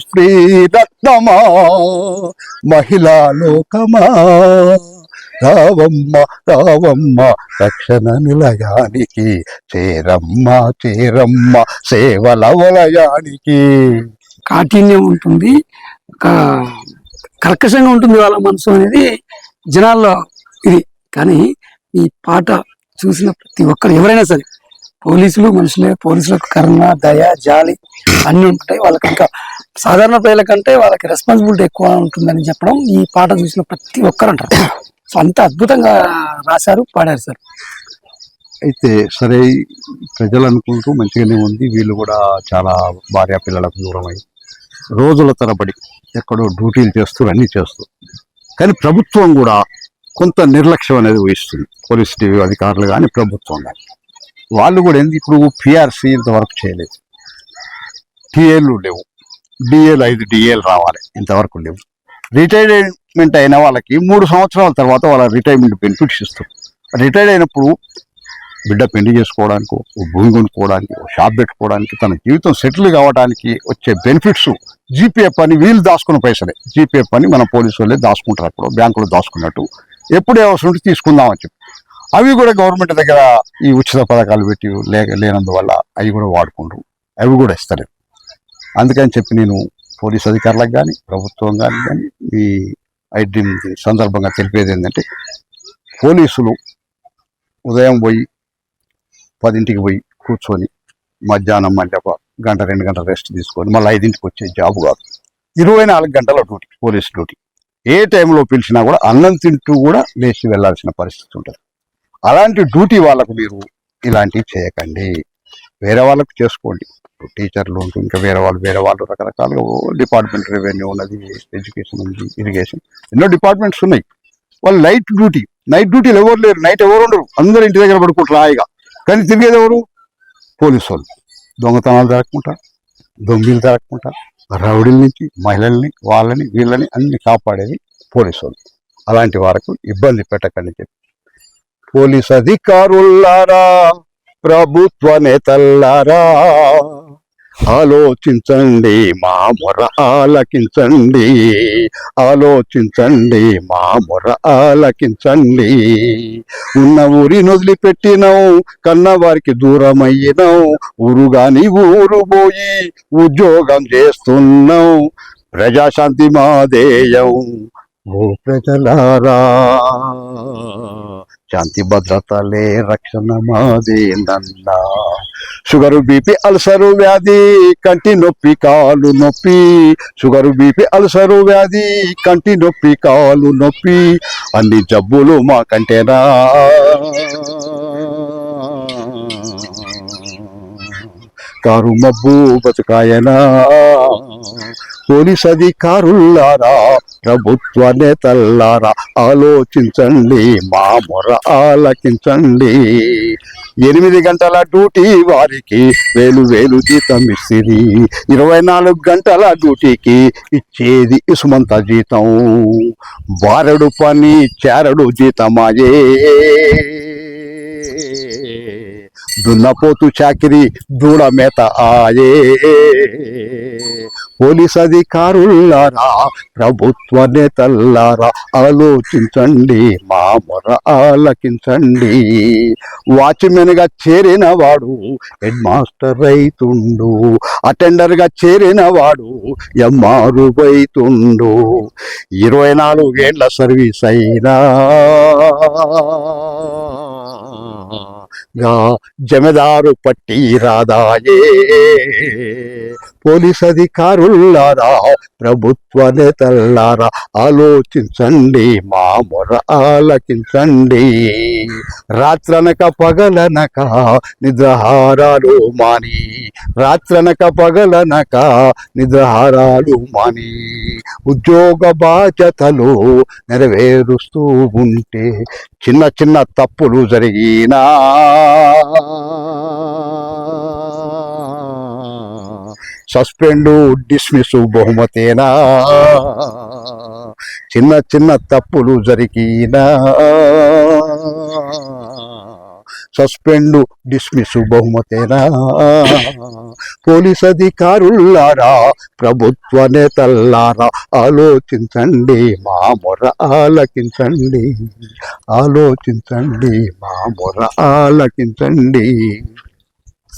శ్రీరత్నమా మహిళా లోకమా రావమ్మ రావమ్మ రక్షణ నిలయానికి చేరమ్మ చేరమ్మ సేవల వలయానికి. కాఠిన్యం ఉంటుంది, కర్కశంగా ఉంటుంది వాళ్ళ మనసు అనేది జనాల్లో ఇది. కానీ ఈ పాట చూసిన ప్రతి ఒక్కరు ఎవరైనా సరే, పోలీసులు మనుషులే, పోలీసులకు కరుణ దయ జాలి అన్నీ ఉంటాయి. వాళ్ళకి ఇంకా సాధారణ ప్రజల కంటే వాళ్ళకి రెస్పాన్సిబిలిటీ ఎక్కువ ఉంటుందని చెప్పడం ఈ పాట చూసిన ప్రతి ఒక్కరు అంటారు. సో అంత అద్భుతంగా రాశారు, పాడారు సార్. అయితే సరే, ప్రజలు అనుకుంటూ మంచిగానే ఉంది, వీళ్ళు కూడా చాలా భార్య పిల్లలకు దూరమై రోజుల తరబడి ఎక్కడో డ్యూటీలు చేస్తూ అన్నీ చేస్తూ, కానీ ప్రభుత్వం కూడా కొంత నిర్లక్ష్యం అనేది వహిస్తుంది. పోలీస్ టీవీ అధికారులు కానీ ప్రభుత్వం కానీ వాళ్ళు కూడా ఏంది, ఇప్పుడు పిఆర్సీ ఇంతవరకు చేయలేదు, టీఏలు లేవు, డిఏలు 5 డిఏలు రావాలి, ఇంతవరకు లేవు. రిటైర్మెంట్ అయిన వాళ్ళకి 3 సంవత్సరాల తర్వాత వాళ్ళ రిటైర్మెంట్ బెనిఫిట్స్ ఇస్తారు. రిటైర్డ్ అయినప్పుడు బిడ్డ పెళ్లి చేసుకోవడానికి, భూమి కొనుక్కోవడానికి, షాప్ పెట్టుకోవడానికి, తన జీవితం సెటిల్ కావడానికి వచ్చే బెనిఫిట్స్ జీపీఎఫ్ అని వీళ్ళు దాచుకున్న పైసలే. జీపీఎఫ్ అని మన పోలీసు వాళ్ళే దాచుకుంటారు, అప్పుడు బ్యాంకులో దాచుకున్నట్టు, ఎప్పుడే అవసరం ఉంటే తీసుకుందామని చెప్పి అవి కూడా గవర్నమెంట్ దగ్గర ఈ ఉచిత పథకాలు పెట్టి లేనందువల్ల అవి కూడా వాడుకుంటారు, అవి కూడా ఇస్తారు. అందుకని చెప్పి నేను పోలీస్ అధికారులకు కానీ ప్రభుత్వం కానీ ఈ ఐటీ సందర్భంగా తెలిపేది ఏంటంటే, పోలీసులు ఉదయం పోయి 10ంటికి పోయి కూర్చొని మధ్యాహ్నం మళ్ళీ ఒక 1-2 గంటలు రెస్ట్ తీసుకొని మళ్ళీ 5ంటికి వచ్చే జాబ్ కాదు. 24 గంటల డ్యూటీ, పోలీస్ డ్యూటీ. ఏ టైంలో పిలిచినా కూడా అన్నం తింటూ కూడా లేచి వెళ్లాల్సిన పరిస్థితి ఉంటుంది. అలాంటి డ్యూటీ వాళ్ళకు మీరు ఇలాంటివి చేయకండి, వేరే వాళ్ళకు చేసుకోండి. టీచర్లు ఉంటూ ఇంకా వేరే వాళ్ళు రకరకాలుగా డిపార్ట్మెంట్, రెవెన్యూ ఉన్నది, ఎడ్యుకేషన్ ఉంది, ఇరిగేషన్, ఎన్నో డిపార్ట్మెంట్స్ ఉన్నాయి. వాళ్ళు నైట్ డ్యూటీలు ఎవరు లేరు, నైట్ ఎవరు ఉండరు, అందరూ ఇంటి దగ్గర పడుకుంటారు హాయిగా. కానీ తిరిగేది ఎవరు? పోలీసు వాళ్ళు. దొంగతనాలు జరగకుండా, దొంగలు జరగకుండా, రౌడీల నుంచి మహిళల్ని, వాళ్ళని వీళ్ళని అన్ని కాపాడేది పోలీసు వాళ్ళు. అలాంటి వారికి ఇబ్బంది పెట్టకండి చెప్పి, పోలీస్ అధికారులారా, ప్రభుత్వ నేతల్లారా, ఆలోచించండి, మా మొర ఆలకించండి, ఆలోచించండి, మా మొర ఆలకించండి. ఉన్న ఊరిని వదిలిపెట్టినాం, కన్న వారికి దూరం అయ్యినాం, ఊరుగాని ఊరు పోయి ఉద్యోగం చేస్తున్నాం, ప్రజాశాంతి మాదేయం ఓ ప్రజలారా, శాంతి భద్రతలే రక్షణ మాదేనన్నా. షుగరు బీపీ అల్సరు వ్యాధి, కంటి నొప్పి కాలు నొప్పి, షుగరు బీపీ అల్సరు వ్యాధి, కంటి నొప్పి కాలు నొప్పి, అన్ని జబ్బులు మా కంటేనా. కారు మబ్బు బతుకాయనా, పోలీస్ అధికారులారా, ప్రభుత్వ నేతల్లారా, ఆలోచించండి, మా మొర ఆలకించండి. 8 గంటల డ్యూటీ వారికి 1000 జీతం ఇస్తుంది, 24 గంటల డ్యూటీకి ఇచ్చేది ఇసుమంత జీతం, బారెడు పని చేరడు జీతమాయే, దున్నపోతు చాకిరి దూడ మేత ఆయే. పోలీస్ అధికారులారా, ప్రభుత్వ నేతల్లారా, ఆలోచించండి, మా మొర ఆలకించండి. వాచ్మెన్ గా చేరిన వాడు హెడ్ మాస్టర్ రైతుండు, అటెండర్ గా చేరిన వాడు ఎంఆర్ వైతుండు, 24 ఏళ్ల సర్వీస్ అయినా జమదారు పట్టి రాదాయే, పోలీస్ అధికారులారా, ప్రభుత్వ నేతలారా, ఆలోచించండి, మా మొర ఆలకించండి. రాత్రనక పగలనక నిద్రహారాలు మాని, రాత్రనక పగలనక నిద్రహారాలు మాని, ఉద్యోగ బాధ్యతలు నెరవేరుస్తూ ఉంటే చిన్న చిన్న తప్పులు జరిగినా సస్పెండు డిస్మిస్ బహుమతేనా, చిన్న చిన్న తప్పులు జరిగినా సస్పెండు డిస్మిస్ బహుమతేనా. పోలీస్ అధికారులారా, ప్రభుత్వ నేతల్లారా, ఆలోచించండి, మా మొర ఆలకించండి, ఆలోచించండి, మా మొర ఆలకించండి.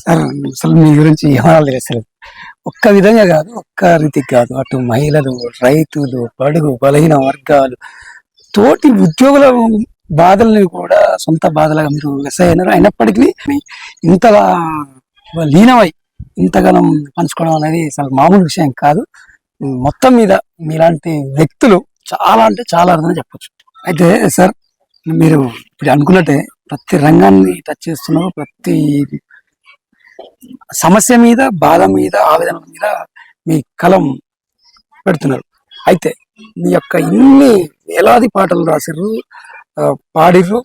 సార్ అసలు మీ గురించి ఏమనాలి అసలు ఒక్క విధంగా కాదు, ఒక్క రీతికి కాదు, అటు మహిళలు, రైతులు, బడుగు బలహీన వర్గాలు, తోటి ఉద్యోగుల బాధల్ని కూడా సొంత బాధలుగా మీరు ఎస్ఐ అయినారు. అయినప్పటికీ ఇంతలా లీనమై ఇంతగానం పంచుకోవడం అనేది అసలు మామూలు విషయం కాదు. మొత్తం మీద మీలాంటి వ్యక్తులు చాలా అంటే చాలా అర్థం చెప్పొచ్చు. అయితే సార్ మీరు ఇప్పుడు అనుకున్నట్టే ప్రతి రంగాన్ని టచ్ చేస్తున్నారు, ప్రతి సమస్య మీద, బాధ మీద, ఆవేదన మీద మీ కలం పెడుతున్నారు. అయితే మీ యొక్క ఇన్ని వేలాది పాటలు రాసిర్రు, పాడిర్రు,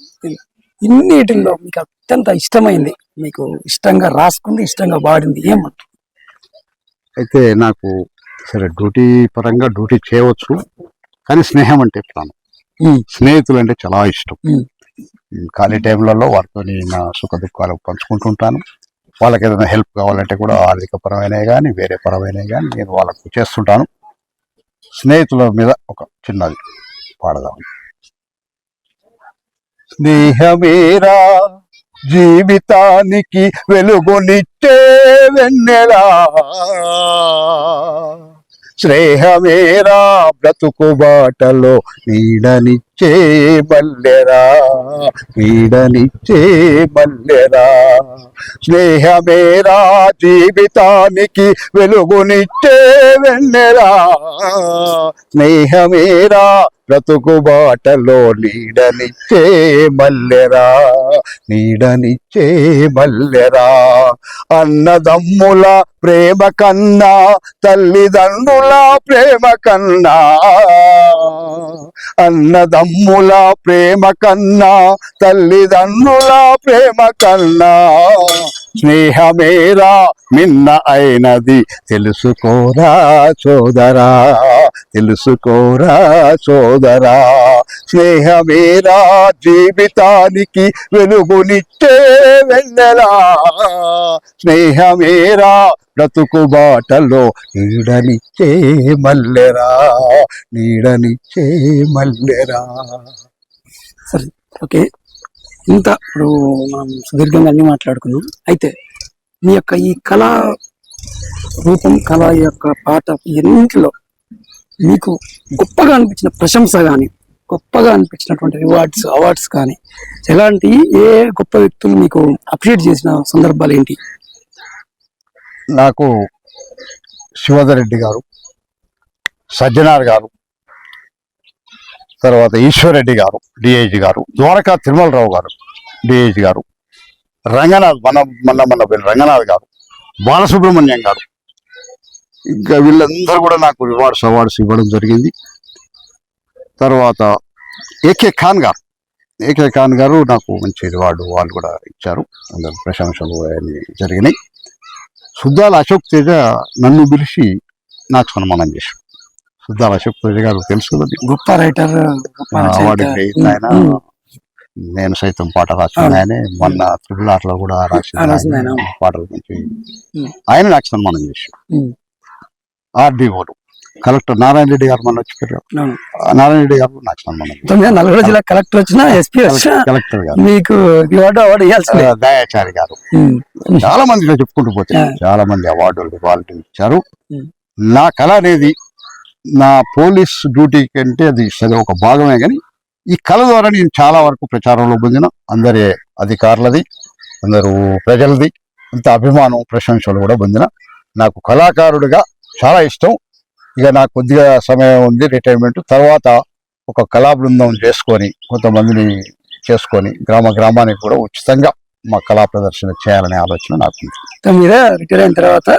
ఇన్నిటిల్లో మీకు అత్యంత ఇష్టమైంది, మీకు ఇష్టంగా రాసుకుంది, ఇష్టంగా పాడింది ఏమంటారు? అయితే నాకు సరే డ్యూటీ పరంగా డ్యూటీ చేయవచ్చు, కానీ స్నేహం అంటే ప్రాణం. స్నేహితులు అంటే చాలా ఇష్టం. ఖాళీ టైంలలో వారితో నా సుఖ దుఃఖాలు పంచుకుంటుంటాను. వాళ్ళకి ఏదైనా హెల్ప్ కావాలంటే కూడా ఆర్థిక పరమైనవి కానీ వేరే పరమైనవి కానీ నేను వాళ్ళకు చేస్తుంటాను. స్నేహితుల మీద ఒక చిన్నది పాడదాం. స్నేహమేరా జీవితానికి వెలుగునిచ్చే వెన్నెలా, స్నేహమేరా బ్రతుకు బాటలో నీడనిచ్చే మల్లెరా, నీడనిచ్చే మల్లెరా. స్నేహమేరా జీవితానికి వెలుగునిచ్చే వెన్నెలా, స్నేహమేరా బ్రతుకు బాటలో నీడనిచ్చే మల్లెరా, నీడనిచ్చే మల్లెరా. అన్నదమ్ముల ప్రేమ కన్నా, తల్లిదండ్రుల ప్రేమ కన్నా, అన్నదమ్ముల ప్రేమ కన్నా, తల్లిదండ్రుల ప్రేమ కన్నా, స్నేహమేరా మిన్న అయినది తెలుసుకోరా సోదరా, తెలుసుకోరా సోదరా. స్నేహమేరా జీవితానికి వెలుగునిచ్చే వెన్నెలా, స్నేహమేరా బ్రతుకు బాటలో నీడనిచ్చే మల్లెరా, నీడనిచ్చే మల్లెరా. సరే, ఓకే, ఇంత ఇప్పుడు మనం సుదీర్ఘంగా అన్ని మాట్లాడుకున్నాం. అయితే మీ యొక్క ఈ కళా రూపం, కళ యొక్క పాట, ఎన్నింటిలో మీకు గొప్పగా అనిపించిన ప్రశంస కానీ, గొప్పగా అనిపించినటువంటి అవార్డ్స్ కానీ, ఎలాంటి ఏ గొప్ప వ్యక్తులు మీకు అప్రిషియేట్ చేసిన సందర్భాలు ఏంటి? నాకు శివధర్ రెడ్డి గారు, సజ్జనార్ గారు, తర్వాత ఈశ్వర్ రెడ్డి గారు డిఐజీ గారు, ద్వారకా తిరుమలరావు గారు డిఐజీ గారు, రంగనాథ్ మన రంగనాథ్ గారు, బాలసుబ్రహ్మణ్యం గారు, ఇంకా వీళ్ళందరూ కూడా నాకు అవార్డ్స్ ఇవ్వడం జరిగింది. తర్వాత ఏకే ఖాన్ గారు నాకు మంచి రివార్డు వాళ్ళు కూడా ఇచ్చారు. అందరు ప్రశంసలు అన్నీ జరిగినాయి. సుద్దాల అశోక్ తేజ నన్ను పిలిచి నాకు సన్మానం చేశాడు. సుద్దాల అశోక్ తేజ గారు తెలుసు కదా, గొప్ప రైటర్, అవార్డు ఆయన. నేను సైతం పాట రాసిన ఆయనే. మొన్న త్రిపుల్ లో కూడా రాసిన పాటలు మంచి ఆయన నాకు సన్మానం చేశాడు. ఆర్డీఓలు కలెక్టర్ నారాయణ రెడ్డి గారు మొన్న వచ్చి నారాయణ రెడ్డి గారు నాకు సన్మానం. నల్గొండ జిల్లా కలెక్టర్ వచ్చినా, ఎస్పీ వచ్చినా కలెక్టర్ గారు, మీకు అవార్డు ఇవ్వాల్సిందే. దయాచారి గారు, చాలా మంది చెప్పుకుంటూ పోతే చాలా మంది అవార్డులు వాళ్ళు ఇచ్చారు. నా కళ అనేది నా పోలీస్ డ్యూటీ కంటే అది ఒక భాగమే, కానీ ఈ కళ ద్వారా నేను చాలా వరకు ప్రచారంలో పొందిన. అందరి అధికారులది, అందరూ ప్రజలది అంత అభిమానం, ప్రశంసలు కూడా పొందిన. నాకు కళాకారుడిగా చాలా ఇష్టం. ఇక నాకు కొద్దిగా సమయం ఉంది రిటైర్మెంట్ తర్వాత ఒక కళా బృందం చేసుకొని కొంతమందిని చేసుకొని గ్రామానికి కూడా ఉచితంగా మా కళా ప్రదర్శన చేయాలనే ఆలోచన నాకు ఉంది. మీరే రిటైర్ అయిన తర్వాత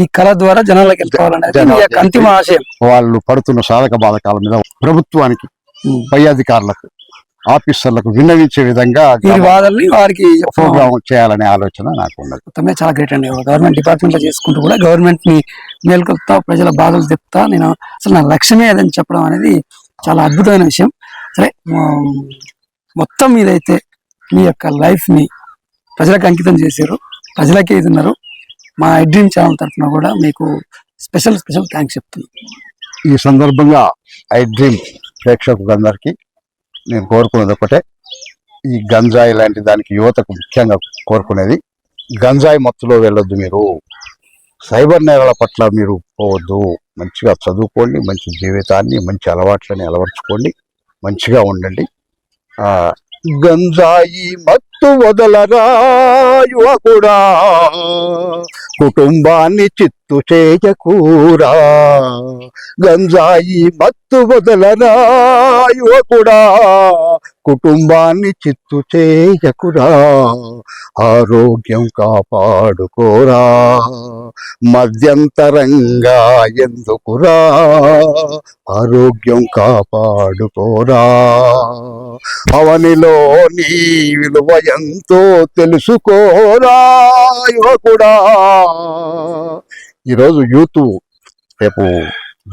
ఈ కళ ద్వారా జనాలకు వెళ్ళిపోవాలనేది మీ యొక్క అంతిమ ఆశయం. వాళ్ళు పడుతున్న సాధక బాధకాల మీద ప్రభుత్వానికి, పై అధికారులకు, ఆఫీసర్లకు విన్నవించే విధంగా వాదనని వారికి ప్రోగ్రామ్ చేయాలనే ఆలోచన నాకు ఉన్నది. మొత్తమే చాలా గ్రేట్ అండి. గవర్నమెంట్ డిపార్ట్మెంట్ లో చేసుకుంటూ కూడా గవర్నమెంట్ ని మేల్కొల్పుతా, ప్రజల బాధలు చెప్తా, నేను అసలు నా లక్ష్యమే అదని చెప్పడం అనేది చాలా అద్భుతమైన విషయం. సరే, మొత్తం మీదైతే మీ యొక్క లైఫ్ ని ప్రజలకు అంకితం చేశారు, ప్రజలకే ఇస్తున్నారు. మా డ్రీమ్ ఛానల్ తరఫున కూడా మీకు స్పెషల్ థ్యాంక్స్ చెప్తున్నాను. ఈ సందర్భంగా ఐ డ్రీమ్ ప్రేక్షకులందరికీ నేను కోరుకునేది ఒకటే, ఈ గంజాయి లాంటి దానికి యువతకు ముఖ్యంగా కోరుకునేది, గంజాయి మత్తులో వెళ్ళొద్దు, మీరు సైబర్ నేరాల పట్ల మీరు పోవద్దు, మంచిగా చదువుకోండి, మంచి జీవితాన్ని, మంచి అలవాట్లని అలవర్చుకోండి, మంచిగా ఉండండి. గంజాయి మత్తు వదలరా యువకుడా, కుటుంబాన్ని చిత్తు చేయకూరా. గంజాయి మత్తు వదలరా యువకుడా, కుటుంబాన్ని చిత్తు చేయకురా. ఆరోగ్యం కాపాడుకోరా, మధ్యంతరంగా ఎందుకురా. ఆరోగ్యం కాపాడుకోరా, అవనిలో నీ విలువ ఎంతో తెలుసుకోరా యువకుడా. ఈరోజు యూత్ రేపు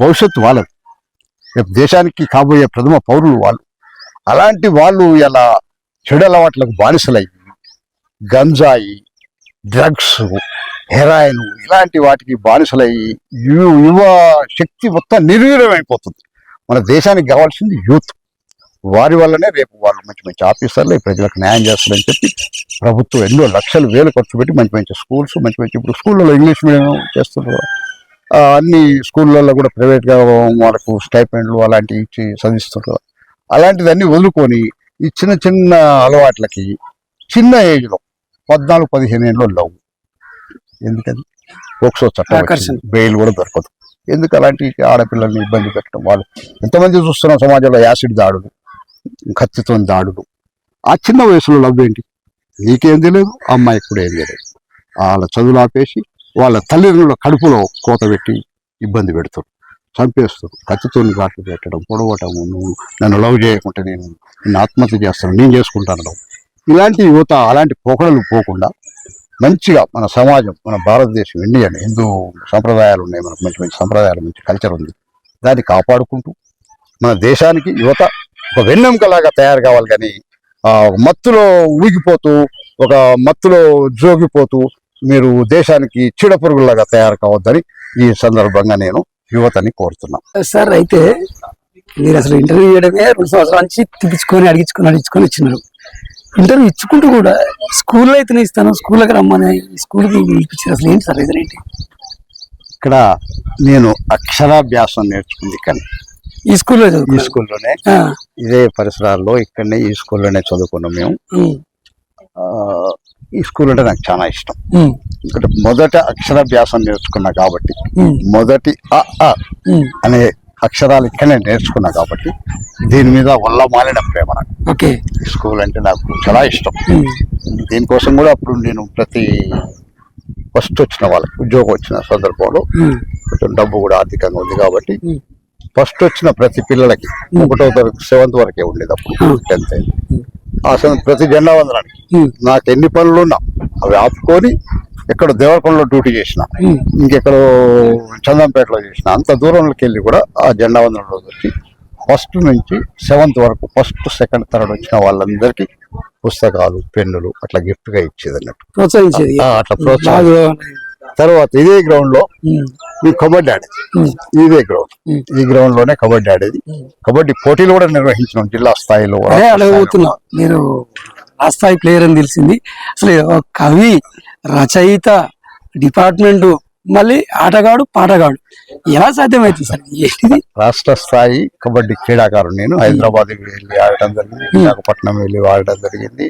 భవిష్యత్తు వాళ్ళది, రేపు దేశానికి కాబోయే ప్రథమ పౌరులు వాళ్ళు. అలాంటి వాళ్ళు ఇలా చెడు అలవాట్లకు బానిసలయ్యి గంజాయి, డ్రగ్స్, హెరాయిన్ ఇలాంటి వాటికి బానిసలయ్యి యువ శక్తి మొత్తం నిర్వీర్యమైపోతుంది. మన దేశానికి కావాల్సింది యూత్. వారి వల్లనే రేపు వాళ్ళు మంచి మంచి ఆఫీసర్లు ప్రజలకు న్యాయం చేస్తారని చెప్పి ప్రభుత్వం ఎన్నో లక్షలు వేలు ఖర్చు పెట్టి మంచి మంచి స్కూల్స్, మంచి మంచి ఇప్పుడు స్కూళ్ళలో ఇంగ్లీష్ మీడియం చేస్తున్నారు. అన్ని స్కూళ్ళల్లో కూడా ప్రైవేట్గా వాళ్ళకు స్టైపెండ్లు అలాంటివి ఇచ్చి చదివిస్తుంటారు. అలాంటిదన్నీ వదులుకొని ఈ చిన్న చిన్న అలవాట్లకి చిన్న ఏజ్లో 14-15 ఏళ్ళలో లవ్. ఎందుకని పోక్సో చట్టం, బెయిల్ కూడా దొరకదు. ఎందుకు అలాంటి ఆడపిల్లల్ని ఇబ్బంది పెట్టడం? వాళ్ళు ఎంతమంది చూస్తున్నాం సమాజంలో, యాసిడ్ దాడులు, కత్తితో దాడులు. ఆ చిన్న వయసులో లవ్ ఏంటి? నీకేం తెలియదు, అమ్మాయికి కూడా ఏం తెలియదు. వాళ్ళ చదువులు ఆపేసి వాళ్ళ తల్లిదండ్రుల కడుపులో కోత పెట్టి ఇబ్బంది పెడతారు, చంపేస్తారు, కత్తితో ఘాట్లు పెట్టడం, పొడవటం, నువ్వు నన్ను లవ్ చేయకుంటే నేను ఆత్మహత్య చేస్తాను, నేను చేసుకుంటాను. ఇలాంటి యువత అలాంటి పోకడలు పోకుండా మంచిగా మన సమాజం, మన భారతదేశం, ఇండియన్ హిందూ సంప్రదాయాలు ఉన్నాయి, మనకు మంచి మంచి సంప్రదాయాలు, మంచి కల్చర్ ఉంది. దాన్ని కాపాడుకుంటూ మన దేశానికి యువత ఒక వెన్నెముకలాగా తయారు కావాలి. కానీ మత్తులో ఊగిపోతూ, ఒక మత్తులో జోగిపోతూ మీరు దేశానికి చీడపురుగులాగా తయారు కావద్దని ఈ సందర్భంగా నేను యువతని కోరుతున్నాను. సార్, అయితే మీరు అసలు ఇంటర్వ్యూ చేయడమే 2 సంవత్సరాల నుంచి తిప్పించుకొని అడిగించుకొని ఇచ్చినారు. ఇంటర్వ్యూ ఇచ్చుకుంటూ కూడా స్కూల్లో అయితేనే ఇస్తాను, స్కూల్కి రమ్మని స్కూల్కి పిలిపించారు. అసలు ఏంటి సార్ రీజన్ ఏంటి? ఇక్కడ నేను అక్షరాభ్యాసం నేర్చుకుంది కానీ ఈ స్కూల్లోనే ఇదే పరిసరాల్లో ఇక్కడనే ఈ స్కూల్లోనే చదువుకున్నాం మేము. ఈ స్కూల్ అంటే నాకు చాలా ఇష్టం. ఇక్కడ మొదట అక్షరాభ్యాసం నేర్చుకున్నా కాబట్టి, మొదటి అ అనే అక్షరాలు ఇక్కడనే నేర్చుకున్నా కాబట్టి దీని మీద వల్ల మాలిన ప్రేమ నాకు. ఈ స్కూల్ అంటే నాకు చాలా ఇష్టం. దీనికోసం కూడా అప్పుడు నేను ప్రతి ఫస్ట్ వచ్చిన వాళ్ళకి ఉద్యోగం వచ్చిన సందర్భంలో కొంచెం డబ్బు కూడా ఆర్థికంగా ఉంది కాబట్టి ఫస్ట్ వచ్చిన ప్రతి పిల్లలకి 1వ తరగతి 7th వరకే ఉండేది, అప్పుడు 10th అయింది. ఆ సమయం ప్రతి జెండా వందనానికి నాకు ఎన్ని పనులు ఉన్నా అవి ఆపుకొని ఎక్కడ దేవరకొండలో డ్యూటీ చేసిన, ఇంకెక్కడో చందంపేటలో చేసిన, అంత దూరంలోకి వెళ్ళి కూడా ఆ జెండా వందనంలో వచ్చి ఫస్ట్ నుంచి 7th వరకు ఫస్ట్, సెకండ్, థర్డ్ వచ్చిన వాళ్ళందరికీ పుస్తకాలు, పెన్నులు అట్లా గిఫ్ట్ గా ఇచ్చేది అన్నట్టు, ప్రోత్సహించేది. అట్లా ప్రోత్సాహం. తర్వాత ఇదే గ్రౌండ్ లో కబడ్డీ ఆడేది. ఇదే గ్రౌండ్, ఈ గ్రౌండ్ లోనే కబడ్డీ ఆడేది. కబడ్డీ పోటీలు కూడా నిర్వహించినాం జిల్లా స్థాయిలో. మీరు ఆ స్థాయి ప్లేయర్ అని తెలిసింది. అసలు కవి, రచయిత, డిపార్ట్మెంట్, మళ్ళీ ఆటగాడు, పాటగాడు, ఎలా సాధ్యమైంది సార్? రాష్ట్ర స్థాయి కబడ్డీ క్రీడాకారుడు నేను. హైదరాబాద్ వెళ్ళి ఆడటం జరిగింది, విశాఖపట్నం వెళ్ళి ఆడటం జరిగింది.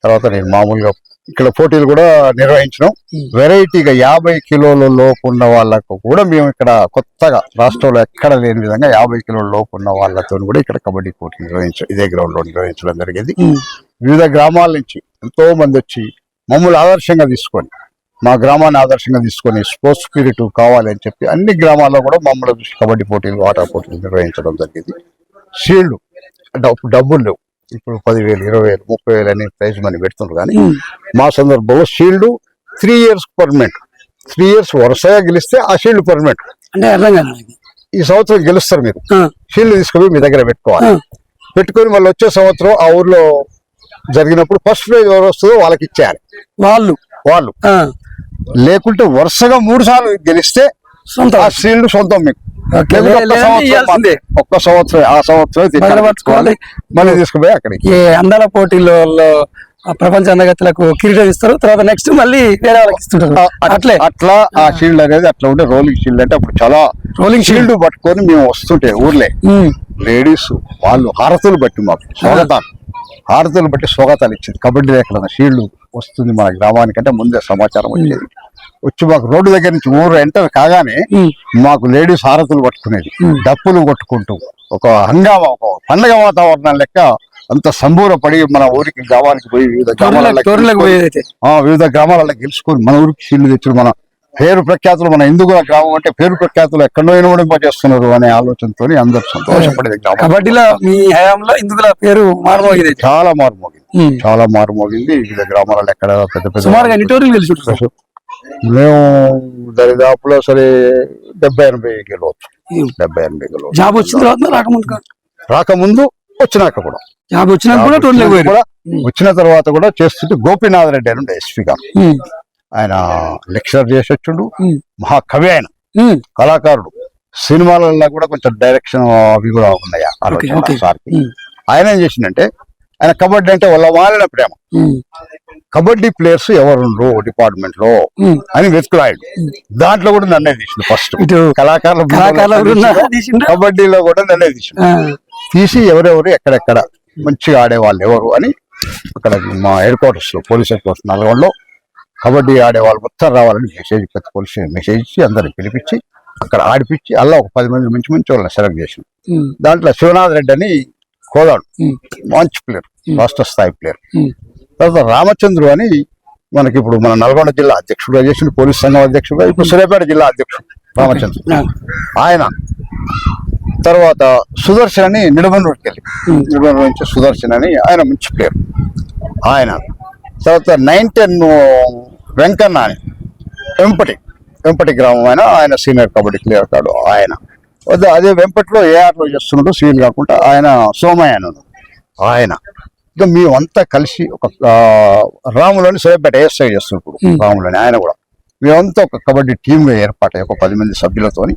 తర్వాత నేను మామూలుగా ఇక్కడ పోటీలు కూడా నిర్వహించినాం. వెరైటీగా 50 కిలోల లోపు ఉన్న వాళ్ళకు కూడా మేము ఇక్కడ కొత్తగా రాష్ట్రంలో ఎక్కడ లేని విధంగా 50 కిలోల లోపు ఉన్న వాళ్ళతో కూడా ఇక్కడ కబడ్డీ పోటీ ఇదే గ్రౌండ్ లో నిర్వహించడం జరిగింది. వివిధ గ్రామాల నుంచి ఎంతో మంది వచ్చి మమ్మల్ని ఆదర్శంగా తీసుకొని, మా గ్రామాన్ని ఆదర్శంగా తీసుకొని స్పోర్ట్స్ స్పిరిట్ కావాలి అని చెప్పి అన్ని గ్రామాల్లో కూడా మమ్మల్ని చూసి కబడ్డీ పోటీలు, ఆట పోటీలు నిర్వహించడం జరిగింది. షీల్డ్ డబ్బులు లేవు, ఇప్పుడు 10,000, 20,000, 30,000 అని ప్రైజ్ మనీ పెడుతున్నారు. కానీ మా సందర్భంలో షీల్డ్ 3 years పర్మనెంట్. 3 years వరుసగా గెలిస్తే ఆ షీల్డ్ పర్మనెంట్. అంటే అర్థం కాదు. ఈ సంవత్సరం గెలుస్తారు, మీరు షీల్డ్ తీసుకొని మీ దగ్గర పెట్టుకోవాలి. పెట్టుకొని మళ్ళీ వచ్చే సంవత్సరం ఆ ఊర్లో జరిగినప్పుడు ఫస్ట్ ప్రైజ్ ఎవరు వస్తుందో వాళ్ళకి ఇచ్చేయాలి. వాళ్ళు లేకుంటే వరుసగా 3 సార్లు గెలిస్తే ఆ షీల్డ్ సొంతం మీకు. ఒక్క సంవత్సరం ఆ సంవత్సరం మళ్ళీ తీసుకుపోయి అక్కడికి అందాల పోటీల్లో ప్రపంచ అందగతులకు కిరీటం ఇస్తారు, తర్వాత నెక్స్ట్ మళ్ళీ వేరే వాళ్ళకి ఇస్తుంటారు. అట్లా ఆ షీల్డ్ అనేది అట్లా ఉంటే రోలింగ్ షీల్డ్ అంటే అప్పుడు చాలా రోలింగ్ షీల్డ్ పట్టుకొని మేము వస్తుంటే ఊర్లే లేడీస్ వాళ్ళు హారతులు బట్టి మాకు హారతులు బట్టి స్వాగతాలు ఇచ్చేది. కబడ్డీ ఎక్కడ షీల్డ్ వస్తుంది మన గ్రామానికంటే ముందే సమాచారం వచ్చేది. వచ్చి మాకు రోడ్డు దగ్గర నుంచి ఊరు ఎంటర్ కాగానే మాకు లేడీస్ హారతులు పట్టుకునేది, డప్పులు కొట్టుకుంటూ ఒక హంగామా, ఒక పండగ వాతావరణం లెక్క అంత సంబూరపడి మన ఊరికి గ్రామానికి పోయి వివిధ గ్రామాలలో గెలుచుకొని మన ఊరికి షీల్డ్ తెచ్చి మన పేరు ప్రఖ్యాతులు, మన ఇందుగుల గ్రామం అంటే పేరు ప్రఖ్యాతులు ఎక్కడో ఎనవడింప చేస్తున్నారు అనే ఆలోచనతో అందరూ సంతోషపడేది. కబడ్డీలో మీ హయాంలో ఇందుగుల పేరు మారుమోగింది, చాలా మారుమోగింది. వివిధ గ్రామాలలో ఎక్కడ పెద్ద పెద్ద మేము దరిదాపులో సరే 70-80 గెలవచ్చు. 70-80 గెలవచ్చు. జాబ్ వచ్చిన తర్వాత రాకముందు వచ్చినాక కూడా జాబ్ వచ్చిన తర్వాత కూడా చేస్తుంటే గోపీనాథ్ రెడ్డి అని ఉండే ఎస్పీ గారు. ఆయన లెక్చరర్ చేసి వచ్చిండు, మహాకవి, ఆయన కళాకారుడు. సినిమాలలో కూడా కొంచెం డైరెక్షన్ అవి కూడా ఉన్నాయి ఆలోచన సార్కి. ఆయన ఏం చేసిందంటే ఆయన కబడ్డీ అంటే వాళ్ళ వాళ్ళ ప్రేమ. కబడ్డీ ప్లేయర్స్ ఎవరుండ్రు డిపార్ట్మెంట్ లో అని వెతుకులాడు. దాంట్లో కూడా నన్నే తీసిండు ఫస్ట్. కళాకారులు కబడ్డీలో కూడా నన్నే తీసి ఎవరెవరు ఎక్కడెక్కడ మంచిగా ఆడేవాళ్ళు ఎవరు అని అక్కడ మా హెడ్ క్వార్టర్స్ లో పోలీస్ హెడ్ క్వార్టర్స్ నల్గొండలో కబడ్డీ ఆడేవాళ్ళు మొత్తం రావాలని మెసేజ్ పెద్ద పోలీస్ మెసేజ్ ఇచ్చి అందరికి పిలిపించి అక్కడ ఆడిపించి అలా ఒక 10 మంది మంచి వాళ్ళని సెలెక్ట్ చేసిన. దాంట్లో శివనాథ్ రెడ్డి అని కోదాడు, మంచి ప్లేయర్, రాష్ట్ర స్థాయి ప్లేయర్. తర్వాత రామచంద్రు అని మనకి ఇప్పుడు మన నల్గొండ జిల్లా అధ్యక్షుడుగా చేసిన, పోలీస్ సంఘం అధ్యక్షుడుగా, ఇప్పుడు సూర్యాపేట జిల్లా అధ్యక్షుడు రామచంద్రు ఆయన. తర్వాత సుదర్శన్ అని నిడమనూరుకి వెళ్ళి నిడమనూరు నుంచి సుదర్శన్ అని ఆయన మంచి ప్లేయర్ ఆయన. తర్వాత 9-10 వెంకన్న అని వెంపటి గ్రామం ఆయన సీనియర్ కబడ్డీ ప్లేయర్ కాడు ఆయన. అదే వెంపట్లో ఏఆర్లో చేస్తున్నాడు సివిల్ కాకుండా ఆయన సోమయ్య అని ఆయన. ఇంకా మేమంతా కలిసి ఒక రాములోని సూర్యాపేట ఏఎస్ఐ చేస్తున్నాడు రాములోని ఆయన కూడా. మేమంతా ఒక కబడ్డీ టీమ్గా ఏర్పాటై ఒక 10 మంది సభ్యులతోని.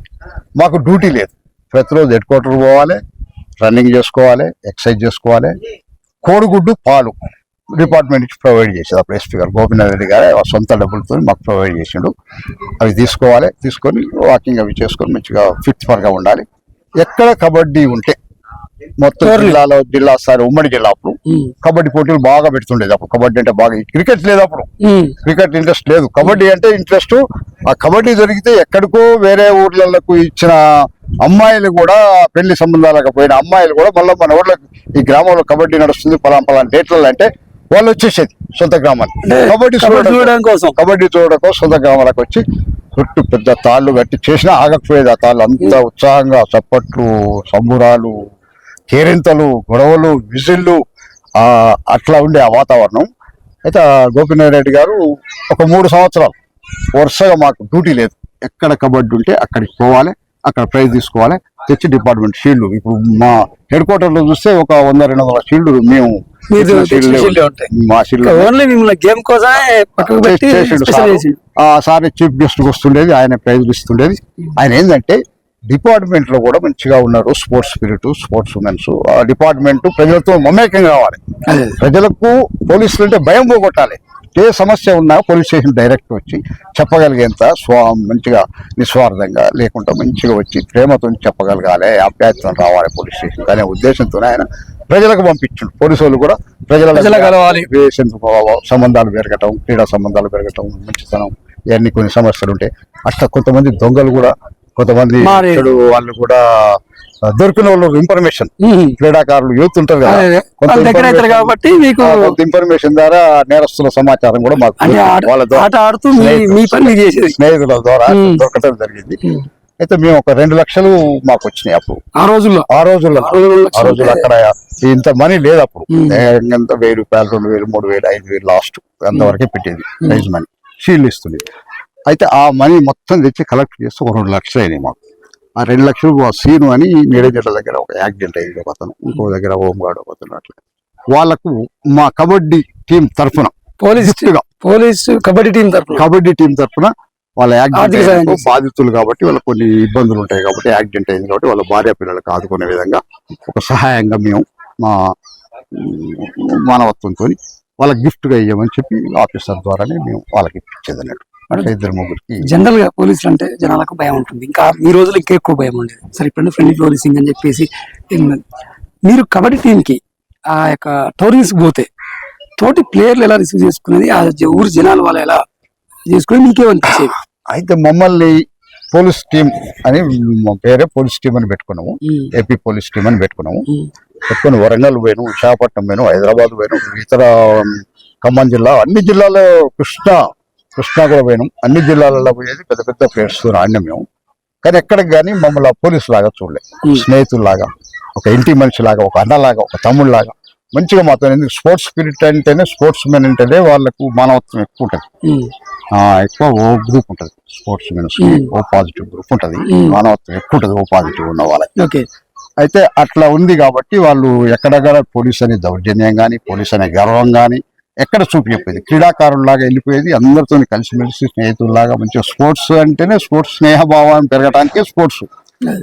మాకు డ్యూటీ లేదు, ప్రతిరోజు హెడ్ క్వార్టర్ పోవాలి, రన్నింగ్ చేసుకోవాలి, ఎక్సర్సైజ్ చేసుకోవాలి. కోడిగుడ్డు పాలు డిపార్ట్మెంట్ నుంచి ప్రొవైడ్ చేసేది అప్పుడు ఎస్పీ గారు గోపీనాథ్ రెడ్డి గారు సొంత డబ్బులతో మాకు ప్రొవైడ్ చేసిండు. అవి తీసుకొని వాకింగ్ అవి చేసుకొని మంచిగా ఫిట్ గా ఉండాలి. ఎక్కడ కబడ్డీ ఉంటే మొత్తం జిల్లా స్థాయి ఉమ్మడి జిల్లా అప్పుడు కబడ్డీ పోటీలు బాగా పెడుతుండేది. అప్పుడు కబడ్డీ అంటే బాగా, క్రికెట్ లేదు అప్పుడు, క్రికెట్ ఇంట్రెస్ట్ లేదు, కబడ్డీ అంటే ఇంట్రెస్ట్. ఆ కబడ్డీ జరిగితే ఎక్కడికో వేరే ఊర్లకు ఇచ్చిన అమ్మాయిలు కూడా, పెళ్లి సంబంధాలకు పోయిన అమ్మాయిలు కూడా మళ్ళీ మన ఊర్లో ఈ గ్రామంలో కబడ్డీ నడుస్తుంది పలానా డేట్లలో అంటే వాళ్ళు వచ్చేసేది సొంత గ్రామానికి కబడ్డీ చూడడం కోసం సొంత గ్రామాలకు వచ్చి చుట్టూ పెద్ద తాళ్ళు కట్టి చేసినా ఆగకపోయేది. ఆ తాళ్ళు అంతా ఉత్సాహంగా చప్పట్లు, సంబురాలు, కేరింతలు, గొడవలు, విజిల్లు అట్లా ఉండే ఆ వాతావరణం. అయితే గోపీనాథ్ రెడ్డి గారు ఒక 3 సంవత్సరాలు వరుసగా మాకు డ్యూటీ లేదు, ఎక్కడ కబడ్డీ ఉంటే అక్కడికి పోవాలి, అక్కడ ప్రైజ్ తీసుకోవాలి, తెచ్చి డిపార్ట్మెంట్ షీల్డ్. ఇప్పుడు మా హెడ్ క్వార్టర్ లో చూస్తే ఒక 100-200 షీల్డ్ మేము సారీ చీఫ్ గెస్ట్ వస్తుండేది, ఆయన ప్రైజ్ ఇస్తుండేది. ఆయన ఏంటంటే డిపార్ట్మెంట్ లో కూడా మంచిగా ఉన్నారు, sports spirit, sports women's. Department ప్రజలతో మమేకం కావాలి, ప్రజలకు పోలీసులు అంటే భయం పోగొట్టాలి. ఏ సమస్య ఉన్నా పోలీస్ స్టేషన్ డైరెక్ట్ వచ్చి చెప్పగలిగేంత మంచిగా నిస్వార్థంగా లేకుండా మంచిగా వచ్చి ప్రేమతో చెప్పగలగాలి, ఆప్యాయతను రావాలి పోలీస్ స్టేషన్ అనే ఉద్దేశంతో ఆయన ప్రజలకు పంపించండు. పోలీసు వాళ్ళు కూడా ప్రజలకు కలవాలి. సంబంధాలు పెరగటం, క్రీడా సంబంధాలు పెరగటం, మంచితనం, ఇవన్నీ కొన్ని సమస్యలు ఉంటాయి. అట్లా కొంతమంది దొంగలు కూడా, కొంతమంది చెడు వాళ్ళు కూడా దొరికిన వాళ్ళు ఇన్ఫర్మేషన్, క్రీడాకారులు యూత్ ఉంటారు కదా, కాబట్టి మీకు ఇన్ఫర్మేషన్ ద్వారా నేరస్తుల సమాచారం కూడా మాకు వాళ్ళ ద్వారా స్నేహితుల ద్వారా దొరకటం జరిగింది. అయితే మేము ఒక 2 లక్షలు మాకు వచ్చినాయి అప్పుడు ఆ రోజుల్లో అక్కడ ఇంత మనీ లేదు అప్పుడు. ఎంత 1000 రూపాయలు, 2000, 3000, 5000 లాస్ట్ అంతవరకే పెట్టేది ప్రైజ్ మనీ, షీల్డ్ ఇస్తుంది. అయితే ఆ మనీ మొత్తం తెచ్చి కలెక్ట్ చేస్తే ఒక 2 లక్షలు అయినాయి మాకు. ఆ 2 లక్షలు సీను అని మేనేజర్ల దగ్గర ఒక యాక్సిడెంట్ అయింది ఒక అతను, ఇంకో దగ్గర హోమ్ గార్డ్ ఒక అతను, అట్లా వాళ్ళకు మా కబడ్డీ టీం తరఫున పోలీస్ కబడ్డీ టీం తరఫున వాళ్ళ యాక్సిడెంట్ బాధితులు కాబట్టి వాళ్ళకి కొన్ని ఇబ్బందులు ఉంటాయి కాబట్టి యాక్సిడెంట్ అయింది కాబట్టి వాళ్ళ భార్య పిల్లలకు ఆదుకునే విధంగా ఒక సహాయంగా మేము మా మానవత్వంతో వాళ్ళకి గిఫ్ట్ గా ఇవ్వమని చెప్పి ఆఫీసర్ ద్వారానే మేము వాళ్ళకి ఇచ్చేది అన్నట్టు. 2-3 జనరల్ గా పోలీసులు అంటే జనాలకు భయం ఉంటుంది, ఇంకా ఈ రోజులు ఇంకా ఎక్కువ భయం ఉండేది. సరే ఇప్పుడు ఫ్రెండ్లీ పోలీసింగ్ అని చెప్పేసి మీరు కబడ్డీ టీం కి ఆ యొక్క టోర్నీస్ పోతే తోటి ప్లేయర్లు ఎలా రిసీవ్ చేసుకునేది, ఆ ఊరు జనాలు వాళ్ళు ఎలా చేసుకుని మీకేమనిపించేది? అయితే మమ్మల్ని పోలీస్ టీం అని పేరే పోలీస్ టీం అని పెట్టుకున్నాము, ఏపీ పోలీస్ టీం అని పెట్టుకున్నాము. పెట్టుకుని వరంగల్ పోయాను, విశాఖపట్నం పోయాను, హైదరాబాద్ పోయాను, ఇతర ఖమ్మం జిల్లా, అన్ని జిల్లాలో కృష్ణా కూడా పోయినాం. అన్ని జిల్లాలలో పోయేది పెద్ద పెద్ద ప్లేయర్స్ ఆడినాం మేము. కానీ ఎక్కడికి కానీ మమ్మల్ని పోలీసు లాగా చూడలే, స్నేహితుల్లాగా, ఒక ఇంటి మనిషి లాగా, ఒక అన్నలాగా, ఒక తమ్ముళ్ళలాగా మంచిగా మాతో. ఎందుకు స్పోర్ట్స్ స్పిరిట్ అంటేనే, స్పోర్ట్స్ మెన్ అంటేనే వాళ్ళకు మానవత్వం ఎక్కువ ఉంటుంది, ఎక్కువ ఓ గ్రూప్ ఉంటుంది స్పోర్ట్స్ మెన్స్, ఓ పాజిటివ్ గ్రూప్ ఉంటుంది, మానవత్వం ఎక్కువ ఉంటుంది ఓ పాజిటివ్ ఉన్న వాళ్ళకి. అయితే అట్లా ఉంది కాబట్టి వాళ్ళు ఎక్కడెక్కడ పోలీస్ అనే దౌర్జన్యం కానీ, పోలీస్ అనే గర్వం కానీ ఎక్కడ చూపించకపోయేది. క్రీడాకారుల్లాగా వెళ్ళిపోయేది, అందరితో కలిసిమెలిసి స్నేహితుల్లాగా మంచిగా. స్పోర్ట్స్ అంటేనే స్పోర్ట్స్ స్నేహభావాన్ని పెరగడానికే స్పోర్ట్స్.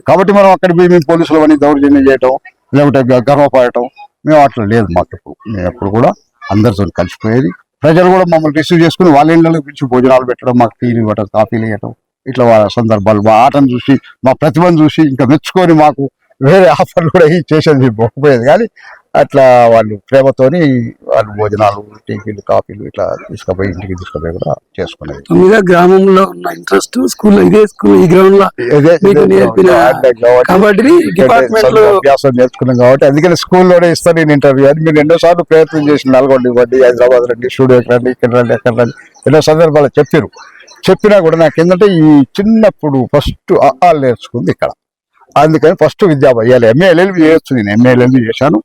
కాబట్టి మనం అక్కడ పోయి మేము పోలీసులు అని దౌర్జన్యం చేయటం, లేకపోతే గర్వపడటం, మేము అట్లా లేదు మాకు. మేము ఎప్పుడు కూడా అందరితో కలిసిపోయేది. ప్రజలు కూడా మమ్మల్ని రిసీవ్ చేసుకుని వాళ్ళ ఇళ్ళకి పిలిచి భోజనాలు పెట్టడం, మాకు టీలు ఇవ్వటం, కాఫీలు ఇవ్వటం, ఇట్లా వాళ్ళ సందర్భాలు, మా ఆటను చూసి, మా ప్రతిభను చూసి ఇంకా మెచ్చుకొని మాకు వేరే ఆఫర్లు కూడా చేసేది పోకపోయేది. కానీ అట్లా వాళ్ళు ప్రేమతోని వాళ్ళు భోజనాలు, టీలు, కాఫీలు ఇట్లా తీసుకుపోయి ఇంటికి తీసుకుపోయి కూడా చేసుకునేది. గ్రామంలో ఉన్న ఇంట్రెస్ట్ స్కూల్లో ఈ గ్రౌండ్ లో అభ్యాసం నేర్చుకున్నాం కాబట్టి అందుకని స్కూల్లోనే ఇస్తాను నేను ఇంటర్వ్యూ అని. మీరు ఎన్నోసార్లు ప్రయత్నం చేసి నల్గొండ ఇవ్వండి, హైదరాబాద్ రండి, స్టూడియోకి రండి, ఇక్కడ రండి, ఎక్కడ రండి, ఎన్నో సందర్భాలు చెప్పినా కూడా నాకు ఏంటంటే ఈ చిన్నప్పుడు ఫస్ట్ నేర్చుకుంది ఇక్కడ. అందుకని ఫస్ట్ విద్యా ఇవాళ MA LLB చేయొచ్చు, నేను MA LLB చేశాను,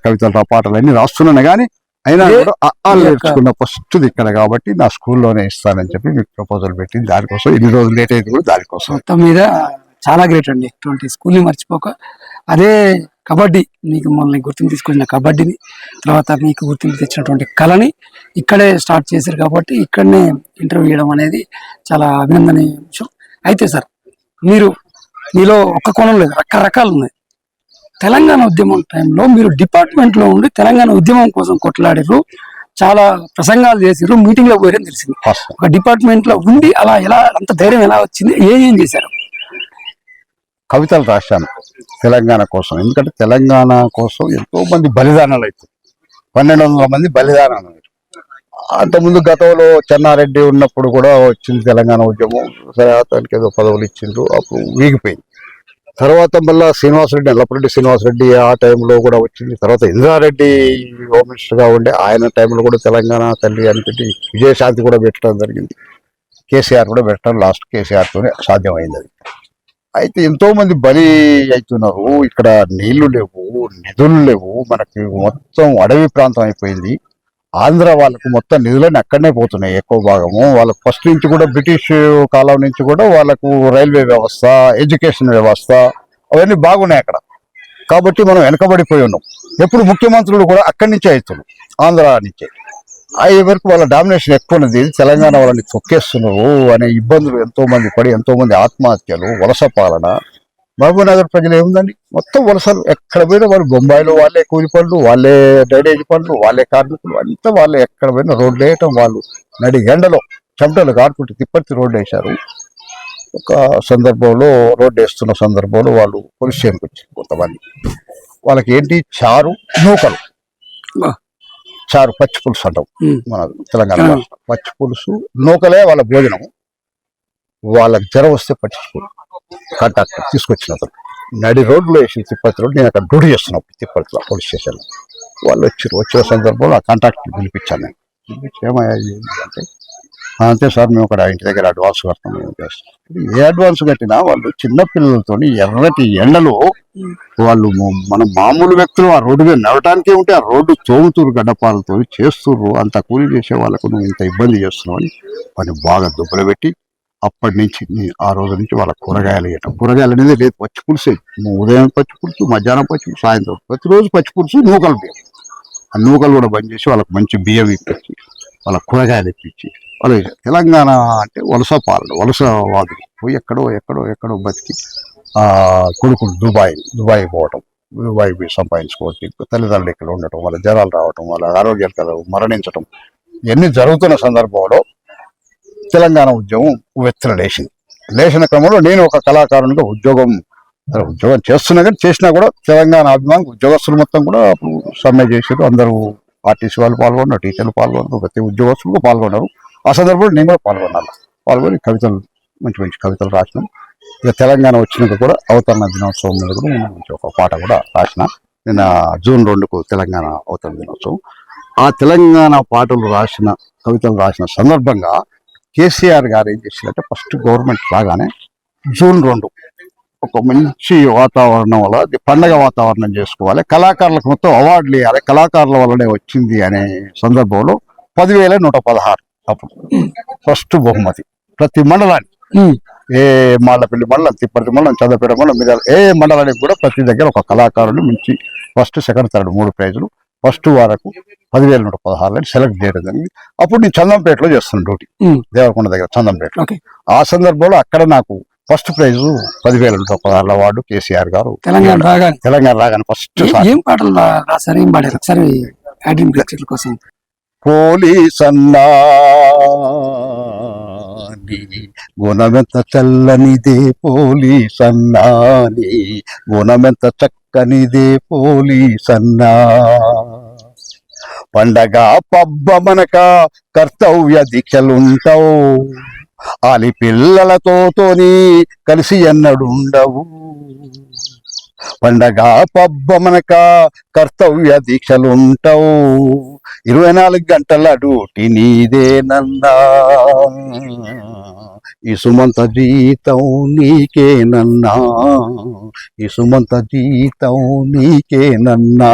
కవితలు పాటలు అన్ని రాస్తున్నాను. కానీ అయినా కూడా నేర్చుకున్న ఫస్ట్ ఇక్కడ కాబట్టి నా స్కూల్లోనే ఇస్తానని చెప్పి మీకు ప్రపోజల్ పెట్టి దానికోసం ఇన్ని రోజులు లేట్ అయింది కూడా దానికోసం. మొత్తం మీద చాలా గ్రేట్ అండి. ఇటువంటి స్కూల్ని మర్చిపోక అదే కబడ్డీ మీకు మమ్మల్ని గుర్తింపు తీసుకొచ్చిన కబడ్డీని, తర్వాత మీకు గుర్తింపు తెచ్చినటువంటి కళని ఇక్కడే స్టార్ట్ చేశారు కాబట్టి ఇక్కడనే ఇంటర్వ్యూ చేయడం అనేది చాలా అభినందనీయ విషయం. అయితే సార్ మీలో ఒక్క కోణం లేదు, రకరకాలు ఉన్నాయి. తెలంగాణ ఉద్యమం టైంలో మీరు డిపార్ట్మెంట్ లో ఉండి తెలంగాణ ఉద్యమం కోసం కొట్లాడారు, చాలా ప్రసంగాలు చేసారు, మీటింగ్ లో పోయారని తెలిసింది. ఒక డిపార్ట్మెంట్ లో ఉండి అలా ఎలా అంత ధైర్యం ఎలా వచ్చింది, ఏం చేశారు? కవితలు రాశాను తెలంగాణ కోసం. ఎందుకంటే తెలంగాణ కోసం ఎంతో మంది బలిదానాలు అవుతుంది, 1200 మంది బలిదానాలు. అంతకుముందు గతంలో చెన్నారెడ్డి ఉన్నప్పుడు కూడా వచ్చింది తెలంగాణ ఉద్యమం. సరే అతనికి ఏదో పదవులు ఇచ్చిండ్రు, అప్పుడు వీగిపోయింది. తర్వాత మళ్ళీ శ్రీనివాసరెడ్డి, ఎల్లపరెడ్డి శ్రీనివాసరెడ్డి ఆ టైంలో కూడా వచ్చింది. తర్వాత ఇంద్రారెడ్డి హోమ్ మినిస్టర్గా ఉండే ఆయన టైంలో కూడా తెలంగాణ తల్లి అని పెట్టి విజయశాంతి కూడా పెట్టడం జరిగింది. కేసీఆర్ కూడా పెట్టడం లాస్ట్ కేసీఆర్తోనే సాధ్యమైంది అది. అయితే ఎంతో మంది బలి అవుతున్నారు. ఇక్కడ నీళ్లు లేవు, నిధులు లేవు, మనకి మొత్తం అడవి ప్రాంతం అయిపోయింది. ఆంధ్ర వాళ్ళకు మొత్తం నిధులన్నీ అక్కడనే పోతున్నాయి ఎక్కువ భాగము. వాళ్ళకు ఫస్ట్ నుంచి కూడా బ్రిటిష్ కాలం నుంచి కూడా వాళ్ళకు రైల్వే వ్యవస్థ, ఎడ్యుకేషన్ వ్యవస్థ అవన్నీ బాగున్నాయి అక్కడ. కాబట్టి మనం వెనకబడిపోయి ఉన్నాం. ఎప్పుడు ముఖ్యమంత్రులు కూడా అక్కడి నుంచే అవుతున్నారు, ఆంధ్ర నుంచే. అయ్యే వరకు వాళ్ళ డామినేషన్ ఎక్కువ ఉన్నది. చెలంగాణ వాళ్ళని తొక్కేస్తున్నారు అనే ఇబ్బందులు ఎంతో మంది పడి, ఎంతో మంది ఆత్మహత్యలు, వలస పాలన. మహబూబ్ నగర్ ప్రజలు ఏముందండి, మొత్తం వలసలు. ఎక్కడ పోయినా వాళ్ళు బొంబాయిలో వాళ్ళే కూలి పనులు, వాళ్ళే డ్రైనేజ్ పనులు, వాళ్ళే కార్మికులు, అంతా వాళ్ళే. ఎక్కడ పోయినా రోడ్లు వేయటం, వాళ్ళు నడి ఎండలో చెమటలు కారుకుంటూ తిప్పర్తి రోడ్డు వేశారు. ఒక సందర్భంలో రోడ్డు వేస్తున్న సందర్భంలో వాళ్ళు పోలీస్ స్టేషన్కి వచ్చారు కొంతమంది. వాళ్ళకి ఏంటి చారు నూకలు, బా. చారు పచ్చి పులుసు అంటాం ఉమ్. మన తెలంగాణ ఆ. భాషలో. పచ్చి పులుసు నూకలే వాళ్ళ భోజనం. వాళ్ళకి జ్వరం వస్తే పట్టించుకోరు. కాంట్రాక్టర్ తీసుకొచ్చిన అతను నడి రోడ్లో వేసి తిప్పతి రోడ్, నేను అక్కడ డ్యూటీ చేస్తున్నప్పుడు తిప్పతిలో పోలీస్ స్టేషన్ వాళ్ళు వచ్చిన సందర్భంలో ఆ కాంట్రాక్టర్ పిలిపించాను. నేను పిలిపించి ఏమయ్యా ఏంటి అంటే, అంతే సార్ మేము అక్కడ ఇంటి దగ్గర అడ్వాన్స్ కడతాం, మేము చేస్తాం. ఏ అడ్వాన్స్ కట్టినా వాళ్ళు చిన్నపిల్లలతో ఎర్రటి ఎండలో వాళ్ళు మన మామూలు వ్యక్తులు ఆ రోడ్డు మీద నడవటానికే ఉంటే ఆ రోడ్డు తోముతూరు గడ్డపాలతో చేస్తుర్రు. అంత కూలి చేసే వాళ్ళకు నువ్వు ఇంత ఇబ్బంది చేస్తున్నావు అని వాడిని బాగా దుబ్బలు పెట్టి అప్పటి నుంచి ఆ రోజు నుంచి వాళ్ళ కూరగాయలు వేయటం. కూరగాయలు అనేది లేదు, పచ్చి పులుసే. ఉదయం పచ్చి పులుసు, మధ్యాహ్నం పచ్చి పులుసు, సాయంత్రం ప్రతిరోజు పచ్చి పులుసు, నూకలు బియ్యం. ఆ నూకలు కూడా బంద్ చేసి వాళ్ళకి మంచి బియ్యం ఇప్పించి వాళ్ళ కూరగాయలు ఇప్పించి వాళ్ళు తెలంగాణ అంటే వలస పాలన, వలస వాదులు పోయి ఎక్కడో బతికి కొడుకులు దుబాయ్ పోవటం, దుబాయ్ పోయి సంపాదించుకోవటం, తల్లిదండ్రులు ఇక్కడ ఉండటం, వాళ్ళ జ్వరాలు రావటం, వాళ్ళ ఆరోగ్యాలు కదా మరణించటం, ఇవన్నీ జరుగుతున్న సందర్భంలో తెలంగాణ ఉద్యమం లేచిన క్రమంలో నేను ఒక కళాకారునిగా ఉద్యోగం చేస్తున్నా, కానీ చేసినా కూడా తెలంగాణ అభిమానం ఉద్యోగస్తులు మొత్తం కూడా అప్పుడు సమ్మె చేసారు. అందరూ ఆర్టీసీ వాళ్ళు పాల్గొన్నారు, టీచర్లు పాల్గొన్నారు, ప్రతి ఉద్యోగస్తులు పాల్గొన్నారు. ఆ సందర్భంలో నేను కూడా పాల్గొని కవితలు మంచి కవితలు రాసినాం. ఇక తెలంగాణ వచ్చినాక కూడా అవతరణ దినోత్సవం మీద కూడా నేను మంచి ఒక పాట కూడా రాసిన. నిన్న జూన్ 2కు తెలంగాణ అవతరణ దినోత్సవం. ఆ తెలంగాణ పాటలు రాసిన కవితలు రాసిన సందర్భంగా కేసీఆర్ గారు ఏం చేశారంటే, ఫస్ట్ గవర్నమెంట్ రాగానే జూన్ 2 ఒక మంచి వాతావరణం వల్ల పండగ వాతావరణం చేసుకోవాలి, కళాకారులకు మొత్తం అవార్డులు ఇవ్వాలి, కళాకారుల వల్లనే వచ్చింది అనే సందర్భంలో 10,116 అప్పుడు ఫస్ట్ బహుమతి ప్రతి మండలానికి. ఏ మాళ్ళపల్లి మండలం, తిప్పర్తి మండలం, చంద్రపేట మండలం, మీద ఏ మండలానికి కూడా ప్రతి దగ్గర ఒక కళాకారుడు మంచి ఫస్ట్, సెకండ్, థర్డ్ 3 ప్రైజులు. ఫస్ట్ వరకు 10,116 సెలెక్ట్ చేయడం జరిగింది. అప్పుడు నేను చందంపేటలో చేస్తున్నాను డ్యూటీ, దేవరకొండ దగ్గర చందంపేటలో. ఆ సందర్భంలో అక్కడ నాకు ఫస్ట్ ప్రైజు 10,116 అవార్డు కేసీఆర్ గారు తెలంగాణ రాగానే ఫస్ట్. ఏం పాటలు రాశారు, ఏం పాడారు ఒకసారి కోసం? పోలీస్ అన్నా గుణమెంత చల్లనిదే పోలీస్ అన్నాని, గుణమెంత చక్కనిదే పోలీస్ అన్నా, పండగ పబ్బమనక కర్తవ్య దీక్షలుంటావు, ఆలి పిల్లలతోని కలిసి ఎన్నడుండవు, పండగ పబ్బమనక కర్తవ్య దీక్షలుంటావు, 24 గంటల డ్యూటీ నీదేనన్నా, ఈ సుమంత జీతం నీకేనన్నా, ఈ సుమంత జీతం నీకేనన్నా,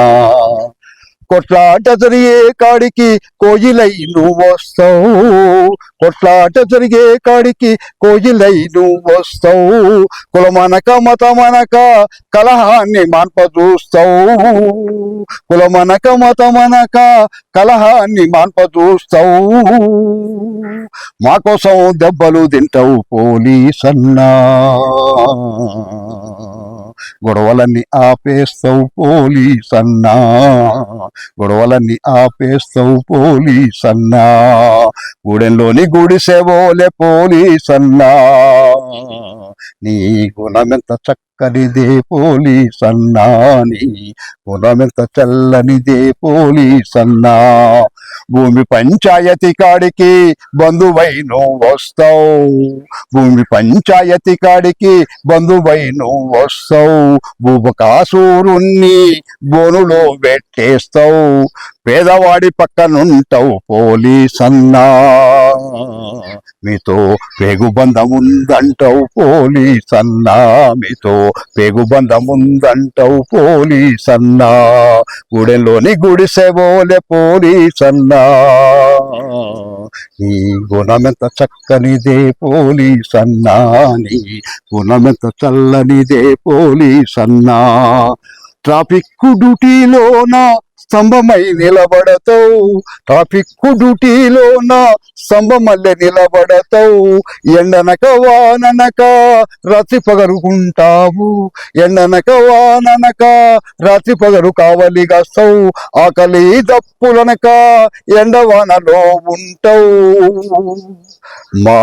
కొట్లాట జరిగే కాడికి కోయిలై నువ్వు వస్తావు, కొట్లాట జరిగే కాడికి కోయిలై నువ్వు వస్తావు, కులమనక మతమనక కలహాన్ని మాన్పజూస్తావు, కులమనక మతమనక కలహాన్ని మాన్పజూస్తావు, మా కోసం దెబ్బలు తింటావు పోలీసన్నా, గొడవలన్నీ ఆపేస్తావు పోలీసన్నా, గొడవలన్నీ ఆపేస్తావు పోలీసన్నా, గూడెంలోని గుడిసెవోలే పోలీసన్నా, నీ గుణమెంత చక్కనిదే పోలీసన్నా, నీ గుణమెంత చల్లనిదే పోలీసన్నా, భూమి పంచాయతీ కాడికి బంధువై నువ్వు వస్తావు, భూమి పంచాయతీ కాడికి బంధువై నువ్వు వస్తావు, భూబకాసూరుణ్ణి బోనులో పెట్టేస్తావు, పేదవాడి పక్కనుంటావు పోలీసన్నా, మీతో పేగుబంధం ఉందంటావు పోలీసన్నా, మీతో పేగుబంధం ఉందంటావు పోలీసన్నా, గుడెలోని గుడిసెవోలే పోలీసన్నా, నీ గుణమెంత చక్కనిదే పోలీసన్నా, నీ గుణమెంత చల్లనిదే పోలీసన్నా, ట్రాఫిక్ డ్యూటీలోన స్తంభమై నిలబడతావు, ట్రాఫిక్ డ్యూటీలోన స్తంభమల్లె నిలబడతావు, ఎండనక వాననక రాత్రి పగరుకుంటావు, ఎండనక వాననక రాత్రి పగరు కావలిగాస్తావు, ఆకలి దప్పులనక ఎండవానలో ఉంటావు, మా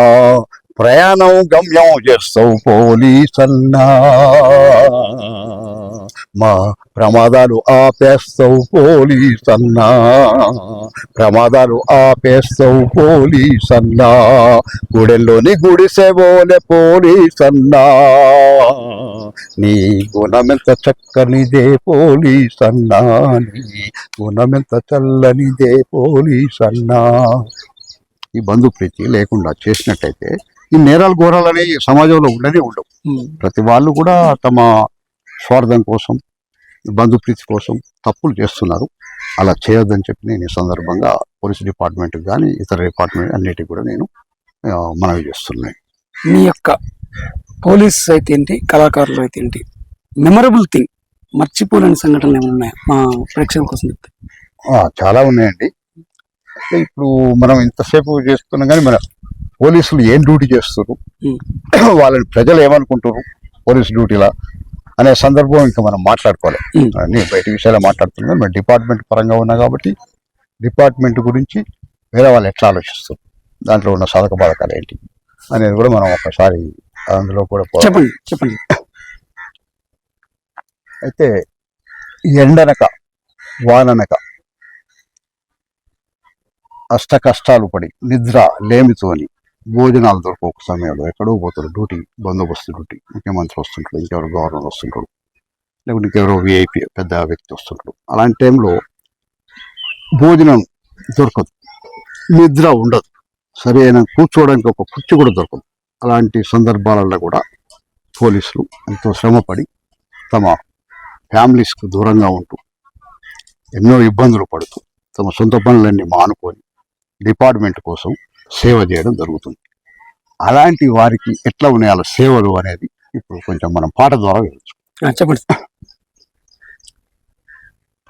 ప్రయాణం గమ్యం చేస్తావు పోలీసన్నా, మా ప్రమాదాలు ఆపేస్తావు పోలీసన్నా, ప్రమాదాలు ఆపేస్తావు పోలీసన్నా, గుడెల్లోని గుడిసెబోలే పోలీసన్నా, నీ గుణమెంత చక్కనిదే పోలీసన్నా, నీ గుణమెంత చల్లనిదే పోలీసన్నా. ఈ బంధుప్రీతి లేకుండా చేసినట్టయితే ఈ నేరాలు ఘోరాలు అనేవి సమాజంలో ఉండనే ఉండవు. ప్రతి వాళ్ళు కూడా తమ స్వార్థం కోసం, బంధుప్రీతి కోసం తప్పులు చేస్తున్నారు. అలా చేయొద్దని చెప్పి నేను ఈ సందర్భంగా పోలీస్ డిపార్ట్మెంట్కి కానీ ఇతర డిపార్ట్మెంట్ అన్నిటికీ కూడా నేను మనవి చేస్తున్నాను. మీ యొక్క పోలీస్ అయితే ఏంటి, కళాకారులు అయితే ఏంటి, మెమరబుల్ థింగ్, మర్చిపోలేని సంఘటనలు ఏమైనా ఉన్నాయా మా ప్రేక్షకుల కోసం చెప్తే? చాలా ఉన్నాయండి. ఇప్పుడు మనం ఇంతసేపు చేస్తున్నాం కానీ మన పోలీసులు ఏం డ్యూటీ చేస్తారు, వాళ్ళని ప్రజలు ఏమనుకుంటారు పోలీస్ డ్యూటీలా అనే సందర్భం ఇంకా మనం మాట్లాడుకోవాలి. అన్ని బయట విషయాలు మాట్లాడుతున్నాం. మన డిపార్ట్మెంట్ పరంగా ఉన్నా కాబట్టి డిపార్ట్మెంట్ గురించి వేరే వాళ్ళు ఎట్లా ఆలోచిస్తారు, దాంట్లో ఉన్న సాధక బాధకాలు ఏంటి అనేది కూడా మనం ఒకసారి అందులో కూడా చెప్పండి. అయితే ఎండనక వాననక అష్ట కష్టాలు పడి నిద్ర లేమితోని భోజనాలు దొరకక సమయంలో ఎక్కడో పోతారు డ్యూటీ, బందోబస్తు డ్యూటీ. ముఖ్యమంత్రి వస్తుంటాడు, ఇంకెవరు గవర్నర్ వస్తుంటాడు, లేకుంటే ఇంకెవరో విఐపి పెద్ద వ్యక్తి వస్తుంటాడు. అలాంటి టైంలో భోజనం దొరకదు, నిద్ర ఉండదు, సరైన కూర్చోవడానికి ఒక కుర్చీ కూడా దొరకదు. అలాంటి సందర్భాలలో కూడా పోలీసులు ఎంతో శ్రమపడి తమ ఫ్యామిలీస్కు దూరంగా ఉంటూ ఎన్నో ఇబ్బందులు పడుతూ తమ సొంత పనులన్నీ మానుకొని డిపార్ట్మెంట్ కోసం సేవ చేయడం జరుగుతుంది. అలాంటి వారికి ఎట్లా ఉన్నాయి వాళ్ళ సేవలు అనేది ఇప్పుడు కొంచెం మనం పాట ద్వారా వివరించు. చెప్పండి.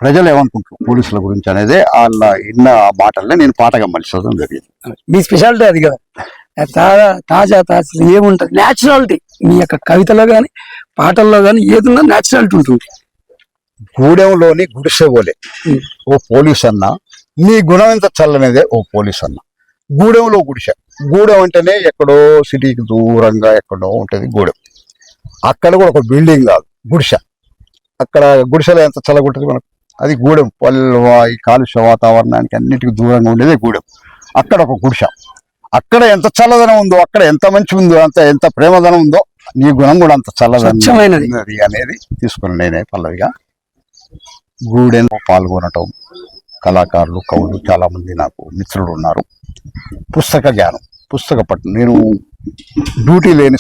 ప్రజలు ఏమనుకుంటారు పోలీసుల గురించి అనేది వాళ్ళ ఇన్న మాటలనే నేను పాటగా మలిచడం జరిగింది. మీ స్పెషాలిటీ అది కదా, తాజా ఏముంటది, న్యాచురాలిటీ మీ యొక్క కవితలో కానీ పాటల్లో కానీ ఏదున్నా న్యాచురాలిటీ ఉంటుంది. గూడెంలోని గుడిసెబోలే ఓ పోలీస్ అన్న, నీ గుణం ఎంత చల్లనేదే ఓ పోలీస్ అన్న. గూడెంలో గుడిసె, గూడెం అంటేనే ఎక్కడో సిటీకి దూరంగా ఎక్కడో ఉంటుంది గూడెం. అక్కడ కూడా ఒక బిల్డింగ్ కాదు, గుడిసె. అక్కడ గుడిసెలో ఎంత చల్లగుంటుంది మనకు, అది గూడెం. ఈ కాలుష్య వాతావరణానికి అన్నిటికీ దూరంగా ఉండేదే గూడెం. అక్కడ ఒక గుడిసె. అక్కడ ఎంత చల్లదనం ఉందో, అక్కడ ఎంత మంచి ఉందో, ఎంత ప్రేమదనం ఉందో, నీ గుణం కూడా అంత చల్లదనమైనది అనేది తీసుకుని నేనే పల్లవిగా. గూడెంలో పాల్గొనటం, కళాకారులు, కవులు చాలా మంది నాకు మిత్రులు ఉన్నారు. పుస్తక జ్ఞానం, పుస్తక పట్టు. నేను డ్యూటీ లేని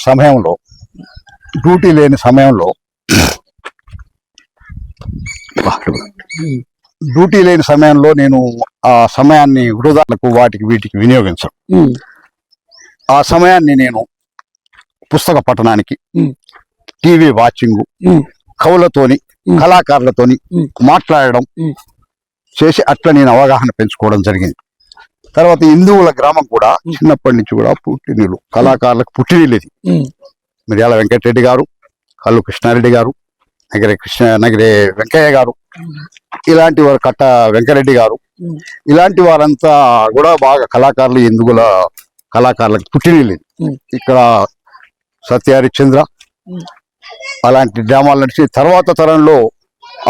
సమయంలో నేను ఆ సమయాన్ని వృధాలకు వాటికి వీటికి వినియోగించను. ఆ సమయాన్ని నేను పుస్తక పఠనానికి, టీవీ వాచింగ్, కవులతోని, కళాకారులతోని మాట్లాడడం చేసి అట్లా నేను అవగాహన పెంచుకోవడం జరిగింది. తర్వాత హిందువుల గ్రామం కూడా చిన్నప్పటి నుంచి కూడా పుట్టినీళ్ళు, కళాకారులకు పుట్టినీళ్ళు ఇది. మిర్యాల వెంకటరెడ్డి గారు, కల్లు కృష్ణారెడ్డి గారు, నగిరే వెంకయ్య గారు, ఇలాంటి వారు, కట్ట వెంకరెడ్డి గారు, ఇలాంటి వారంతా కూడా బాగా కళాకారులు, హిందువుల కళాకారులకు పుట్టినీళ్ళు ఇది. ఇక్కడ సత్యహరిశ్చంద్ర అలాంటి డ్రామాలు నడిచి తర్వాత తరంలో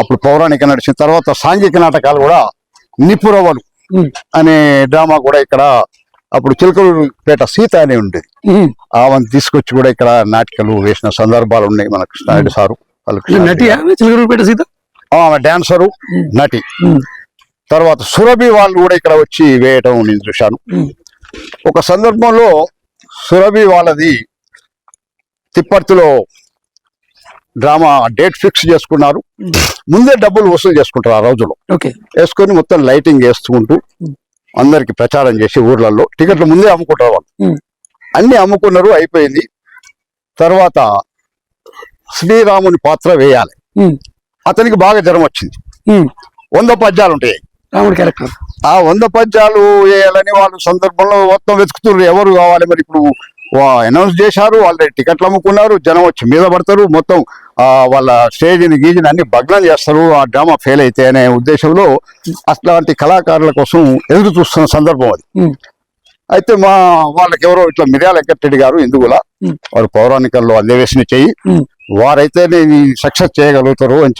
అప్పుడు పౌరాణిక నడిచిన తర్వాత సాంఘిక నాటకాలు కూడా నిపురవలు అనే డ్రామా కూడా ఇక్కడ అప్పుడు చిలకలూరుపేట సీత అనే ఉండేది. ఆమెను తీసుకొచ్చి కూడా ఇక్కడ నాటికలు వేసిన సందర్భాలు ఉన్నాయి. మన కృష్ణారెడ్డి సారు చిలకలూరుపేట సీత ఆమె డాన్సరు, నటి. తర్వాత సురభి వాళ్ళు కూడా ఇక్కడ వచ్చి వేయటం నేను చూశాను. ఒక సందర్భంలో సురభి వాళ్ళది తిప్పర్తిలో డ్రామా డేట్ ఫిక్స్ చేసుకున్నారు. ముందే డబ్బులు వసూలు చేసుకుంటారు ఆ రోజులో. వేసుకొని మొత్తం లైటింగ్ వేసుకుంటూ అందరికి ప్రచారం చేసి ఊర్లలో టికెట్లు ముందే అమ్ముకుంటారు వాళ్ళు. అన్ని అమ్ముకున్నారు, అయిపోయింది. తర్వాత శ్రీరాముని పాత్ర వేయాలి. అతనికి బాగా జ్వరం వచ్చింది. 100 పద్యాలు ఉంటాయి రాముడి క్యారెక్టర్. ఆ 100 పద్యాలు వేయాలని వాళ్ళు సందర్భంలో మొత్తం వెతుకుతున్నారు, ఎవరు కావాలి. మరి ఇప్పుడు అనౌన్స్ చేశారు, ఆల్రెడీ టికెట్లు అమ్ముకున్నారు, జనం వచ్చి మీద పడతారు, మొత్తం వాళ్ళ స్టేజ్ని గీజిని అన్ని భగ్నం చేస్తారు, ఆ డ్రామా ఫెయిల్ అయితే అనే ఉద్దేశంలో అట్లాంటి కళాకారుల కోసం ఎదురు చూస్తున్న సందర్భం అది. అయితే వాళ్ళకి ఎవరో ఇట్లా మిర్యాల వెంకటరెడ్డి గారు ఎందుకుల వారు పౌరాణికల్లో అన్వేషణ చెయ్యి వారైతే సక్సెస్ చేయగలుగుతారు అని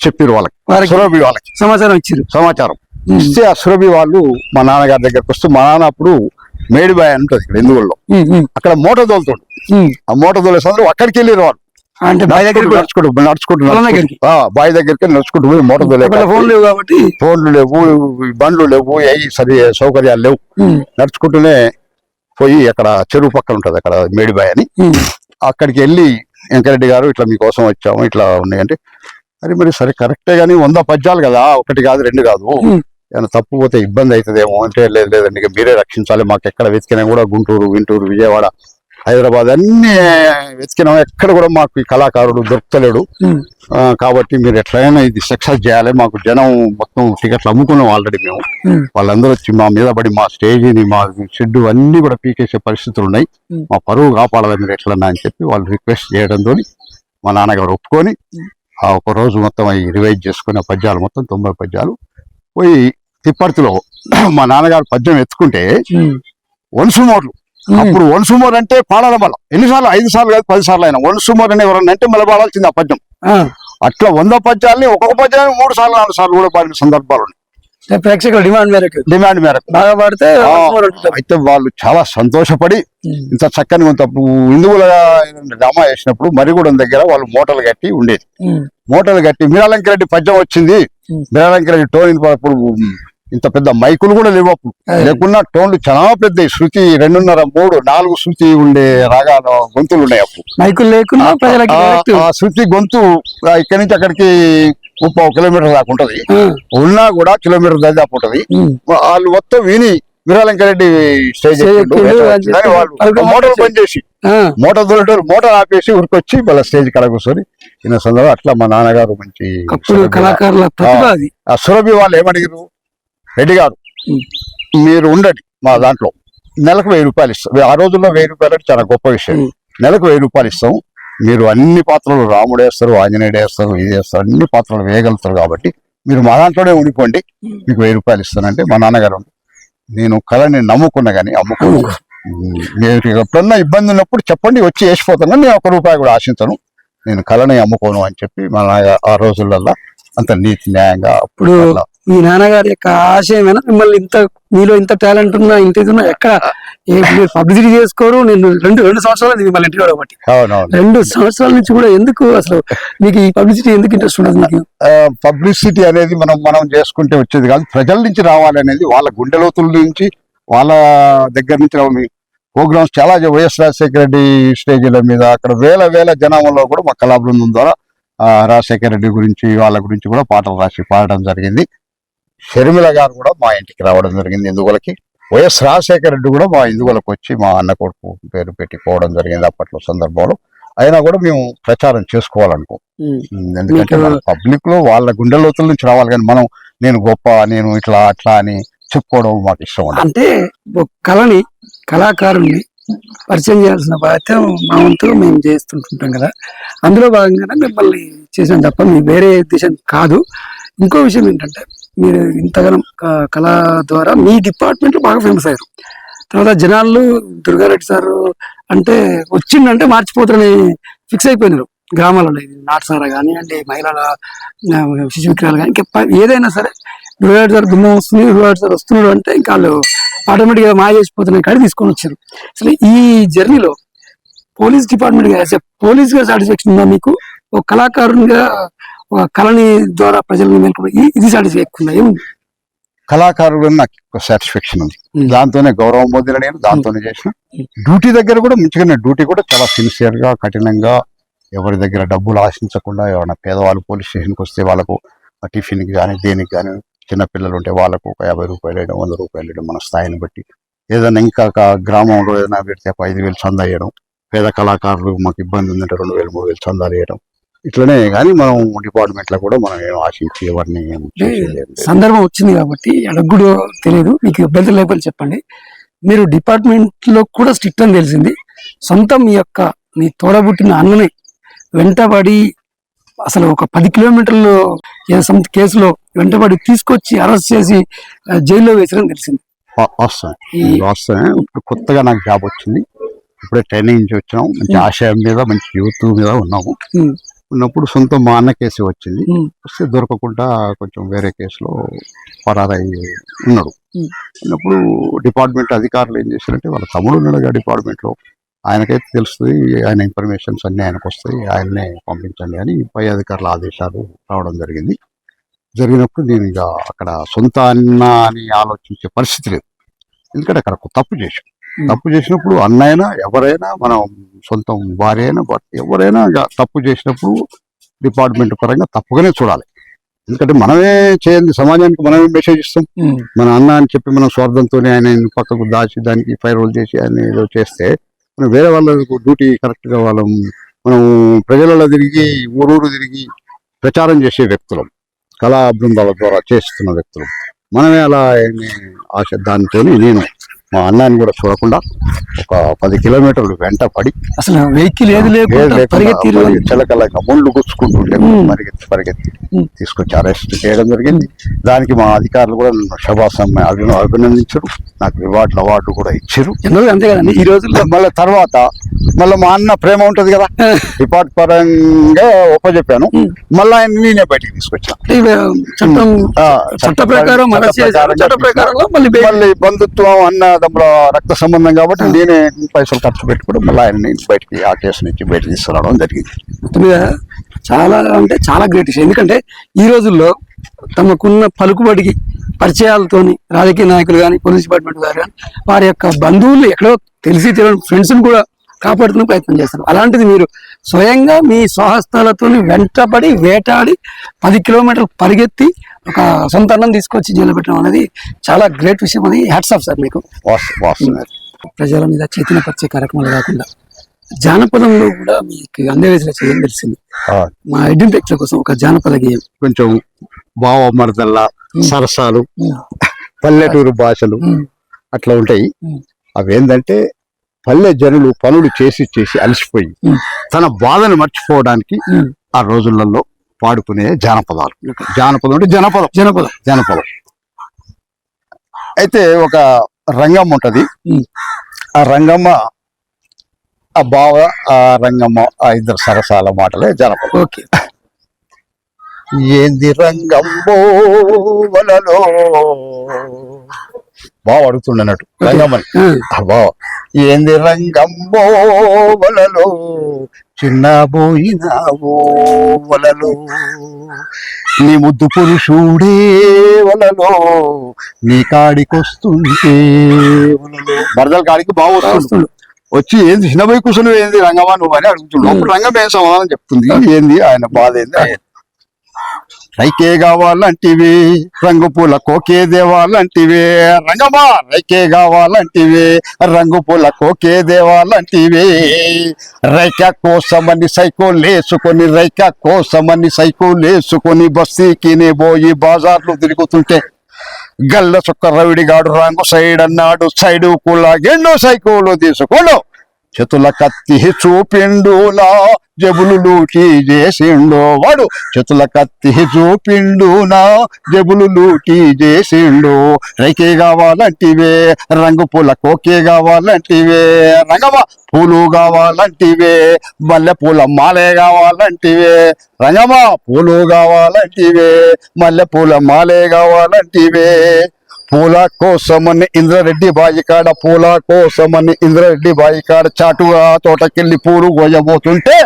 చెప్పారు వాళ్ళకి సురభి వాళ్ళకి సమాచారం ఇస్తే ఆ సురభి వాళ్ళు మా నాన్నగారి దగ్గరకు వస్తూ మా నాన్న అప్పుడు మేడిబాయ్ అని ఉంటుంది ఇక్కడ ఎందుగుల్లో అక్కడ మోటార్ తోలుతాడు ఆ మోటార్ తోలే సందర్భం అక్కడికి వెళ్ళారు వాళ్ళు అంటే బావి దగ్గర నడుచుకుంటూ బావి దగ్గరికి నడుచుకుంటూ పోయి మోటార్ తోలే ఫోన్లు లేవు బండ్లు లేవు సరి సౌకర్యాలు లేవు నడుచుకుంటూనే పోయి అక్కడ చెరువు పక్కన ఉంటది అక్కడ మేడిబాయ్ అని అక్కడికి వెళ్ళి వెంకరెడ్డి గారు ఇట్లా మీకోసం వచ్చాము ఇట్లా ఉన్నాయంటే అరే మరి సరే కరెక్టే గానీ 100 పద్యాలు కదా 1 కాదు 2 కాదు ఏమైనా తప్పు పోతే ఇబ్బంది అవుతుందేమో అంటే లేదండి ఇక మీరే రక్షించాలి మాకు ఎక్కడ వెతికినా కూడా గుంటూరు విజయవాడ హైదరాబాద్ అన్ని వెతికినాం ఎక్కడ కూడా మాకు ఈ కళాకారుడు దొరుకుతలేడు కాబట్టి మీరు ఎట్లయినా ఇది సక్సెస్ చేయాలి మాకు జనం మొత్తం టికెట్లు అమ్ముకున్నాం ఆల్రెడీ మేము వాళ్ళందరూ వచ్చి మా మీద పడి మా స్టేజీని మా షెడ్ అన్ని కూడా పీకేసే పరిస్థితులు ఉన్నాయి మా పరువు కాపాడాలి మీరు ఎట్లన్నా అని చెప్పి వాళ్ళు రిక్వెస్ట్ చేయడంతో మా నాన్నగారు ఒప్పుకొని ఆ ఒక రోజు మొత్తం అవి రివైజ్ చేసుకుని పద్యాలు మొత్తం 90 పద్యాలు పోయి తిప్పర్తిలో మా నాన్నగారు పద్యం ఎత్తుకుంటే వన్సుమోర్లు అప్పుడు వన్సుమోర్ అంటే పాడాల బలం ఎన్నిసార్లు 5 సార్లు కాదు 10 సార్లు అయినా వన్సుమోర్ అని ఎవరన్నా అంటే మళ్ళీ పాడాల్సింది ఆ పద్యం అట్లా 100 పద్యాలని ఒక్కొక్క పద్యాన్ని 3 సార్లు 4 సార్లు కూడా పాడిన సందర్భాలు ఉన్నాయి ప్రేక్షకుల డిమాండ్ మేరకు బాగా పాడితే అయితే వాళ్ళు చాలా సంతోషపడి ఇంత చక్కని కొంత ఇందుగుల డ్రామా వేసినప్పుడు మరిగూడెం దగ్గర వాళ్ళు మూటలు కట్టి ఉండేది మూటలు కట్టి మీరాలంకిరెడ్డి పద్యం వచ్చింది మీరాలంకిరెడ్డి టోన్ అప్పుడు ఇంత పెద్ద మైకులు కూడా లేవు అప్పుడు లేకున్నా టోన్లు చాలా పెద్ద శృతి 2.5 3 4 శృతి ఉండే రాగాల గొంతులు ఉన్నాయి అప్పుడు మైకులు లేకున్నా ఆ శృతి గొంతు ఇక్కడి నుంచి అక్కడికి 30 కిలోమీటర్ దాకా ఉంటది ఉన్నా కూడా కిలోమీటర్ దాకా ఉంటది వాళ్ళు మొత్తం విని మీరాలంకరెడ్డి స్టేజ్ మోటార్ బంద్ చేసి మోటార్ దొరటోరు మోటార్ ఆపేసి ఉరికొచ్చి వాళ్ళ స్టేజ్ కడ కూర్చొని ఈయన సందర్భం అట్లా మా నాన్నగారు మంచి కళాకారుల ఆ సురభి వాళ్ళు ఏమడిగారు రెడ్డి గారు మీరు ఉండండి మా దాంట్లో నెలకు 1000 రూపాయలు ఇస్తాం ఆ రోజుల్లో 1000 రూపాయలు అంటే చాలా గొప్ప విషయం నెలకు 1000 రూపాయలు ఇస్తాం మీరు అన్ని పాత్రలు రాముడు వేస్తారు ఆంజనేయుడు వేస్తారు ఇది వేస్తారు అన్ని పాత్రలు వేయగలుగుతారు కాబట్టి మీరు మా దాంట్లోనే ఉండిపోండి మీకు 1000 రూపాయలు ఇస్తానంటే మా నాన్నగారు నేను కళని నమ్ముకున్నా కానీ అమ్ముకున్నా మీరు ఎప్పుడన్నా ఇబ్బంది ఉన్నప్పుడు చెప్పండి వచ్చి వేసిపోతాను నేను 1 రూపాయి కూడా ఆశించను నేను కళని అమ్ముకోను అని చెప్పి మా నాన్న ఆ రోజులలో అంత నీతి న్యాయంగా అప్పుడు మీ నాన్నగారి యొక్క ఆశయమైనా మిమ్మల్ని మీలో ఇంత టాలెంట్ ఉన్నా ఇంత ఇది ఉన్నా ఎక్కడ మీరు పబ్లిసిటీ చేసుకోరు నేను రెండు సంవత్సరాలు మిమ్మల్ని ఇంటికి కాబట్టి 2 సంవత్సరాల నుంచి కూడా ఎందుకు అసలు మీకు ఈ పబ్లిసిటీ ఎందుకు ఇంట్రెస్ట్ ఉండదు మీకు పబ్లిసిటీ అనేది మనం చేసుకుంటే వచ్చేది కాదు ప్రజల నుంచి రావాలి అనేది వాళ్ళ గుండె లోతుల నుంచి వాళ్ళ దగ్గర నుంచి రావాలి ప్రోగ్రామ్స్ చాలా వైఎస్ రాజశేఖర రెడ్డి స్టేజీల మీద అక్కడ వేల జనాభాలో కూడా మా కళా బృందం ద్వారా రాజశేఖర రెడ్డి గురించి వాళ్ళ గురించి కూడా పాటలు రాసి పాడడం జరిగింది షర్మిల గారు కూడా మా ఇంటికి రావడం జరిగింది ఇందుగులకి వైఎస్ రాజశేఖర రెడ్డి కూడా మా ఇందుగులకు వచ్చి మా అన్న కొడుకు పేరు పెట్టి పోవడం జరిగింది అప్పట్లో సందర్భంలో అయినా కూడా మేము ప్రచారం చేసుకోవాలనుకో ఎందుకంటే పబ్లిక్ లో వాళ్ళ గుండె లోతుల నుంచి రావాలి కానీ మనం నేను గొప్ప నేను ఇట్లా అట్లా అని చెప్పుకోవడం మాకు ఇష్టం అంటే కళని కళాకారుల్ని పరిచయం చేయాల్సిన బాధ్యత మా వంతు మేము చేస్తుంటుంటాం కదా అందులో భాగంగానే మిమ్మల్ని చేసాం తప్ప మీ వేరే ఉద్దేశం కాదు ఇంకో విషయం ఏంటంటే మీరు ఇంతగానం కళ ద్వారా మీ డిపార్ట్మెంట్ బాగా ఫేమస్ అయ్యారు తర్వాత జనాలు దుర్గారెడ్డి సార్ అంటే వచ్చిందంటే మార్చిపోతారని ఫిక్స్ అయిపోయినారు గ్రామాలలో నాటసార కానివ్వండి మహిళల శిశు విక్రయాలు కానీ ఇంకా ఏదైనా సరే దుర్గారెడ్డి సార్ భిన్నం వస్తుంది దుర్గారెడ్డి సార్ వస్తున్నాడు అంటే ఇంకా వాళ్ళు ఆటోమేటిక్గా మాయ చేసిపోతున్నాయి కానీ తీసుకొని వచ్చారు అసలు ఈ జర్నీలో పోలీస్ డిపార్ట్మెంట్ గా పోలీస్ గా సాటిస్ఫాక్షన్ ఉందా మీకు ఒక కళాకారునిగా ఒక కళని ద్వారా ప్రజలను మేల్కొని ఇది సాటిస్ఫాక్షన్ ఉందా ఏముంది కళాకారుడు నాకు సాటిస్ఫాక్షన్ ఉంది దాంతోనే గౌరవం పొందిన నేను దాంతోనే చేసిన డ్యూటీ దగ్గర కూడా మంచిగానే డ్యూటీ కూడా చాలా సిన్సియర్ గా కఠినంగా ఎవరి దగ్గర డబ్బులు ఆశించకుండా ఎవరైనా పేదవాళ్ళు పోలీస్ స్టేషన్కి వస్తే వాళ్ళకు టిఫిన్కి కానీ దేనికి కానీ చిన్నపిల్లలు ఉంటే వాళ్ళకు ఒక 50 రూపాయలు వేయడం 100 రూపాయలు వేయడం మన స్థాయిని బట్టి ఏదైనా ఇంకా గ్రామంలో ఏదైనా పెడితే 5,000 చందా వేయడం పేద కళాకారులు మాకు ఇబ్బంది ఉందంటే 2,000 3,000 చందాలు వేయడం ఇట్లనే కానీ మనం డిపార్ట్మెంట్ లో కూడా మనం ఏం ఆశించి ఎవరిని సందర్భం వచ్చింది కాబట్టి అడుగుడు తెలియదు మీకు ఇబ్బంది లేకపోతే చెప్పండి మీరు డిపార్ట్మెంట్ లో కూడా స్ట్రిక్ట్ అని తెలిసింది సొంతం మీ తోడబుట్టిన అన్నని వెంటబడి అసలు ఒక 10 కిలోమీటర్లు కేసులో వెంటబడి తీసుకొచ్చి అరెస్ట్ చేసి జైల్లో వేసారని తెలిసింది వస్తాయి. ఇప్పుడు కొత్తగా నాకు జాబ్ వచ్చింది, ఇప్పుడే ట్రైనింగ్ నుంచి వచ్చినాం. మంచి ఆశయం మీద, మంచి యూత్ మీద ఉన్నాము. ఉన్నప్పుడు సొంత మా అన్న కేసు వచ్చింది, వస్తే దొరకకుండా కొంచెం వేరే కేసులో పరారయ్యి ఉన్నాడు. ఉన్నప్పుడు డిపార్ట్మెంట్ అధికారులు ఏం చేశారంటే, వాళ్ళ తమ్ముడు ఉన్నాడు డిపార్ట్మెంట్లో, ఆయనకైతే తెలుస్తుంది, ఆయన ఇన్ఫర్మేషన్స్ అన్నీ ఆయనకు వస్తాయి, ఆయన్నే పంపించండి అని పై అధికారుల ఆదేశాలు రావడం జరిగింది. జరిగినప్పుడు నేను ఇక అక్కడ సొంత అన్న అని ఆలోచించే పరిస్థితి లేదు. ఎందుకంటే అక్కడ ఒక తప్పు చేసినప్పుడు అన్నైనా ఎవరైనా, మనం సొంతం భార్య అయినా ఎవరైనా తప్పు చేసినప్పుడు డిపార్ట్మెంట్ పరంగా తప్పుగానే చూడాలి. ఎందుకంటే మనమే చేయండి, సమాజానికి మనమే మెసేజ్ ఇస్తాం. మన అన్న అని చెప్పి మనం స్వార్థంతో ఆయన పక్కకు దాచి దానికి ఫైర్ చేసి ఆయన ఏదో చేస్తే, మనం వేరే వాళ్ళకు డ్యూటీ కరెక్ట్గా మనం ప్రజలలో తిరిగి ఊరూరు తిరిగి ప్రచారం చేసే వ్యక్తులం, కళా బృందాల ద్వారా చేస్తున్న వ్యక్తులు మనమే అలా ఆశ దానితో నేను మా అన్నాన్ని కూడా చూడకుండా ఒక 10 కిలోమీటర్లు వెంట పడి, అసలు వెహికల్ చిలకలక ముళ్ళు గుచ్చుకుంటుంటే పరిగెత్తి తీసుకొచ్చి అరెస్ట్ చేయడం జరిగింది. దానికి మా అధికారులు కూడా నన్ను శభాసమ్మ అభినందించారు, నాకు అవార్డు కూడా ఇచ్చారు. అంతే కదండి ఈ రోజుల్లో. మళ్ళీ తర్వాత మా అన్న ప్రేమ ఉంటది కదా, డిపార్ట్ పరంగా ఒప్పజెప్పాను. మళ్ళీ ఆయన నేనే బయటికి తీసుకొచ్చాను. చట్ట ప్రకారం మళ్ళీ బంధుత్వం అన్నదమ్ముల రక్త సంబంధం కాబట్టి నేనే పైసలు ఖర్చు పెట్టుకోవడం, మళ్ళీ ఆయన బయటికి ఆ కేసు నుంచి బయటకు తీసుకురావడం జరిగింది. చాలా అంటే చాలా గ్రేట్ విషయం. ఎందుకంటే ఈ రోజుల్లో తమకున్న పలుకుబడికి పరిచయాలతోని రాజకీయ నాయకులు కానీ, పోలీస్ డిపార్ట్మెంట్ గారు కానీ, వారి యొక్క బంధువులు ఎక్కడో తెలిసి తెలియని ఫ్రెండ్స్ని కూడా కాపాడుతున్న ప్రయత్నం చేస్తారు. అలాంటిది మీరు స్వయంగా మీ స్వహస్తాలతో వెంటపడి వేటాడి 10 కిలోమీటర్లు పరిగెత్తి ఒక సొంత అన్నం తీసుకొచ్చి జైలు పెట్టడం అనేది చాలా గ్రేట్ విషయం. అది హ్యాట్స్ ఆఫ్ సార్ మీకు. ప్రజల మీద చైతన్యపరిచే కార్యక్రమాలు కాకుండా జానపదంలో కూడా మీకు అందవేసిన చేయడం తెలిసింది. మా ఐడెంటిటీ కోసం ఒక జానపద గేయం, కొంచెం బావ మరదల్లా సరసాలు, పల్లెటూరు భాషలు అట్లా ఉంటాయి. అవి ఏంటంటే పల్లె జనులు పనులు చేసి అలసిపోయి తన బాధను మర్చిపోవడానికి ఆ రోజులలో పాడుకునే జానపదాలు. జానపదం అంటే జనపదం. అయితే ఒక రంగమ్మ ఉంటది, ఆ రంగమ్మ, ఆ బావ, ఆ రంగమ్మ, ఆ ఇద్దరు సరసాల మాటలే జానపదం. ఓకే. ఏంది రంగమ్మో వలలో, బావ అడుగుతుండన్నట్టు రంగమ్మని, బావ ఏంది రంగమ్మో వలలో చిన్నబోయినావో వలలో, నీ ముద్దు పురుషుడే వలలో నీ కాడికొస్తుంటే వలలో. మరదల కాడికి బావ వస్తుండు, వచ్చి ఏంది చిన్నబోయి కూర్చుని ఏంది రంగమ్మా నువ్వు అని అడుగుతుండు. అప్పుడు రంగం ఏం సమాధానం చెప్తుంది, ఏంది ఆయన బాధ ఏంది. రైకే కావాలంటివి, రంగు పూల కోకే దేవాలంటివే, రంగమా రైకే కావాలంటివే, రంగు పూల కోకే దేవాలంటివే, రైక కోసమని సైకిల్ వేసుకొని బస్తీకినే పోయి బజార్లు తిరుగుతుంటే గల్ల చుక్క రవిడిగాడు రంగు సైడ్ అన్నాడు, సైడు కులా ఎన్నో సైకిల్ తీసుకోండు, చేతుల కత్తి చూపిండులా జబులు లూటీ చేసిండో వాడు, చేతుల కత్తి చూపిండునా జబులు లూటీ చేసిండు. రైకే కావాలంటివే, రంగు పూల కోకే కావాలంటివే, రంగమ్మ పూలు కావాలంటివే, మల్లె పూల మాలే కావాలంటివే, రంగమ్మ పూలు కావాలంటివే, మల్లె పూల మాలే కావాలంటివే. పూల కోసమని ఇంద్రారెడ్డి బాయికాడ, పూల కోసమని ఇంద్రారెడ్డి బాయికాడ చాటుగా తోటకెళ్ళి పూలు కోయబోతుంటే,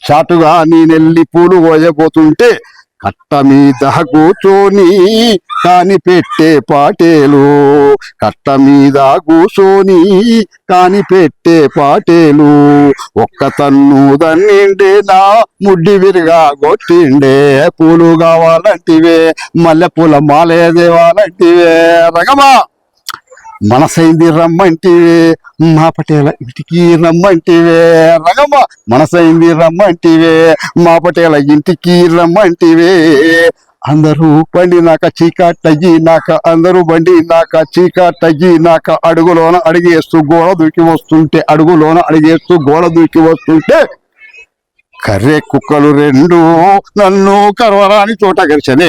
చాటుగా నేనెళ్ళి పూలు కోయబోతుంటే, కట్ట మీద కూర్చొని కాని పెట్టే పాటేలు, కట్ట మీద కూర్చొని కాని పెట్టే పాటేలు, ఒక్క తన్ను దన్నిండే నా ముడ్డి విరిగా కొట్టిండే, పూలు కావాలంటివే, మల్లె పూల మాలే దేవాలంటివే, రంగమా మనసైంది రమ్మంటివే, మా పటేల ఇంటికి రమ్మంటివే, రంగమ్మ మనసైంది రమ్మంటివే, మా పటేల ఇంటికి రమ్మంటివే. అందరూ బండి నాక చీకట్టయ్యి నాక, అందరూ బండి నాక చీకట్టయ్యి నాక, అడుగులోన అడిగేస్తూ గోడ దూకి వస్తుంటే కర్రె కుక్కలు రెండు నన్ను కరవరాని చోట గరిచనే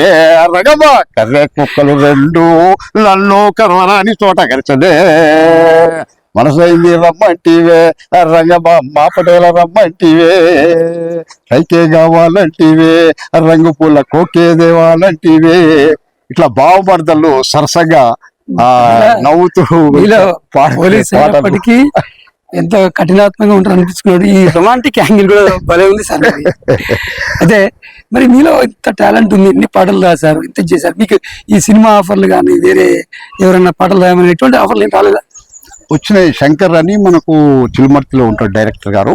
రగబా. కర్రె కుక్కలు రెండు నన్ను కరవరాని చోట గరిచనే. మనసైంది రమ్మంటివే రంగబా మా పటేల రమ్మంటివే. కైకే కావాలంటివే రంగు పూల కోకే దేవాలంటివే. ఇట్లా బావమర్దలు సరసగా నవ్వుతూ పోలీసు ఎంత కఠినాత్మకంగా ఉంటారు అనిపించుకున్నాడు. ఈ రొమాంటిక్ యాంగిల్ కూడా భలే ఉంది సార్. అదే మరి మీలో ఇంత టాలెంట్ ఉంది, ఎన్ని పాటలు రాశారు, ఇంత చేశారు, మీకు ఈ సినిమా ఆఫర్లు కానీ వేరే ఎవరైనా పాటలు రాయమని ఎటువంటి ఆఫర్లు ఏం రాలేదా? వచ్చినాయి. శంకర్ అని మనకు చిలుమర్తిలో ఉంటాడు డైరెక్టర్ గారు.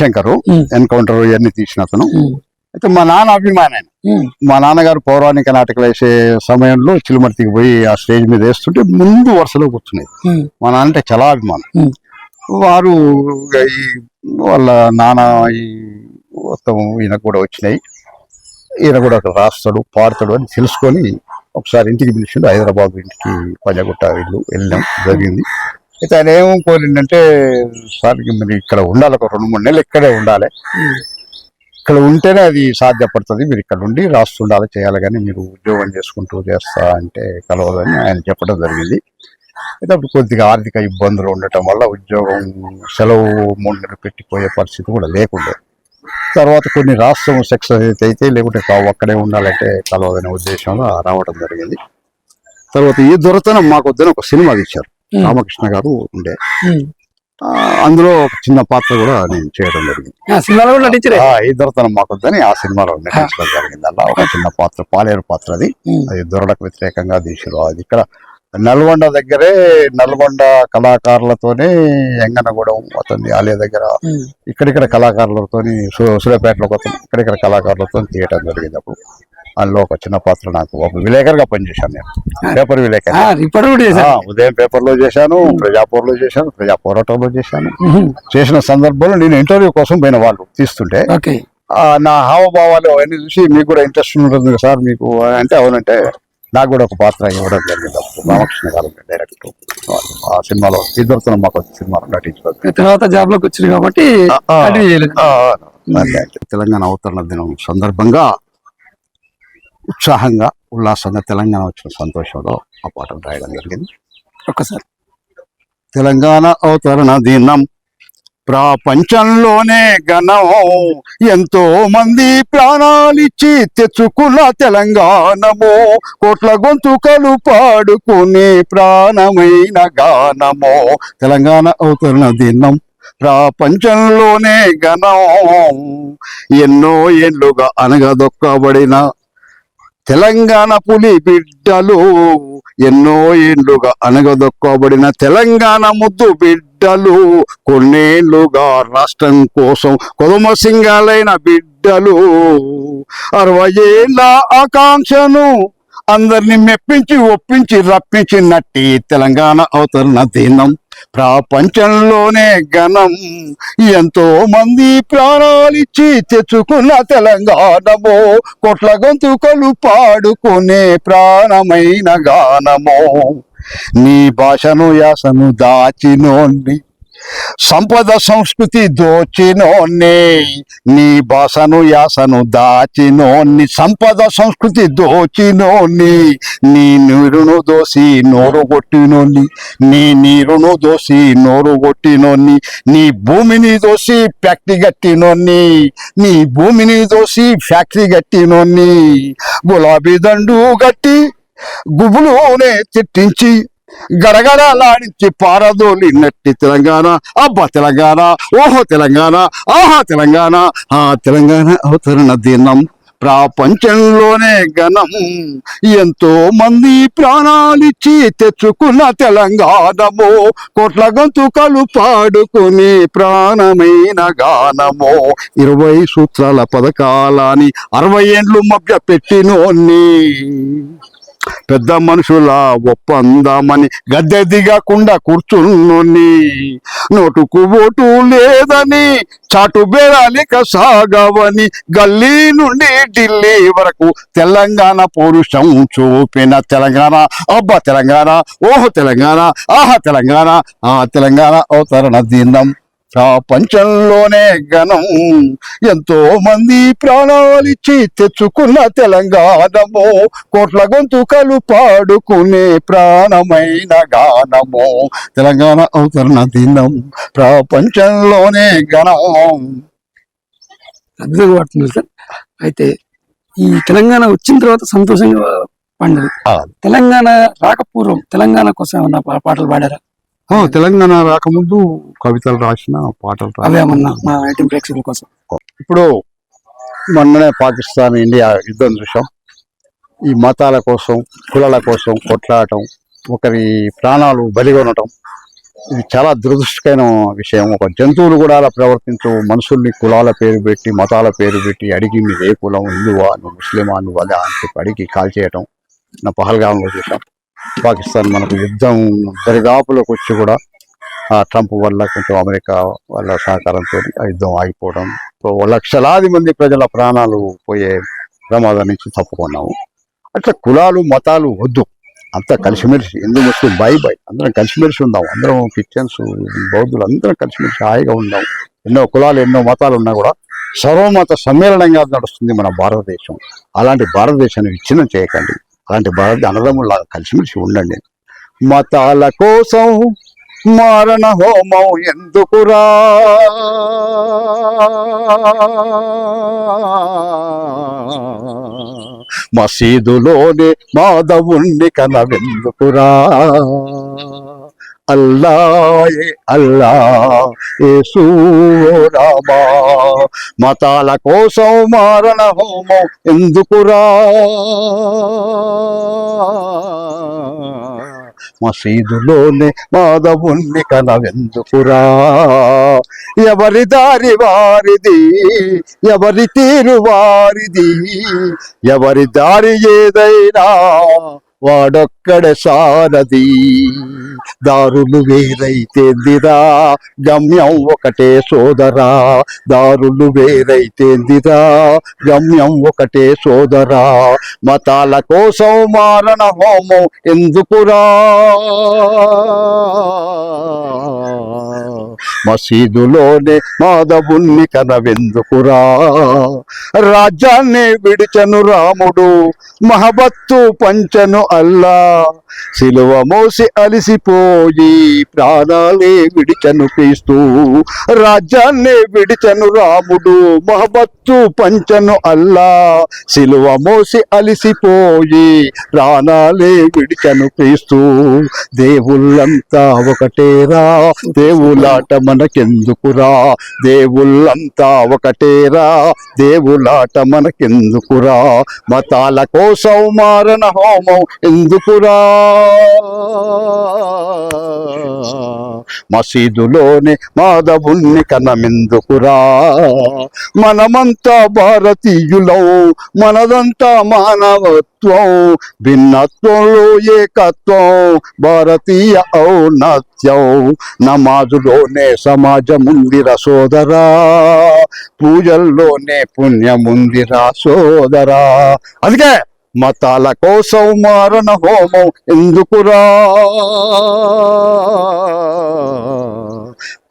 శంకర్ ఎన్కౌంటర్ ఇవన్నీ తీసిన అతను. అయితే మా నాన్న అభిమానం. మా నాన్నగారు పౌరాణిక నాటకాలు వేసే సమయంలో చిలుమర్తికి పోయి ఆ స్టేజ్ మీద వేస్తుంటే ముందు వరుసలో కూర్చున్నాయి. మా నాన్న అంటే చాలా అభిమానం. వారు వాళ్ళ నాన్న ఈ మొత్తం ఈయనకు కూడా వచ్చినాయి. ఈయన కూడా అక్కడ రాస్తాడు పాడతాడు అని తెలుసుకొని ఒకసారి ఇంటికి పిలిచిండు. హైదరాబాద్ ఇంటికి పంజగుట్ట వెళ్ళాం జరిగింది. అయితే ఆయన ఏం కోరిందంటే, సార్ మరి ఇక్కడ ఉండాలి, ఒక 2-3 నెలలు ఇక్కడే ఉండాలి, ఇక్కడ ఉంటేనే అది సాధ్యపడుతుంది, మీరు ఇక్కడ ఉండి రాస్తుండాలి చేయాలి, కానీ మీరు ఉద్యోగం చేసుకుంటూ చేస్తా అంటే కలవదని ఆయన చెప్పడం జరిగింది. అయితే అప్పుడు కొద్దిగా ఆర్థిక ఇబ్బందులు ఉండటం వల్ల ఉద్యోగం సెలవు 3 నెలలు పెట్టిపోయే పరిస్థితి కూడా లేకుండే. తర్వాత కొన్ని రాష్ట్రం సక్సెస్ అయితే లేకుంటే అక్కడే ఉండాలంటే కలవదనే ఉద్దేశంలో రావడం జరిగింది. తర్వాత ఈ దొరతనం మాకు వద్దని ఒక సినిమా తీశారు, రామకృష్ణ గారు ఉండే. అందులో ఒక చిన్న పాత్ర కూడా నేను చేయడం జరిగింది. ఈ దొరతనం మాకు వద్దని ఆ సినిమాలో నటించడం జరిగింది. అలా ఒక చిన్న పాత్ర, పాలేరు పాత్ర. అది దొరలకు వ్యతిరేకంగా తీసారు. అది ఇక్కడ నల్గొండ దగ్గరే, నల్గొండ కళాకారులతోనే ఎంగనగూడెం అతని ఆలయ దగ్గర ఇక్కడిక్కడ కళాకారులతోని సూర్యాపేటలో కొత్త ఇక్కడిక్కడ కళాకారులతో తీయటం జరిగింది. అప్పుడు అందులో ఒక చిన్న పాత్ర, నాకు ఒక విలేకరుగా పనిచేశాను. నేను పేపర్ విలేకరు. ఉదయం పేపర్లో చేశాను, ప్రజాపూర్లో చేశాను, ప్రజా పోరాటంలో చేశాను. చేసిన సందర్భంలో నేను ఇంటర్వ్యూ కోసం పోయిన వాళ్ళు తీస్తుంటే నా హావభావాలు అవన్నీ చూసి మీకు కూడా ఇంట్రెస్ట్ ఉంటుంది సార్ మీకు అంటే, అవునంటే నాకు కూడా ఒక పాత్ర ఇవ్వడం జరిగింది. అప్పుడు రామకృష్ణ గారు డైరెక్టర్. ఆ సినిమాలో ఇద్దరుతో మాకు సినిమాలో నటించడం. తర్వాత జాబ్ లోకి వచ్చింది కాబట్టి తెలంగాణ అవతరణ దినం సందర్భంగా ఉత్సాహంగా ఉల్లాసంగా తెలంగాణ వచ్చిన సంతోషంలో ఆ పాటను రాయడం జరిగింది. ఒక్కసారి తెలంగాణ అవతరణ దినం ప్రపంచంలోనే ఘనం, ఎంతో మంది ప్రాణాలిచ్చి తెచ్చుకున్న తెలంగాణము, కోట్ల గొంతుకలు పాడుకునే ప్రాణమైన గానము. తెలంగాణ అవతరణ దినం ప్రపంచంలోనే ఘనం, ఎన్నో ఏళ్లుగా అనగదొక్కబడిన తెలంగాణ పులి బిడ్డలు, ఎన్నో ఏళ్లుగా అనగదొక్కబడిన తెలంగాణ ముద్దు బిడ్డలు, కొన్నేళ్లుగా రాష్ట్రం కోసం కొదుమ సింగాలైన బిడ్డలు, 60 ఏళ్ల ఆకాంక్షను అందరిని మెప్పించి ఒప్పించి రప్పించినట్టి తెలంగాణ అవతరణ దినం ప్రపంచంలోనే ఘనం, ఎంతో మంది ప్రాణాలిచ్చి తెచ్చుకున్న తెలంగాణమో, కోట్ల గొంతుకలు పాడుకునే ప్రాణమైన గానమో. నీ భాషను యాసను దాచినోన్ని, సంపద సంస్కృతి దోచినోన్ని, నీ భాషను యాసను దాచినోన్ని, సంపద సంస్కృతి దోచినోన్ని, నీ నీరును దోసి నోరు కొట్టినోన్ని, నీ నీరును దోసి నోరు కొట్టినోన్ని, నీ భూమిని దోసి ఫ్యాక్టరీ కట్టినోన్ని, నీ భూమిని దోసి ఫ్యాక్టరీ కట్టినోన్ని, గులాబీ దండు గట్టి గుబులునే తిట్టించి గడగడలాడించి పారదోలినట్టి తెలంగాణ, అబ్బా తెలంగాణ, ఓహో తెలంగాణ, ఆహా తెలంగాణ, ఆ తెలంగాణ అవతరణ దినం ప్రపంచంలోనే ఘనం, ఎంతో మంది ప్రాణాలిచ్చి తెచ్చుకున్న తెలంగాణమో, కోట్ల గొంతుకలు పాడుకుని ప్రాణమైన గానమో. 20 సూత్రాల పథకాలని 60 ఏండ్లు మభ్య పెట్టినోన్ని, పెద్ద మనుషుల ఒప్పందమని గద్దె దిగకుండా కూర్చున్నోన్ని, నోటుకు ఓటు లేదని చాటు బేరాలిక సాగవని గల్లీ నుండి ఢిల్లీ వరకు తెలంగాణ పౌరుషం చూపిన తెలంగాణ, అబ్బా తెలంగాణ, ఓహో తెలంగాణ, ఆహా తెలంగాణ, ఆ తెలంగాణ అవతరణ దినం ప్రపంచంలోనే ఘనం ఎంతో మంది ప్రాణాలిచ్చి తెచ్చుకున్న తెలంగాణము కోట్ల గొంతుకలు పాడుకునే ప్రాణమైన గానము తెలంగాణ అవతరణ దినం ప్రపంచంలోనే ఘనం. అద్భుతంగా పడుతుంది సార్. అయితే ఈ తెలంగాణ వచ్చిన తర్వాత సంతోషంగా పండుగ. ఆ. తెలంగాణ రాకపూర్వం తెలంగాణ కోసం ఏమన్నా పాటలు పాడారా? తెలంగాణ రాకముందు కవితలు రాసిన పాటలు అవే ఏమన్నా మా ఐటెం ప్రేక్షకుల కోసం? ఇప్పుడు మొన్ననే పాకిస్తాన్ ఇండియా యుద్ధం చూసాం. ఈ మతాల కోసం కులాల కోసం కొట్లాడటం, ఒకరి ప్రాణాలు బలిగొనటం, ఇది చాలా దురదృష్టకరమైన విషయం. ఒక జంతువులు కూడా అలా ప్రవర్తించు మనుషుల్ని కులాల పేరు పెట్టి మతాల పేరు పెట్టి అడిగి మీరు ఏ కులం, హిందువా నువ్వు ముస్లిమా నువ్వు అదే అని చెప్పి అడిగి కాల్ చేయటం నా పహల్గాంలో చూసాం. పాకిస్తాన్ మనకు యుద్ధం దరిదాపులోకి వచ్చి కూడా ఆ ట్రంప్ వల్ల కొంచెం అమెరికా వాళ్ళ సహకారంతో ఆ యుద్ధం ఆగిపోవడం, లక్షలాది మంది ప్రజల ప్రాణాలు పోయే ప్రమాదం నుంచి తప్పుకున్నాము. అట్లా కులాలు మతాలు వద్దు, అంతా కలిసిమెలిసి హిందూ ముస్లిం బై అందరం కలిసిమెలిసి ఉందాం. అందరం క్రిస్టియన్స్ బౌద్ధులు అందరం కలిసిమెలిసి హాయిగా ఉందాం. ఎన్నో కులాలు ఎన్నో మతాలు ఉన్నా కూడా సర్వమత సమ్మేళనంగా నడుస్తుంది మన భారతదేశం. అలాంటి భారతదేశాన్ని విచ్ఛిన్నం చేయకండి, అలాంటి భారత అన్నదమ్ములాగా కలిసిమెలిసి ఉండండి. మతాల కోసం మారణ హోమం ఎందుకురా, మసీదులోనే మాధవుణ్ణి కనవెందుకురా, అల్లాయే అల్లా యేసు రామా, మతాల కోసం మారణ హోమం ఎందుకురా, మసీదులోనే మాధవుణ్ణి కనవెందుకురా, ఎవరి దారి వారిది ఎవరి తీరు వారిది, ఎవరి దారి ఏదైనా వాడొక్కడే సారథి, దారులు వేరైతేందిరా గమ్యం ఒకటే సోదరా, దారులు వేరైతేందిరా గమ్యం ఒకటే సోదరా, మతాల కోసం మారణ హోమం ఎందుకురా, మసీదులోనే మాధవుణ్ణి కనవెందుకురా, రాజ్యాన్ని విడిచను రాముడు మహబత్తు పంచను అల్లా, సిలువ మోసి అలిసిపోయి ప్రాణాలే విడిచను క్రీస్తు, రాజ్యాన్ని విడిచను రాముడు మహబత్తు పంచను అల్లా, సిలువ మోసి అలిసిపోయి ప్రాణాలే విడిచను క్రీస్తు, దేవుళ్ళంతా ఒకటేరా దేవులాట మనకెందుకురా, దేవుళ్ళంతా ఒకటేరా దేవులాట మనకెందుకురా, మతాల కోసం మారణ హోమం ఎందుకురా, మసీదులోనే మాధవుణ్ణి కనమెందుకురా, మనమంతా భారతీయులం మనదంతా మానవత్వం, భిన్నత్వంలో ఏకత్వం భారతీయ ఔన్నత్యం, నమాజులోనే సమాజముందిరా సోదరా, పూజల్లోనే పుణ్యముందిరా సోదరా, అందుకే మతాల కోసం మారణ హోమం ఎందుకురా,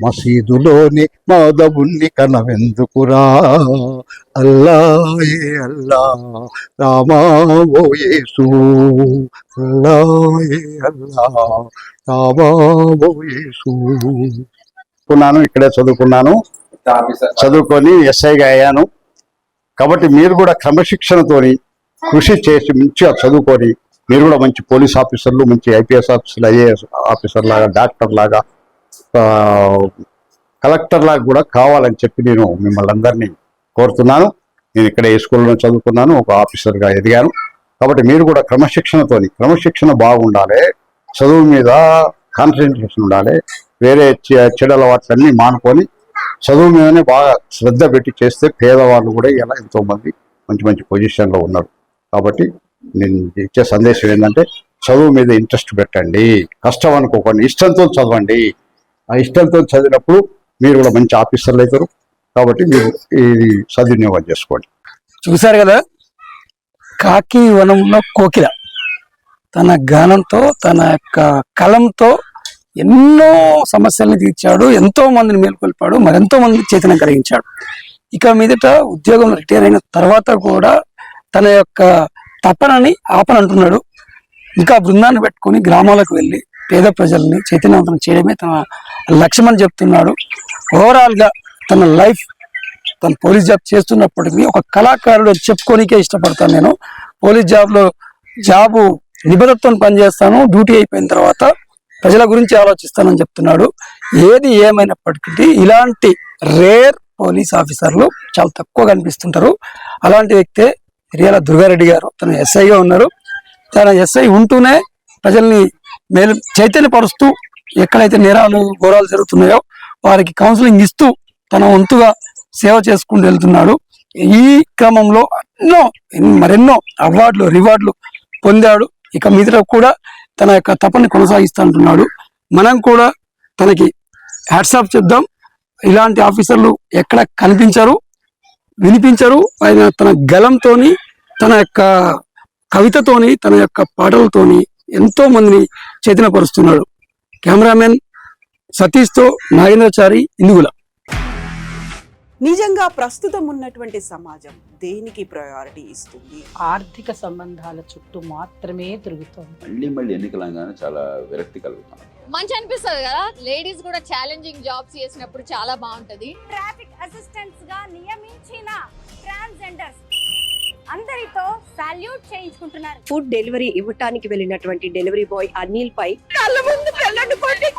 మసీదులోని మాధవుణ్ణి కనవెందుకురా, అల్లాయే అల్లా రామా ఓ యేసు, అల్లాయే అల్లా రామా ఓ యేసు. ఇక్కడే చదువుకున్నాను, చదువుకొని ఎస్ఐగా అయ్యాను. కాబట్టి మీరు కూడా క్రమశిక్షణతోని కృషి చేసి మంచిగా చదువుకొని మీరు కూడా మంచి పోలీస్ ఆఫీసర్లు, మంచి ఐపీఎస్ ఆఫీసర్లు, ఐఏఎస్ ఆఫీసర్ లాగా, డాక్టర్ లాగా, కలెక్టర్ లాగా కూడా కావాలని చెప్పి నేను మిమ్మల్ని అందరినీ కోరుతున్నాను. నేను ఇక్కడ ఏ స్కూల్లో చదువుకున్నాను, ఒక ఆఫీసర్గా ఎదిగాను. కాబట్టి మీరు కూడా క్రమశిక్షణ బాగుండాలి, చదువు మీద కాన్సన్ట్రేషన్ ఉండాలి, వేరే చెడు అలవాట్లన్నీ మానుకొని చదువు మీదనే బాగా శ్రద్ధ పెట్టి చేస్తే పేదవాళ్ళు కూడా ఇలా ఎంతో మంది మంచి మంచి పొజిషన్లో ఉన్నారు. కాబట్టి నేను ఇచ్చే సందేశం ఏంటంటే చదువు మీద ఇంట్రెస్ట్ పెట్టండి, కష్టం అనుకోకండి, ఇష్టంతో చదవండి. ఆ ఇష్టంతో చదివినప్పుడు మీరు కూడా మంచి ఆఫీసర్లు అవుతారు. కాబట్టి మీరు ఇది సద్వినియోగం చేసుకోండి. చూశారు కదా, కాకి వనంలో కోకిల తన గానంతో తన యొక్క కలంతో ఎన్నో సమస్యల్ని తీర్చాడు, ఎంతో మందిని మేల్కొల్పాడు, మరెంతో మందిని చైతన్యం కలిగించాడు. ఇక మీదట ఉద్యోగం రిటైర్ అయిన తర్వాత కూడా తన యొక్క తపనని ఆపనంటున్నాడు. ఇంకా బృందాన్ని పెట్టుకొని గ్రామాలకు వెళ్ళి పేద ప్రజల్ని చైతన్యవంతం చేయడమే తన లక్ష్యం అని చెప్తున్నాడు. ఓవరాల్ గా తన లైఫ్, తన పోలీస్ జాబ్ చేస్తున్నప్పటికీ ఒక కళాకారుడు చెప్పుకోనికే ఇష్టపడతాను. నేను పోలీస్ జాబు నిబద్ధతతో పనిచేస్తాను, డ్యూటీ అయిపోయిన తర్వాత ప్రజల గురించి ఆలోచిస్తానని చెప్తున్నాడు. ఏది ఏమైనప్పటికీ ఇలాంటి రేర్ పోలీస్ ఆఫీసర్లు చాలా తక్కువ కనిపిస్తుంటారు. అలాంటి వ్యక్తే రియల దుర్గారెడ్డి గారు. తన ఎస్ఐగా ఉన్నారు. తన ఎస్ఐ ఉంటూనే ప్రజల్ని చైతన్యపరుస్తూ ఎక్కడైతే నేరాలు ఘోరాలు జరుగుతున్నాయో వారికి కౌన్సిలింగ్ ఇస్తూ తన వంతుగా సేవ చేసుకుంటూ వెళ్తున్నాడు. ఈ క్రమంలో మరెన్నో అవార్డులు రివార్డులు పొందాడు. ఇక మీదట కూడా తన యొక్క తపని కొనసాగిస్తుంటున్నాడు. మనం కూడా తనకి హ్యాట్స్ ఆఫ్ చెప్దాం. ఇలాంటి ఆఫీసర్లు ఎక్కడ కనిపించరు, వినిపించరు. ఆయన తన గలంతోని, తన యొక్క కవితతోని, తన యొక్క పాటలతోని ఎంతో మందిని చైతన్యపరుస్తున్నాడు. కెమెరామెన్ సతీష్తో నాగేంద్రచారి, ఇందుగుల. నిజంగా ప్రస్తుతం ఉన్నటువంటి సమాజం దేనికి ప్రయారిటీ ఇస్తుంది? ఆర్థిక సంబంధాల చుట్టూ మాత్రమే తిరుగుతుంది. మళ్ళీ ఎన్నికలంగానే చాలా విరక్తి కలుగుతాం. మంచి అనిపిస్తుంది కదా, లేడీస్ కూడా ఛాలెంజింగ్ జాబ్స్ చేసినప్పుడు చాలా బాగుంటది. ట్రాఫిక్ అసిస్టెంట్స్ గా నియమించిన ట్రాన్స్జెండర్స్ అందరితో సాల్యూట్ చేయించుకుంటున్నారు. ఫుడ్ డెలివరీ ఇవ్వటానికి వెళ్ళినటువంటి డెలివరీ బాయ్ అనిల్ పై కళ్ళ ముందు పిల్లల్ని కొట్టి